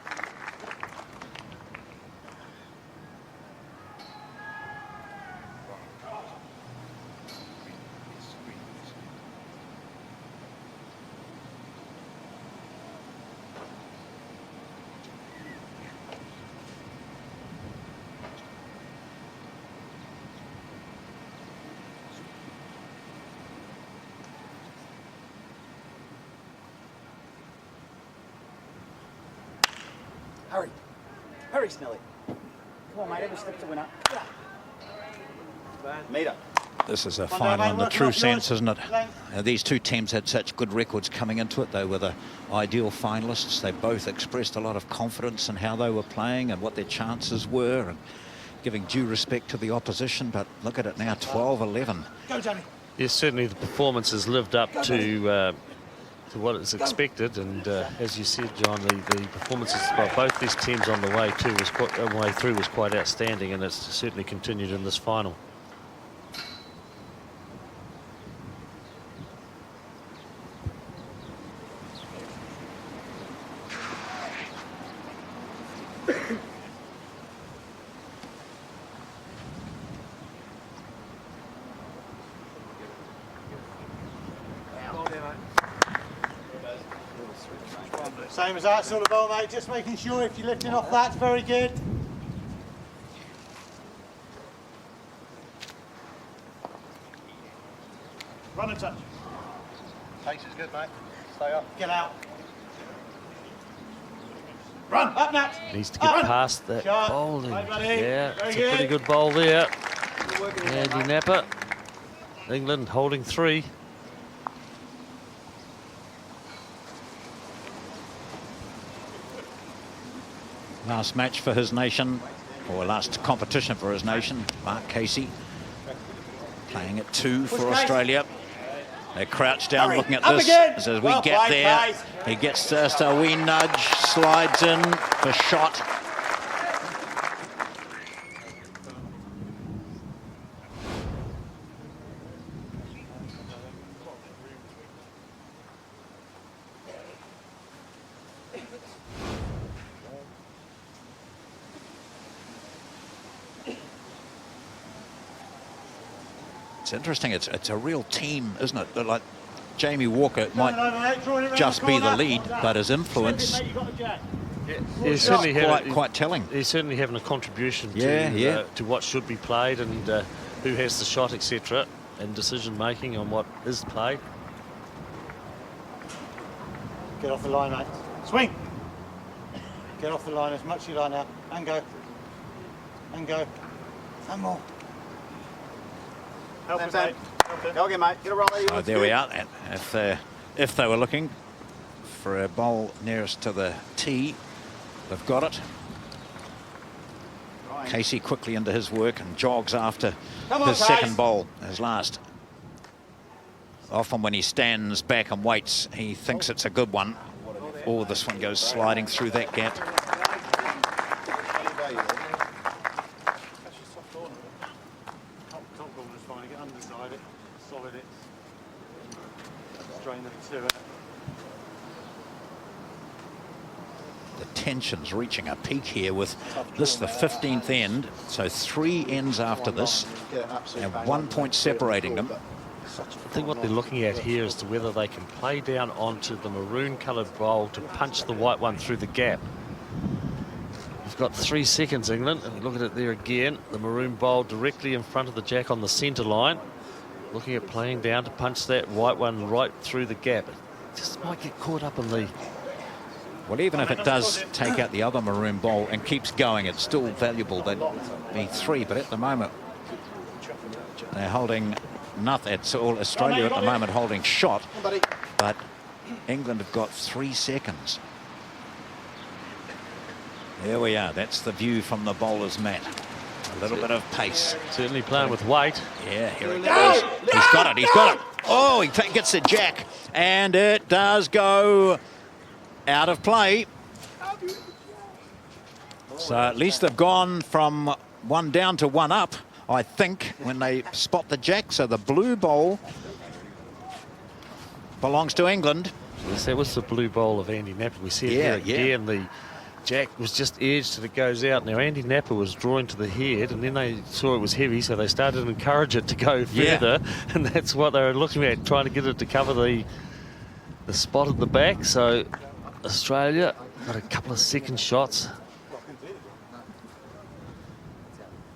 Hurry. Hurry, Snelly. Come on, mate. Every step's a winner. Meter. This is a final in the true sense, isn't it? These two teams had such good records coming into it. They were the ideal finalists. They both expressed a lot of confidence in how they were playing and what their chances were, and giving due respect to the opposition. But look at it now, 12-11. Go, Johnny. Yes, certainly the performance has lived up to what is expected, and as you said, John, the performances by both these teams on the way through was quite outstanding, and it's certainly continued in this final. Same as that sort of ball, mate. Just making sure if you're lifting off that's very good. Run and touch. Pace is good, mate. Stay up. Get out. Run. Up, Nat. Needs to get past that bowl. Yeah, it's a pretty good bowl there. Andy Napper. England holding 3. Last match for his nation, or last competition for his nation, Mark Casey playing at 2 for Australia. They crouch down looking at Up this again. as we Well get played, there. guys. He gets just a wee nudge, slides in for shot. It's interesting. It's a real team, isn't it? Like Jamie Walker might just be the lead, but his influence He's is certainly quite telling. He's certainly having a contribution to what should be played and who has the shot, etc., and decision making on what is played. Get off the line, mate. Swing. Get off the line as much as you like now. And go. And go. And more. Help us, mate. Go again, mate. Get a roll. Oh, there we are. And if they were looking for a bowl nearest to the tee, they've got it. Casey quickly into his work and jogs after his second bowl, his last. Often when he stands back and waits, he thinks it's a good one. Oh, this one goes sliding through that gap. Top corner's fine. Get underside it. Solid it. Strain them to it. The tension's reaching a peak here with this the 15th end, so 3 ends after this, and 1 point separating them. I think what they're looking at here is to whether they can play down onto the maroon-coloured bowl to punch the white one through the gap. We've got 3 seconds, England, and look at it there again. The maroon bowl directly in front of the jack on the centre line. Looking at playing down to punch that white one right through the gap. It just might get caught up in the... Well, even if it does take out the other maroon bowl and keeps going, it's still valuable. They'd be 3, but at the moment, they're holding nothing. It's all Australia at the moment holding shot, but England have got 3 seconds. There we are. That's the view from the bowler's mat. A little bit of pace. Certainly playing with weight. Yeah, here it goes. He's got it. He's got it. Oh, he gets the jack, and it does go out of play. So at least they've gone from 1 down to 1 up, I think, when they spot the jack. So the blue bowl belongs to England. That was the blue bowl of Andy Napper. We see it here again. The jack was just edged and it goes out. Now Andy Napper was drawing to the head, and then they saw it was heavy, so they started to encourage it to go further, and that's what they were looking at, trying to get it to cover the spot at the back. So Australia got a couple of second shots.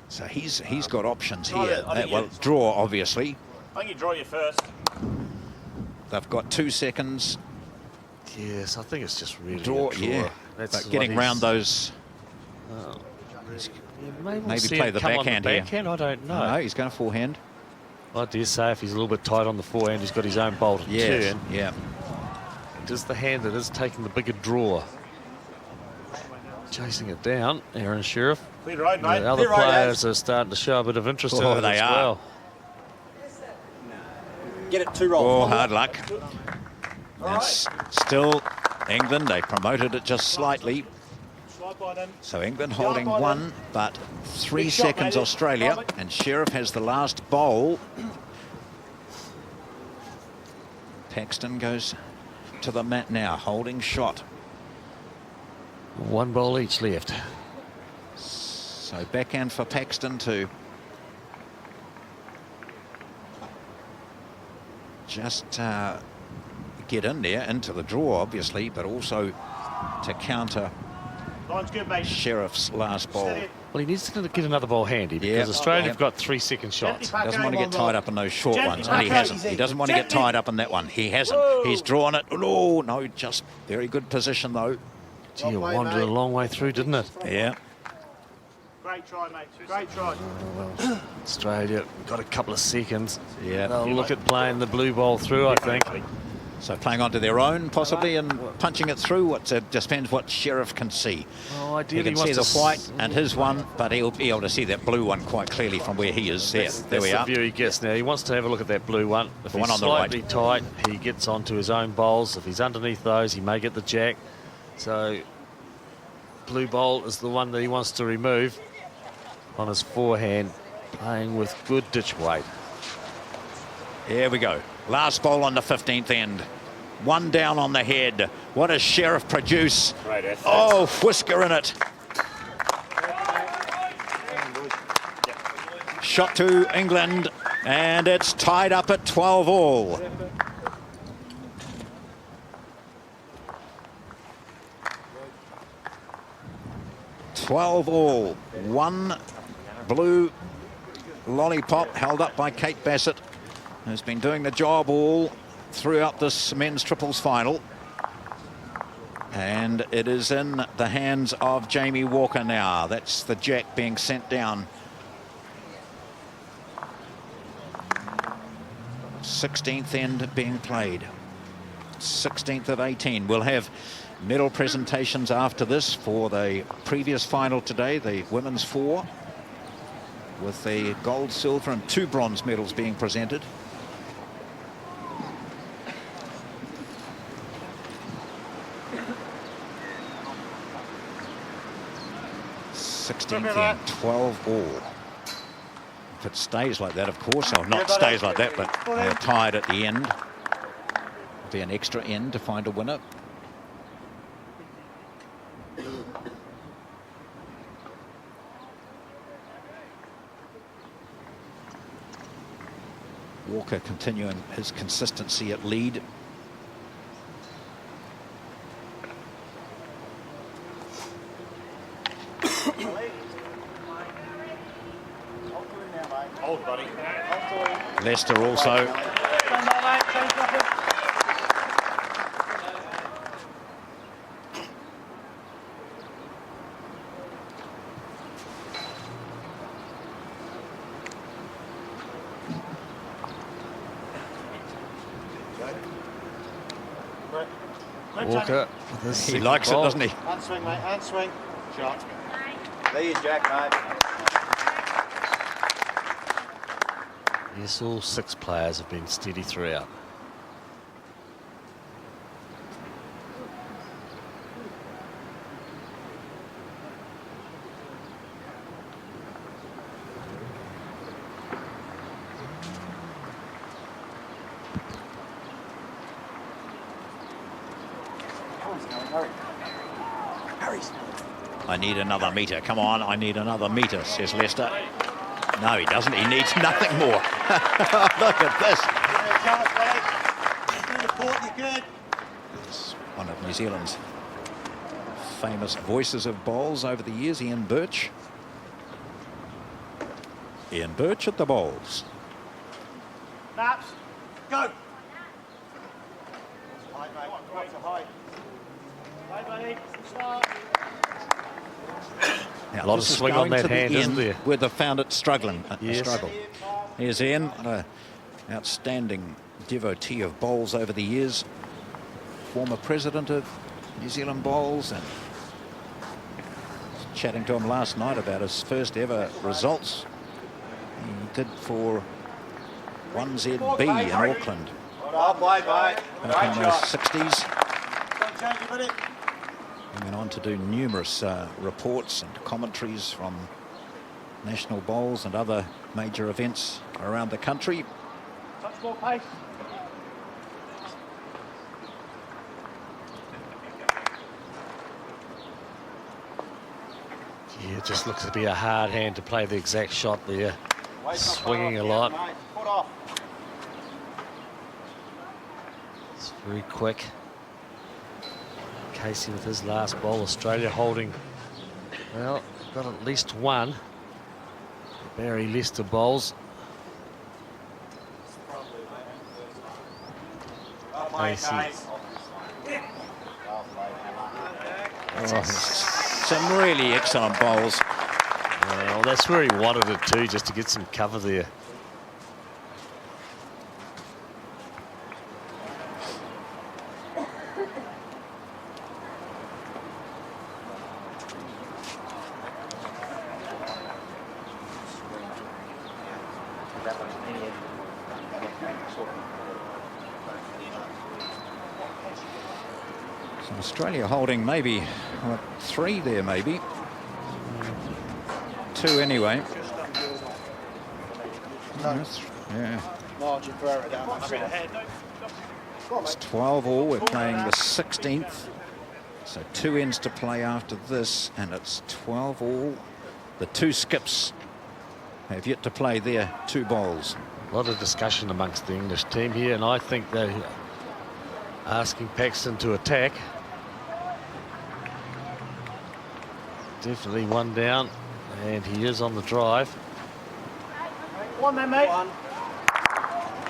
So he's got options here. Well, draw, obviously. I think you draw you first. They've got 2 seconds. Yes, I think it's just really Draw, a draw. yeah. That's but getting round those. Maybe play the backhand here. I don't know. No, he's going to forehand. I dare say if he's a little bit tight on the forehand, he's got his own bowl to turn. Yeah. Just the hand that is taking the bigger draw. Chasing it down, Aaron Sheriff. Clear road, mate. The other players are starting to show a bit of interest in it they as are. well. Get it 2 rolls. Oh, hard luck. And still England, they promoted it just slightly. So England holding 1, but 3 seconds Australia, and Sheriff has the last bowl. Paxton goes to the mat now, holding shot. 1 bowl each left. So backhand for Paxton to just get in there, into the draw, obviously, but also to counter Sheriff's last ball. Well, he needs to get another ball handy because Australia have got 3 second shots. He doesn't want to get tied up in those short ones, and he hasn't. He doesn't want to get tied up in that one. He hasn't. He's drawn it. Oh, no, just very good position, though. Gee, it wandered a long way through, didn't it? Yeah. Great try, mate. Great try. Australia got a couple of seconds. Yeah. They'll look at playing the blue ball through, I think. So playing onto their own, possibly, and punching it through. It just depends what Sheriff can see. Well, He ideally can see the white and his one, but he'll be able to see that blue one quite clearly from where he is. There we That's are. the view he gets now. He wants to have a look at that blue one. If The he's one on the slightly tight, he gets onto his own bowls. If he's underneath those, he may get the jack. So blue bowl is the one that he wants to remove on his forehand, playing with good ditch weight. Here we go. Last ball on the 15th end. One down on the head. What does Sheriff produce? Great effort. Oh, whisker in it. Shot to England, and it's tied up at 12 all. All. One blue lollipop held up by Kate Bassett, who's been doing the job all throughout this men's triples final. And it is in the hands of Jamie Walker now. That's the jack being sent down. 16th end being played. 16th of 18. We'll have medal presentations after this for the previous final today, the women's 4, with the gold, silver and 2 bronze medals being presented. End, 12 all. If it stays like that, of course, or not stays like that, but they're tied at the end. It'll be an extra end to find a winner. Walker continuing his consistency at lead. Hold, buddy. Lester also. Walker. He likes it, doesn't he? Hand swing, mate. Hand swing. Shot. There you jack, mate. Yes, all 6 players have been steady throughout. I need another metre. Come on, I need another metre, says Lester. No, he doesn't. He needs nothing more. Look at this. It's one of New Zealand's famous voices of bowls over the years, Ian Birch. Ian Birch at the bowls. Naps. Go. Height, mate. What's the height? Hey, buddy. Start. Now, A lot of this is swing on going that to the hand, isn't end there? where they found it struggling. Yes. A struggle. Here's Ian, an outstanding devotee of bowls over the years. Former president of New Zealand Bowls, and chatting to him last night about his first ever results. He did for 1ZB in Auckland Well played, mate. back in the Great shot. 60s. Don't change it, buddy. He went on to do numerous reports and commentaries from national bowls and other major events around the country. Touch more pace. Yeah, it just looks to be a hard hand to play the exact shot there. Swinging a lot. Mate. Foot off. It's very quick. Casey with his last ball. Australia holding, well, got at least one. Barry Lester bowls. Casey. Some really excellent bowls. Well, that's where he wanted it too, just to get some cover there. So Australia holding maybe what, 3 there, maybe 2 anyway. Yeah. Margin for error down that side. It's 12 all. We're playing the 16th. So 2 ends to play after this, and it's 12 all. The 2 skips have yet to play their 2 bowls. A lot of discussion amongst the English team here, and I think they're asking Paxton to attack. Definitely 1 down, and he is on the drive. One then, mate.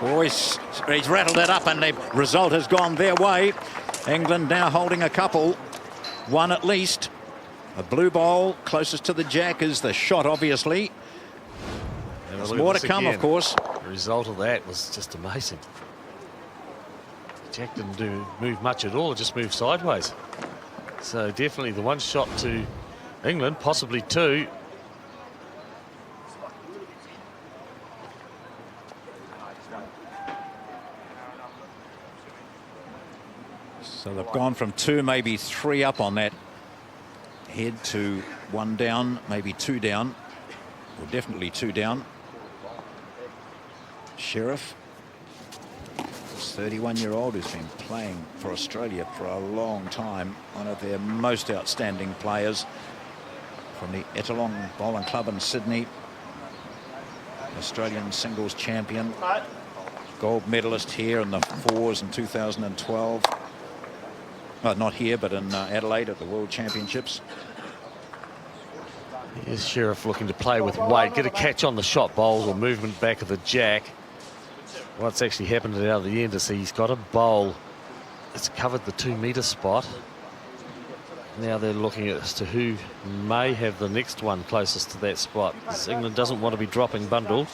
Boys, he's rattled it up, and the result has gone their way. England now holding a couple, 1 at least. A blue ball closest to the jack is the shot, obviously. There's more to come, of course. The result of that was just amazing. Jack didn't move much at all, just moved sideways. So definitely the 1 shot to England, possibly 2. So they've gone from 2, maybe 3 up on that head to 1 down, maybe 2 down, or definitely 2 down. Sheriff, this 31-year-old who's been playing for Australia for a long time, one of their most outstanding players from the Ettalong Bowling Club in Sydney, Australian singles champion, gold medalist here in the 4s in 2012. Well, not here, but in Adelaide at the World Championships. Here's Sheriff looking to play with weight, get a catch on the shot bowls or movement back of the jack. What's actually happened at the other end is he's got a bowl that's covered the 2-metre spot. Now they're looking as to who may have the next one closest to that spot. England doesn't want to be dropping bundles.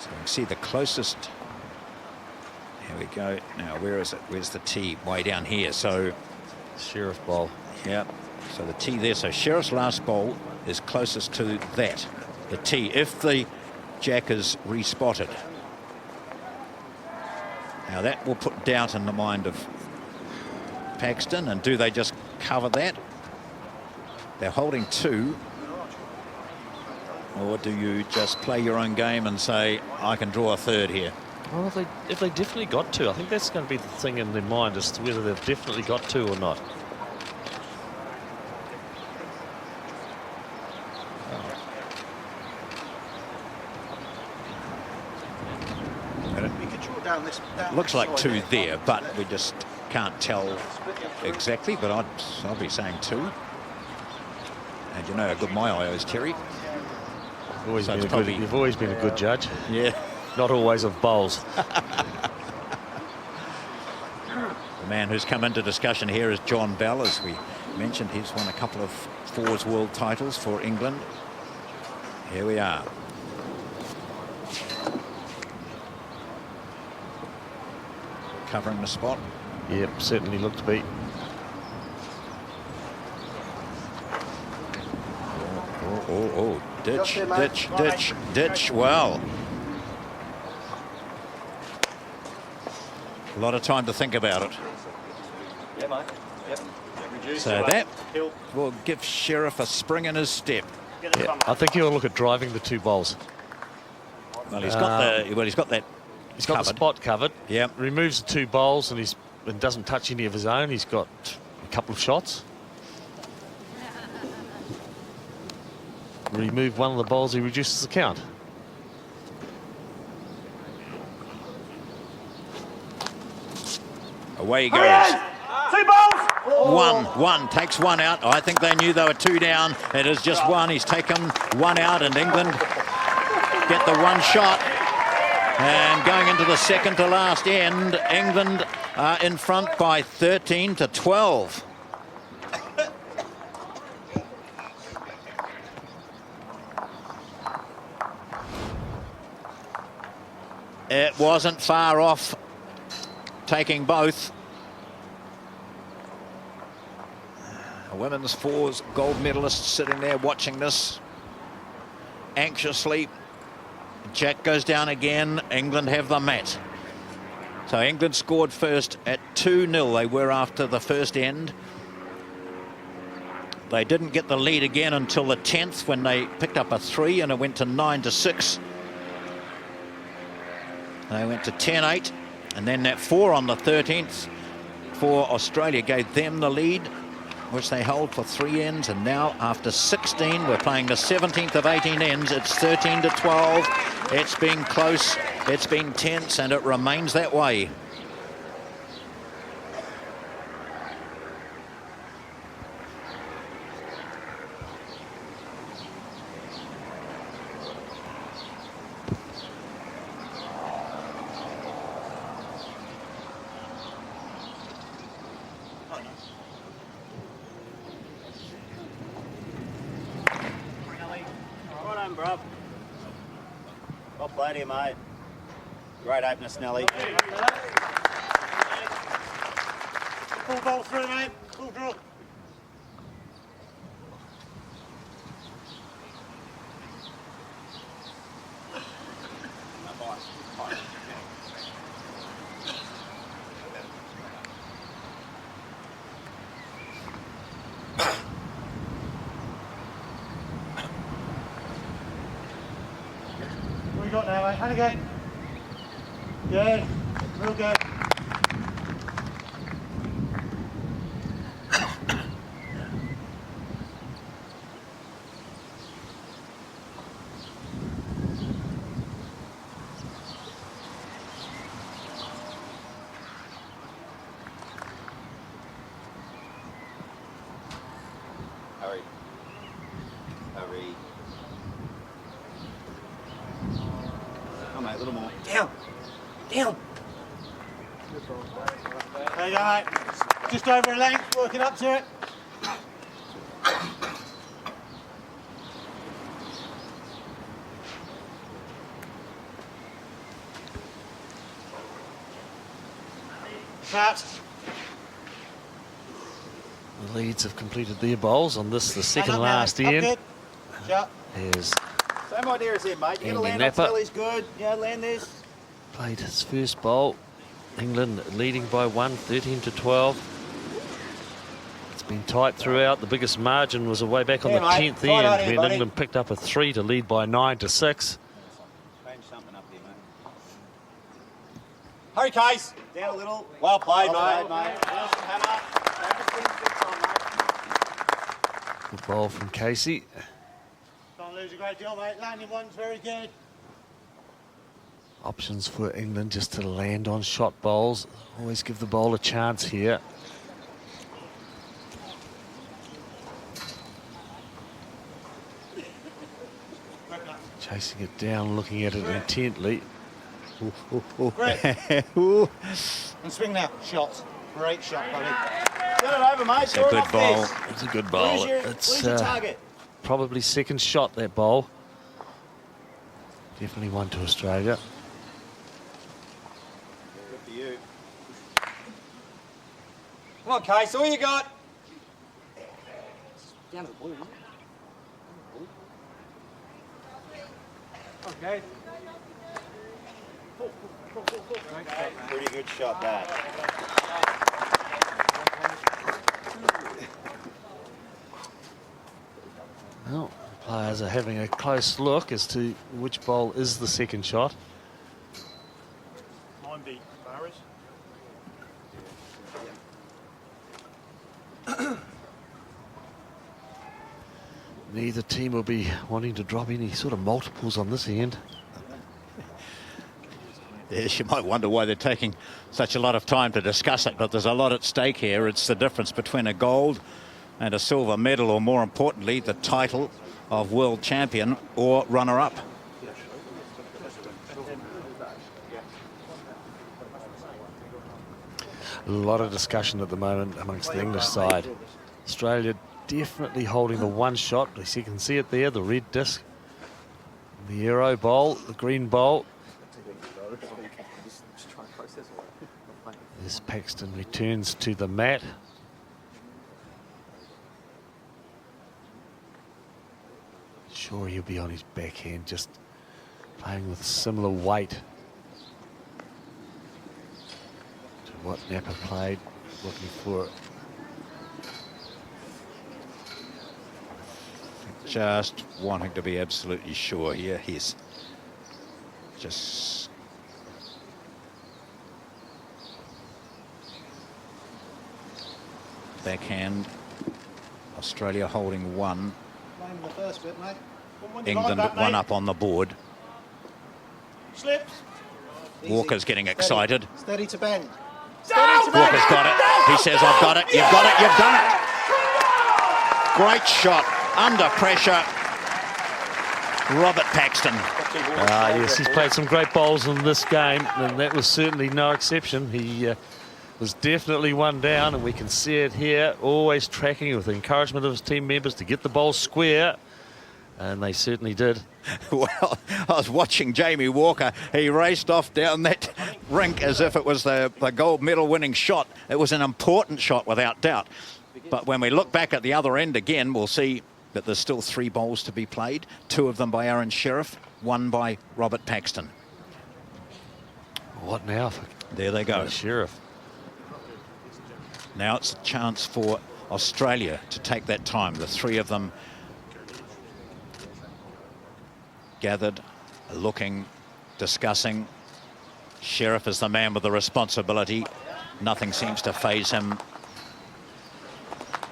So you can see the closest. Here we go. Now, where is it? Where's the tee? Way down here. So Sheriff bowl. Yeah. So the tee there. So Sheriff's last bowl is closest to that, the tee, if the jack is respotted. Now that will put doubt in the mind of Paxton, and do they just cover that? They're holding 2. Or do you just play your own game and say, I can draw a 3rd here? Well, if they definitely got 2, I think that's going to be the thing in their mind as to whether they've definitely got 2 or not. Looks like 2 there, but we just can't tell exactly. But I'll be saying 2. And you know how good my eye is, Terry. You've always been a good judge. Yeah. Not always of bowls. The man who's come into discussion here is John Bell. As we mentioned, he's won a couple of 4s world titles for England. Here we are. Covering the spot. Yep, certainly looked to be. Oh, ditch. Well, a lot of time to think about it. Yeah, mate. Yep. So that will give Sheriff a spring in his step. Yeah, I think he'll look at driving the 2 bowls. Well, he's got that. He's got the spot covered. Yeah. Removes the 2 bowls and doesn't touch any of his own. He's got a couple of shots. Remove one of the bowls, he reduces the count. Away he goes. 2 balls. One takes 1 out. I think they knew they were 2 down. It is just 1. He's taken 1 out, and England get the 1 shot. And going into the second to last end, England are in front by 13-12. It wasn't far off taking both. women's fours gold medalists sitting there watching this anxiously. Jack goes down again. England have the mat. So England scored first at 2-0. They were after the first end. They didn't get the lead again until the 10th when they picked up a 3 and it went to 9-6. They went to 10-8 and then that 4 on the 13th for Australia gave them the lead, which they hold for 3 ends. And now after 16, we're playing the 17th of 18 ends. It's 13-12. It's been close, it's been tense, and it remains that way. Bruv. Well played here, mate. Great opener, Snelly. Full ball through, mate. Full draw. What you got now, mate? And again. Good. Real good. Hurry. Hurry. Come on, mate, a little more. Down. Down. There you go, mate. Just over a length, working up to it. Shut. The Leeds have completed their bowls on this, the second Up, last mate. Up end. good. Shut. There's Same idea as him, mate. You gotta Andy land on Napper. Snelly's good. Yeah, land this. played his first bowl. England leading by 1, 13-12. It's been tight throughout. The biggest margin was away back on Yeah, the mate. 10th Right end on here, when buddy. England picked up a 3 to lead by 9-6. Change something up here, mate. Hurry, Case. Down a little. Well played, mate. Hammer. Good ball from Casey. Don't lose a great deal, mate. Landing one's very good. Options for England just to land on shot bowls. Always give the bowler a chance here. Chasing it down, looking at it intently. Great. Ooh. And swing now. Shot. Great shot, buddy. Get it over, mate. It's a good ball. It's a good bowl. Where's your target? Probably second shot, that bowl. Definitely one to Australia. Good for you. Come on, Case. All you got. Down to the blue, isn't it? Okay. Pretty good shot, that. Well, players are having a close look as to which bowl is the second shot. Mine beat Barras. Neither team will be wanting to drop any sort of multiples on this end. Yes, you might wonder why they're taking such a lot of time to discuss it, but there's a lot at stake here. It's the difference between a gold and a silver medal, or more importantly, the title of world champion or runner-up. A lot of discussion at the moment amongst the English side. Australia definitely holding the one shot. As you can see it there, the red disc. The arrow bowl, the green bowl. As Paxton returns to the mat. sure he'll be on his backhand, just playing with a similar weight to what Napa played, looking for it. Just wanting to be absolutely sure here. He's just backhand. Australia holding one. Blame the first bit, mate. England one up on the board. Slips. Walker's getting excited. Steady to bend. Walker's got it. He says, I've got it. You've got it. You've done it. Great shot. Under pressure. Robert Paxton. Yes, he's played some great bowls in this game, and that was certainly no exception. He was definitely one down, and we can see it here, always tracking with the encouragement of his team members to get the bowl square, and they certainly did. Well, I was watching Jamie Walker. He raced off down that rink as if it was the gold medal winning shot. It was an important shot without doubt. But when we look back at the other end again, we'll see that there's still 3 bowls to be played. 2 of them by Aaron Sheriff, 1 by Robert Paxton. What now? There they go. Sheriff. Now it's a chance for Australia to take that time. The 3 of them gathered, looking, discussing. Sheriff is the man with the responsibility. Nothing seems to faze him.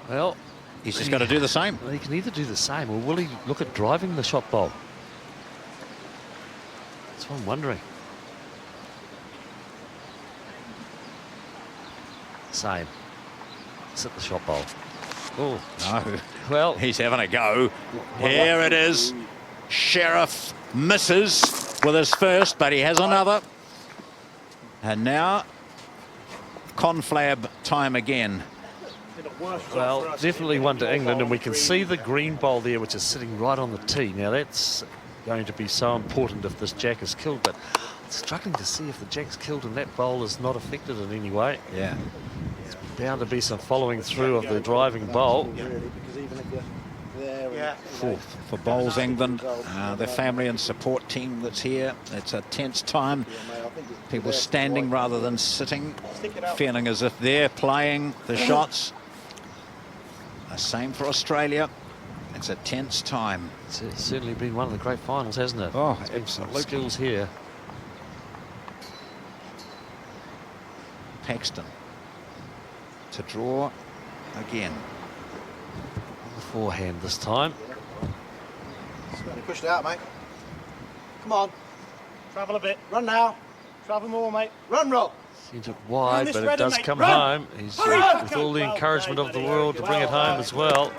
Well, he's just got to do the same. He can either do the same, or will he look at driving the shot bowl? That's what I'm wondering. Same. Sit the shot bowl. Oh no. Well, he's having a go. Here it is. Sheriff misses with his first, but he has another. And now conflab time again. Well, definitely one to England, and we can see the green bowl there, which is sitting right on the tee. Now that's going to be so important if this jack is killed, but I'm struggling to see if the jack's killed and that bowl is not affected in any way. Yeah. It's bound to be some following through of the driving bowl. For Bowls England, the family and support team that's here. It's a tense time. People standing rather than sitting, feeling as if they're playing the shots. The same for Australia. It's a tense time. It's certainly been one of the great finals, hasn't it? Oh, absolutely. Skills here. Paxton to draw again. The forehand this time. Push it out, mate. Come on. Travel a bit. Run now. Travel more, mate. Run, Rob. Seems it wide, but it does come home. He's with all the encouragement of the world to bring it home as well.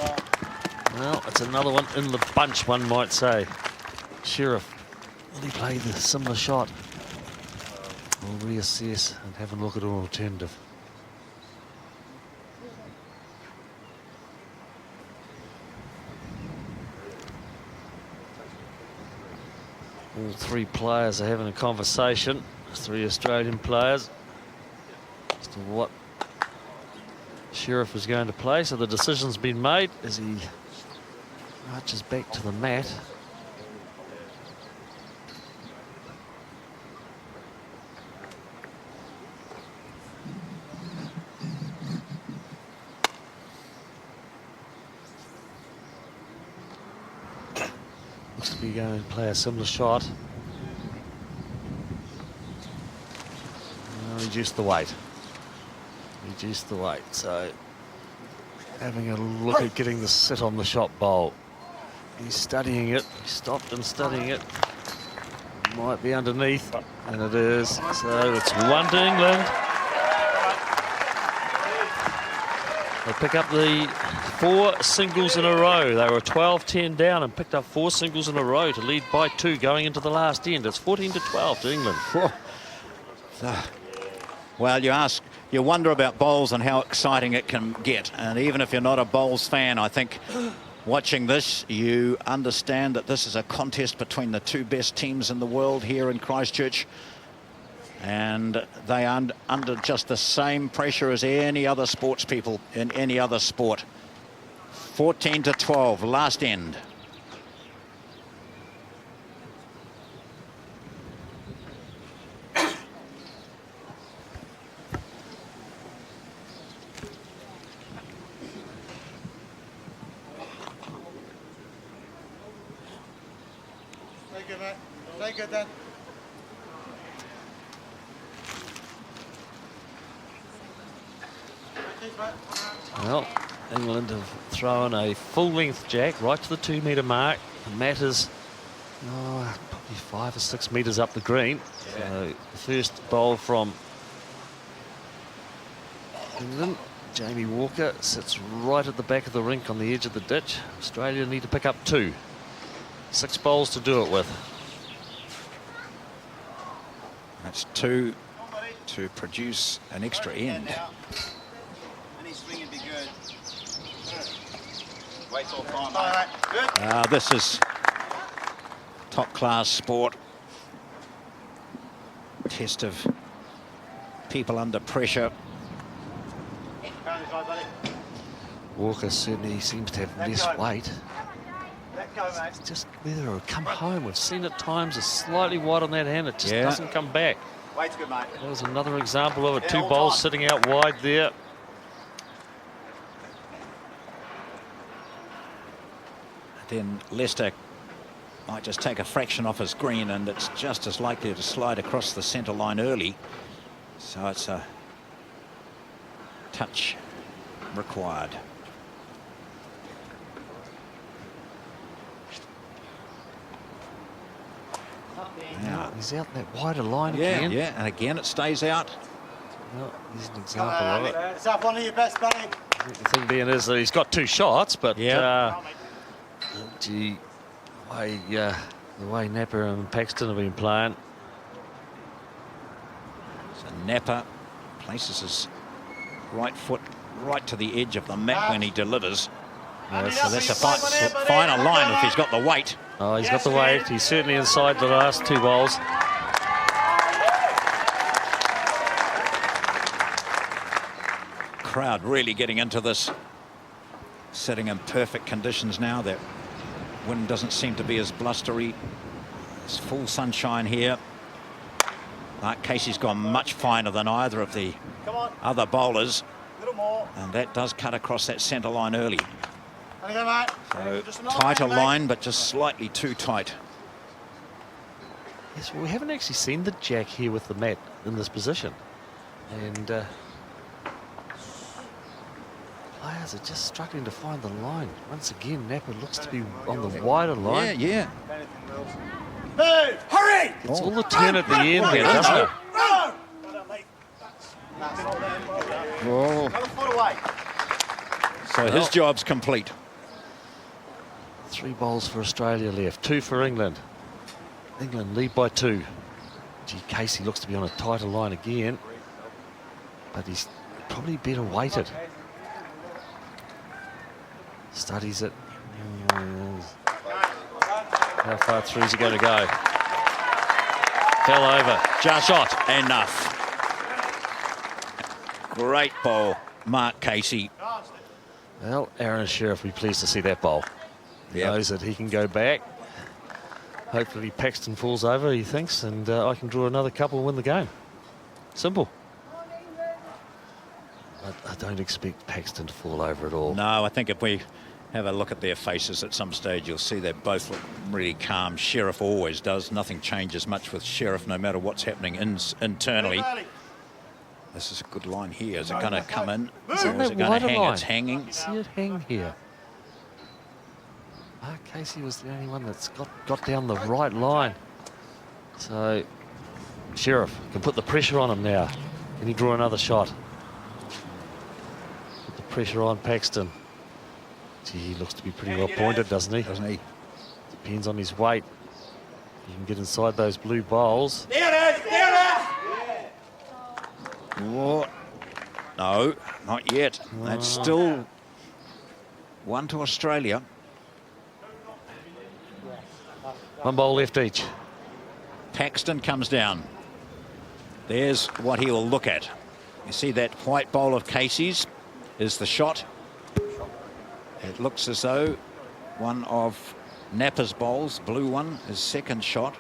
Well, it's another one in the bunch, one might say. Sheriff, will he play the similar shot? We'll reassess and have a look at an alternative. All 3 players are having a conversation. 3 Australian players as to what Sheriff is going to play. So the decision's been made as he marches back to the mat. Looks to be going to play a similar shot. Reduce the weight. Reduce the weight. So having a look at getting the sit on the shot bowl. He's studying it. He stopped and studying it. Might be underneath, and it is. So it's 1 to England. They pick up the 4 singles in a row. They were 12-10 down and picked up 4 singles in a row to lead by 2 going into the last end. It's 14-12 to England. Well, you wonder about bowls and how exciting it can get. And even if you're not a bowls fan, I think watching this, you understand that this is a contest between the 2 best teams in the world here in Christchurch. And they are under just the same pressure as any other sports people in any other sport. 14-12, last end. good, mate. Stay good then. Well, England have thrown a full-length jack right to the 2 metre mark. The mat is probably 5 or 6 metres up the green. So the first bowl from England, Jamie Walker, sits right at the back of the rink on the edge of the ditch. Australia need to pick up 2. 6 bowls to do it with. That's 2 to produce an extra end. Any swing would be good. Wait till time, mate. Good. This is top-class sport. Test of people under pressure. Walker certainly seems to have less weight. Let go, mate. It's just whether it'll come home. We've seen at times a slightly wide on that hand. It just doesn't come back. Weight's good, mate. That was another example of it. Yeah, 2 all bowls time. sitting out wide there. Then Leicester might just take a fraction off his green, and it's just as likely to slide across the centre line early. So it's a touch required. Now, He's out that wider line yeah, again. yeah, and again it stays out. Well, here's an example of it. Let's have one of your best, buddy. The thing being is that he's got 2 shots, but Yeah. gee, the way Napper and Paxton have been playing. So Napper places his right foot right to the edge of the mat when he delivers. So that's a finer line if he's got the weight. Oh, he's got the weight. He's certainly inside the last 2 bowls. Crowd really getting into this, sitting in perfect conditions now. That wind doesn't seem to be as blustery. It's full sunshine here. Mark Casey's gone much finer than either of the other bowlers, Little more. and that does cut across that centre line early. There you go, mate. So Just another tighter man, mate. line, but just slightly too tight. Yes, well, we haven't actually seen the jack here with the mat in this position. And players are just struggling to find the line. Once again, Napper looks to be on the wider line. Yeah. Move! Hurry! It's all the turn at the end there, doesn't it? Run! Oh. Another foot away. So his job's complete. 3 bowls for Australia left, 2 for England. England lead by 2. Gee, Casey looks to be on a tighter line again, but he's probably better weighted. Studies it. How far through is he going to go? Fell over. Just shot. Enough. Great ball, Mark Casey. Well, Aaron Sheriff will be pleased to see that bowl. He knows that he can go back. Hopefully Paxton falls over, he thinks, and I can draw another couple and win the game. Simple. I don't expect Paxton to fall over at all. No, I think if we have a look at their faces at some stage, you'll see they both look really calm. Sheriff always does. Nothing changes much with Sheriff, no matter what's happening internally. This is a good line here. Is it going to come in? Or is it going to hang? It's hanging. See it hang here. Mark Casey was the only one that's got down the right line. So Sheriff can put the pressure on him now. Can he draw another shot? Put the pressure on Paxton. Gee, he looks to be pretty well pointed, doesn't he? Doesn't he? Depends on his weight. He can get inside those blue bowls. Oh, no, not yet. That's still 1 to Australia. 1 bowl left each. Paxton comes down. There's what he will look at. You see that white bowl of Casey's is the shot. It looks as though one of Napper's bowls, blue one, is second shot.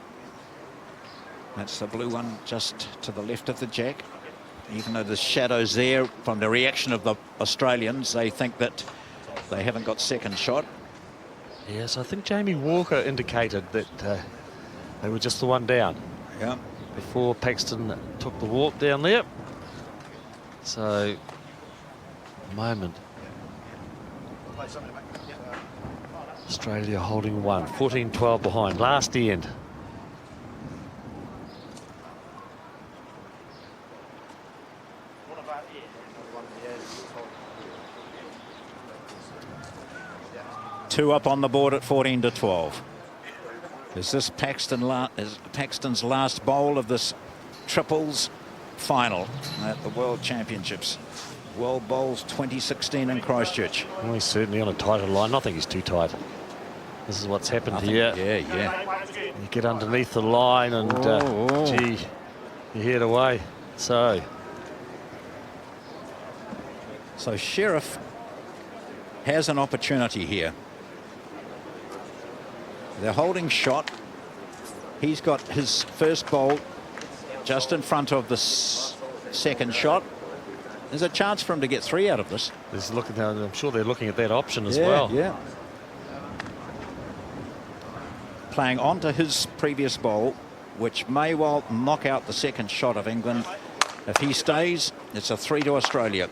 That's the blue one just to the left of the jack. Even though the shadow's there, from the reaction of the Australians, they think that they haven't got second shot. Yes, I think Jamie Walker indicated that They were just the one down. Yeah. Before Paxton took the walk down there. So, moment. Australia holding one, 14-12 behind, last end. Two up on the board at 14-12. Is this Paxton's last bowl of this triples final at the World Championships? World Bowls 2016 in Christchurch. Well, he's certainly on a tighter line. I think he's too tight. This is what's happened here. Yeah. You get underneath the line and, gee, you head away. So Sheriff has an opportunity here. They're holding shot. He's got his first bowl just in front of the second shot. There's a chance for him to get 3 out of this. I'm sure they're looking at that option as well. Yeah. Playing onto his previous bowl, which may well knock out the second shot of England. If he stays, it's a 3 to Australia.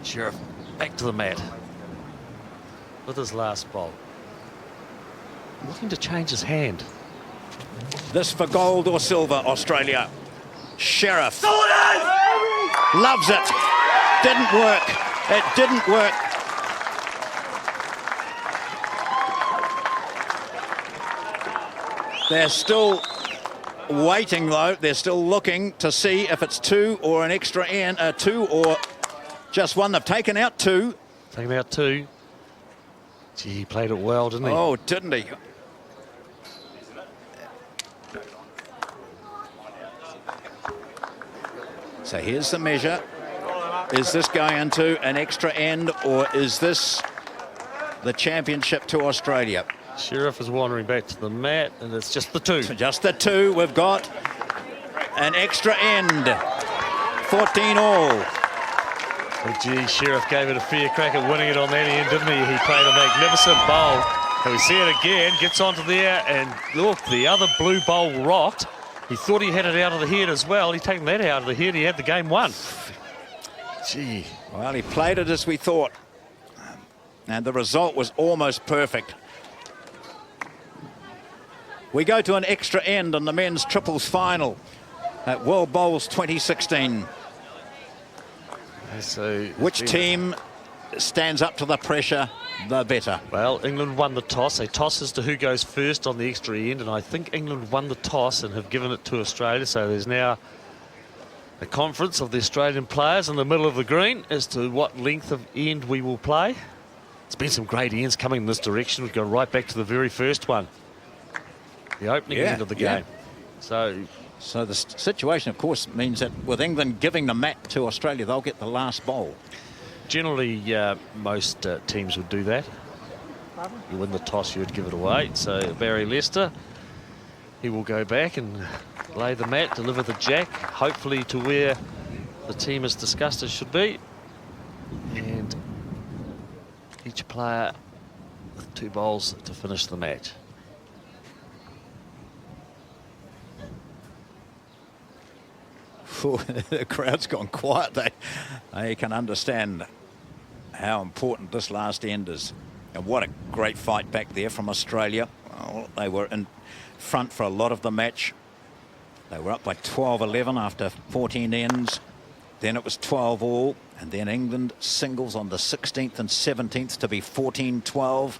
Sheriff back to the mat with his last bowl. Looking to change his hand. This for gold or silver, Australia. Sheriff loves it. Didn't work. It didn't work. They're still waiting, though. They're still looking to see if it's 2 or an extra end, 2 or just 1. They've taken out 2. Taken out 2. Gee, he played it well, didn't he? Oh, didn't he? So here's the measure. Is this going into an extra end, or is this the championship to Australia? Sheriff is wandering back to the mat, and it's just the 2. Just the 2. We've got an extra end. 14 all. Well, gee, Sheriff gave it a fair crack at winning it on that end, didn't he? He played a magnificent bowl. And we see it again, gets onto there, and look, the other blue bowl rocked. He thought he had it out of the head as well. He'd taken that out of the head. He had the game won. Gee. Well, he played it as we thought. And the result was almost perfect. We go to an extra end on the men's triples final at World Bowls 2016. So which team stands up to the pressure the better? Well, England won the toss. A toss as to who goes first on the extra end, and I think England won the toss and have given it to Australia. So there's now a conference of the Australian players in the middle of the green as to what length of end we will play. It's been some great ends coming in this direction. We've gone right back to the very first one, the opening end of the game. So the situation, of course, means that with England giving the mat to Australia, they'll get the last bowl. Generally, most teams would do that. You win the toss, you would give it away. So Barry Lester, he will go back and lay the mat, deliver the jack, hopefully to where the team as discussed it should be. And each player with 2 bowls to finish the match. The crowd's gone quiet. They can understand how important this last end is. And what a great fight back there from Australia. Well, they were in front for a lot of the match. They were up by 12-11 after 14 ends. Then it was 12 all. And then England singles on the 16th and 17th to be 14-12.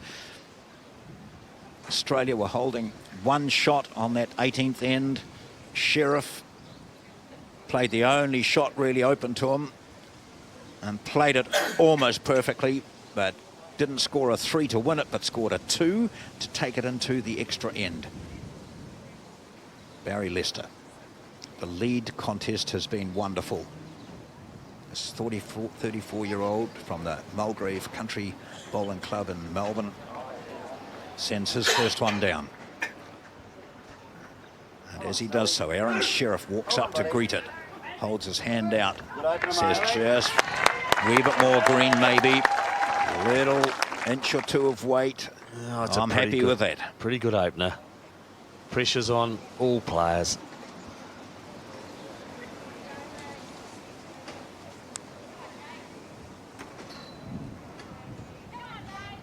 Australia were holding 1 shot on that 18th end. Sheriff played the only shot really open to him and played it almost perfectly, but didn't score a 3 to win it, but scored a 2 to take it into the extra end. Barry Lester. The lead contest has been wonderful. This 34-year-old from the Mulgrave Country Bowling Club in Melbourne sends his first one down. And as he does so, Aaron Sheriff walks up to greet it, holds his hand out, says just a wee bit more green maybe, little inch or two of weight. Oh, I'm happy with that. Pretty good opener. Pressure's on all players.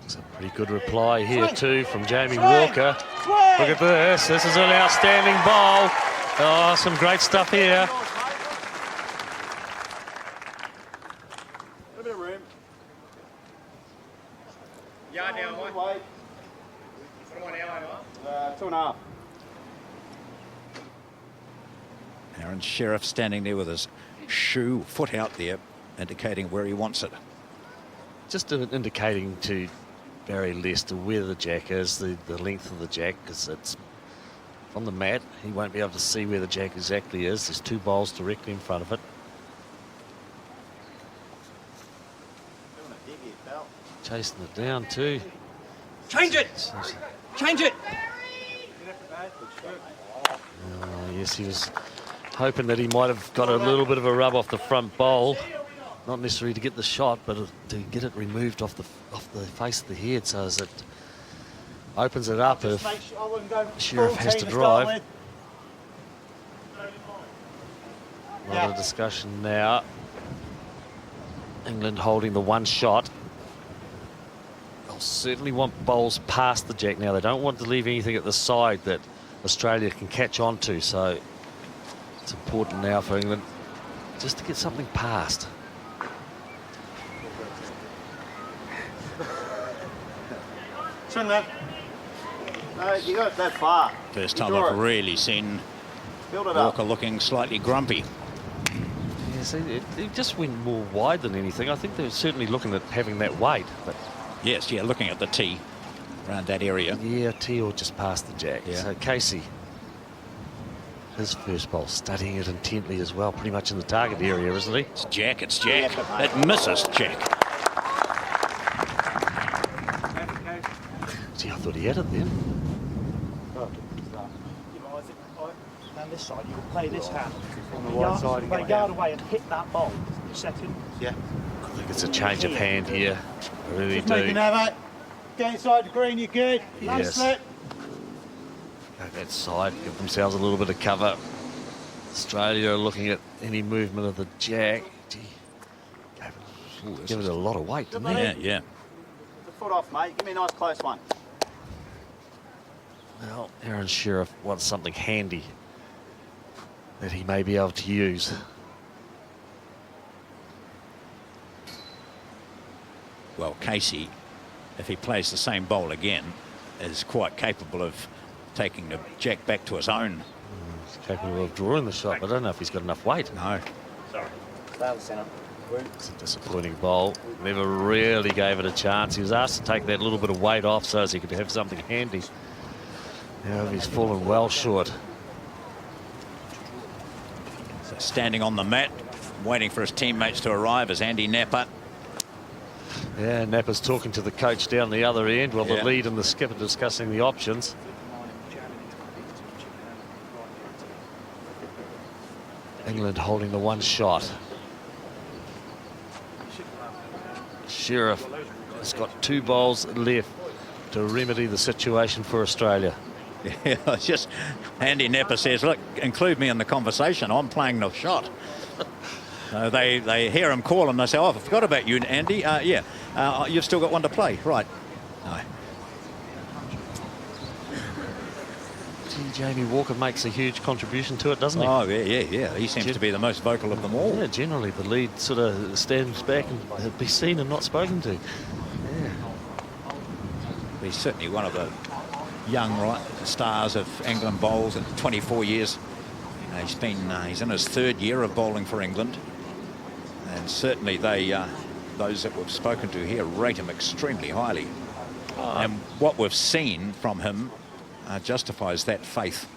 It's a pretty good reply here too from Jamie Walker. Look at this. This is an outstanding bowl. Oh, some great stuff here. A bit of room. Yard down, one. Wait. 2.5. Aaron Sheriff standing there with his foot out there, indicating where he wants it. Just indicating to Barry Lester where the jack is, the length of the jack, because it's on the mat. He won't be able to see where the jack exactly is. There's 2 bowls directly in front of it. Chasing it down too. Change it! Change it! Oh, yes, he was hoping that he might have got a little bit of a rub off the front bowl. Not necessarily to get the shot, but to get it removed off the face of the head, so as it opens it up if Sheriff has to drive. A lot of discussion now. England holding the 1 shot. They'll certainly want bowls past the jack now. They don't want to leave anything at the side that Australia can catch on to, so it's important now for England just to get something past. Swing that. No, you got it that far. First You time draw I've it. really seen Build it up. Walker looking slightly grumpy. Yeah, see, it just went more wide than anything. I think they're certainly looking at having that weight, but Yes, yeah, looking at the tee around that area. yeah, tee or just past the jack. Yeah. So Casey, his first bowl, studying it intently as well, pretty much in the target area, isn't he? It's jack, it's jack. It misses jack. Gee, I thought he had it then. Down this side, you play this hand. On the wide side Play again. guard away and hit that ball. Second. Yeah. I think it's a change of hand here. I really Just making do. that, mate. Get inside the green, you're good. No Yes. slip. Go that side, give themselves a little bit of cover. Australia are looking at any movement of the jack. Gee, give it a lot of weight, didn't Yeah, they? yeah. The foot off, mate. Give me a nice close one. Well, Aaron Sheriff wants something handy that he may be able to use. Well, Casey, if he plays the same bowl again, is quite capable of taking the jack back to his own. He's capable of drawing the shot, but I don't know if he's got enough weight. No. Stay on the centre. It's a disappointing bowl. Never really gave it a chance. He was asked to take that little bit of weight off so as he could have something handy. Now he's fallen well short. So standing on the mat, waiting for his teammates to arrive, is Andy Napper. Yeah, Napper's talking to the coach down the other end while Yeah. the lead and the skipper discussing the options. England holding the 1 shot. Sheriff has got 2 bowls left to remedy the situation for Australia. Yeah, it's just Andy Napper says, look, include me in the conversation. I'm playing the shot. They hear him call and they say, oh, I forgot about you, Andy. You've still got 1 to play. Right. No. Gee, Jamie Walker makes a huge contribution to it, doesn't he? Oh, yeah. He seems to be the most vocal of them all. Yeah, generally the lead sort of stands back and be seen and not spoken to. Yeah. He's certainly one of the young stars of England bowls at 24 years. He's in his 3rd year of bowling for England, and certainly those that we've spoken to here rate him extremely highly. And what we've seen from him justifies that faith.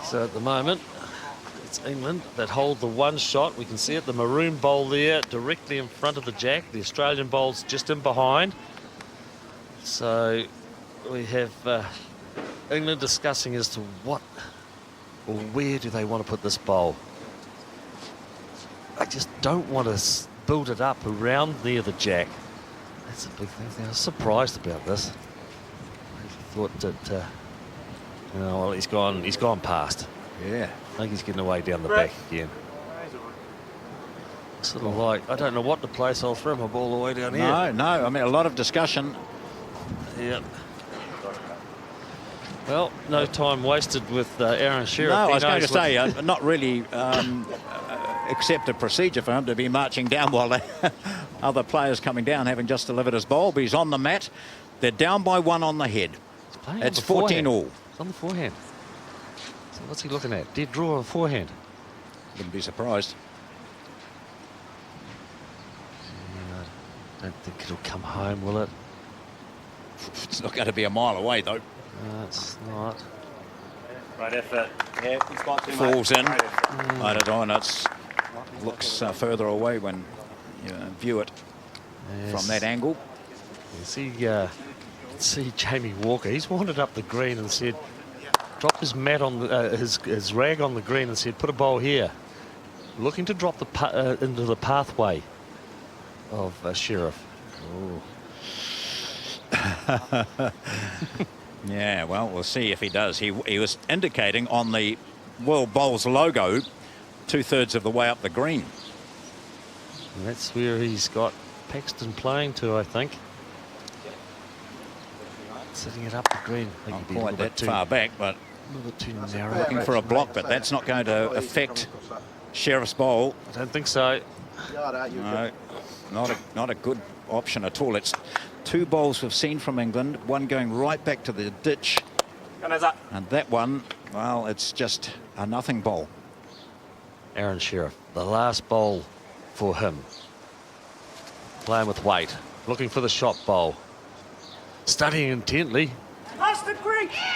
So at the moment, it's England that hold the 1 shot. We can see it, the maroon bowl there directly in front of the jack. The Australian bowl's just in behind. So we have England discussing as to what or where do they want to put this bowl. I just don't want to build it up around near the jack. That's a big thing. I was surprised about this. I thought that, well, he's gone past. Yeah. I think he's getting away down the back again. Sort of like, I don't know what to place. I'll throw my ball away down here. No. I mean, a lot of discussion. Yep. Well, no time wasted with Aaron Sheriff. No, He I was going knows to say, not really accepted procedure for him to be marching down while other players coming down, having just delivered his ball. But he's on the mat. They're down by 1 on the head. It's 14 all. It's on the forehand. So what's he looking at? Dead draw of forehand. Wouldn't be surprised. I don't think it'll come home, will it? It's not going to be a mile away, though. No, it's not. Right effort. Yeah, good spot too, mate. Falls in. Great effort. I don't know, and it looks further away when you view it from that angle. You see Jamie Walker. He's wandered up the green and said, dropped his mat on the, his rag on the green and said, put a bowl here. Looking to drop the into the pathway of Sheriff. Yeah, well, we'll see if he does. He was indicating on the World Bowls logo 2/3 of the way up the green. And that's where he's got Paxton playing to, I think. Sitting it up the green. I think Not he'd be a quite little bit that far back, but a little bit too narrow. looking for a block, but that's not going to affect Sheriff's bowl. I don't think so. No, not a good option at all. It's 2 bowls we've seen from England, one going right back to the ditch, and that one, well, it's just a nothing bowl. Aaron Sheriff, the last bowl for him. Playing with weight, looking for the shot bowl. Studying intently.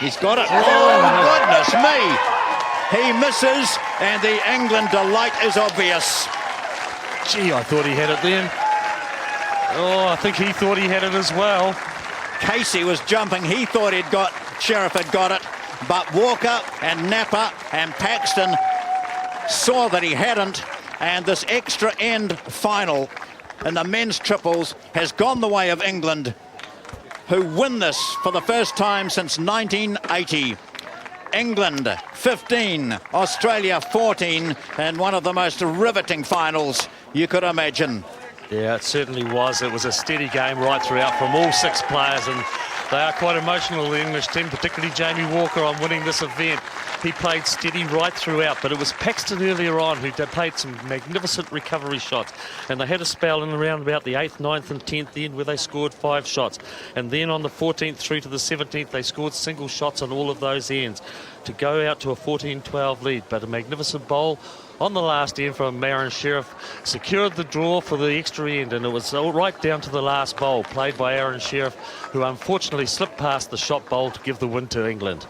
He's got it. Oh, goodness me. He misses, and the England delight is obvious. Gee, I thought he had it then. Oh, I think he thought he had it as well. Casey was jumping. He thought Sheriff had got it, but Walker and Napa and Paxton saw that he hadn't, and this extra end final in the men's triples has gone the way of England, who win this for the first time since 1980. England 15, Australia 14, and one of the most riveting finals you could imagine. Yeah, it certainly was. It was a steady game right throughout from all 6 players, and they are quite emotional, the English team, particularly Jamie Walker, on winning this event. He played steady right throughout, but it was Paxton earlier on who played some magnificent recovery shots, and they had a spell in around about the 8th, 9th and 10th end where they scored 5 shots, and then on the 14th through to the 17th they scored single shots on all of those ends to go out to a 14-12 lead. But a magnificent bowl on the last end from Aaron Sheriff secured the draw for the extra end, and it was all right down to the last bowl played by Aaron Sheriff, who unfortunately slipped past the shot bowl to give the win to England.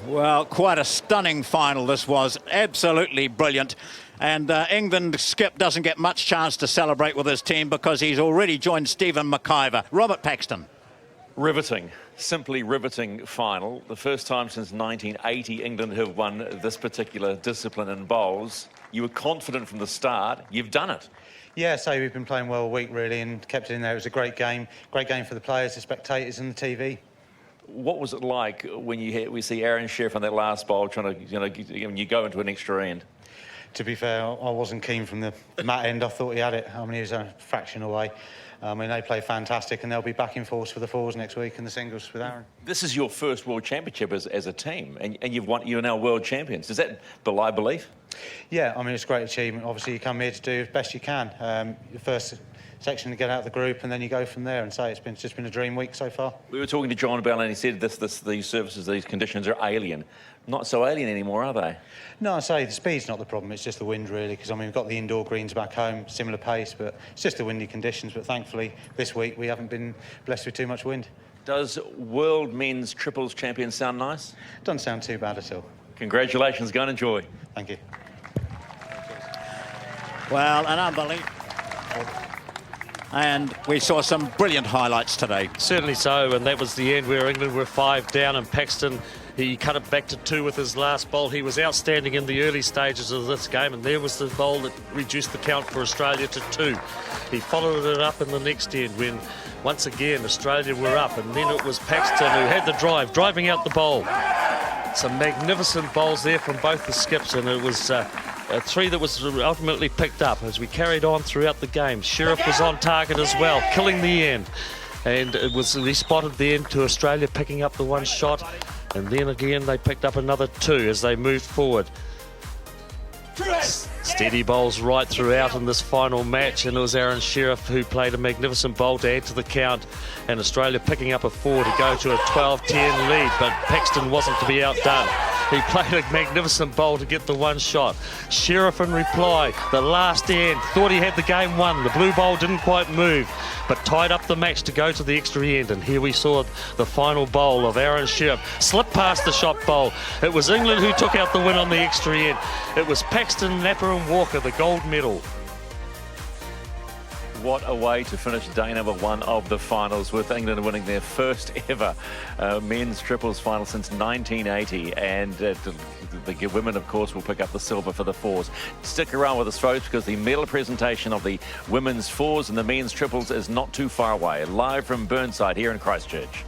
Well, quite a stunning final this was. Absolutely brilliant. And England skip doesn't get much chance to celebrate with his team because he's already joined Stephen McIver. Robert Paxton. Riveting, simply riveting final. The first time since 1980 England have won this particular discipline in bowls. You were confident from the start. You've done it. Yeah, so we've been playing well all week, really, and kept it in there. It was a great game for the players, the spectators and the TV. What was it like when we see Aaron Sheriff on that last bowl trying to, when you go into an extra end? To be fair, I wasn't keen from the mat end. I thought he had it. I mean, he was a fraction away. I mean, they play fantastic, and they'll be back in force for the fours next week and the singles with Aaron. This is your first World Championship as a team, and you're now world champions. Does that belie belief? Yeah, I mean, it's a great achievement. Obviously, you come here to do the best you can. Your first section to get out of the group, and then you go from there. And say it's just been a dream week so far. We were talking to John Bell, and he said these surfaces, these conditions are alien. Not so alien anymore, are they? No, I say the speed's not the problem. It's just the wind, really, because I mean we've got the indoor greens back home, similar pace, but it's just the windy conditions. But thankfully, this week we haven't been blessed with too much wind. Does World Men's Triples Champion sound nice? Doesn't sound too bad at all. Congratulations, go and enjoy. Thank you. Well, an unbelievable. And we saw some brilliant highlights today. Certainly so, and that was the end where England were 5 down, and Paxton He cut it back to 2 with his last bowl. He was outstanding in the early stages of this game, and there was the bowl that reduced the count for Australia to 2. He followed it up in the next end when, once again, Australia were up, and then it was Paxton who had the drive, driving out the bowl. Some magnificent bowls there from both the skips, and it was a 3 that was ultimately picked up as we carried on throughout the game. Sheriff was on target as well, killing the end. And it was respotted then to Australia picking up the 1 shot. And then again, they picked up another 2 as they moved forward. Steady bowls right throughout in this final match, and it was Aaron Sheriff who played a magnificent bowl to add to the count, and Australia picking up a 4 to go to a 12-10 lead, but Paxton wasn't to be outdone. He played a magnificent bowl to get the 1 shot. Sheriff in reply, the last end, thought he had the game won. The blue bowl didn't quite move, but tied up the match to go to the extra end, and here we saw the final bowl of Aaron Sheriff slip past the shot bowl. It was England who took out the win on the extra end. It was Paxton, Napper and Walker, the gold medal. What a way to finish day number 1 of the finals, with England winning their first ever men's triples final since 1980. And the women, of course, will pick up the silver for the 4s. Stick around with us, folks, because the medal presentation of the women's 4s and the men's triples is not too far away. Live from Burnside here in Christchurch.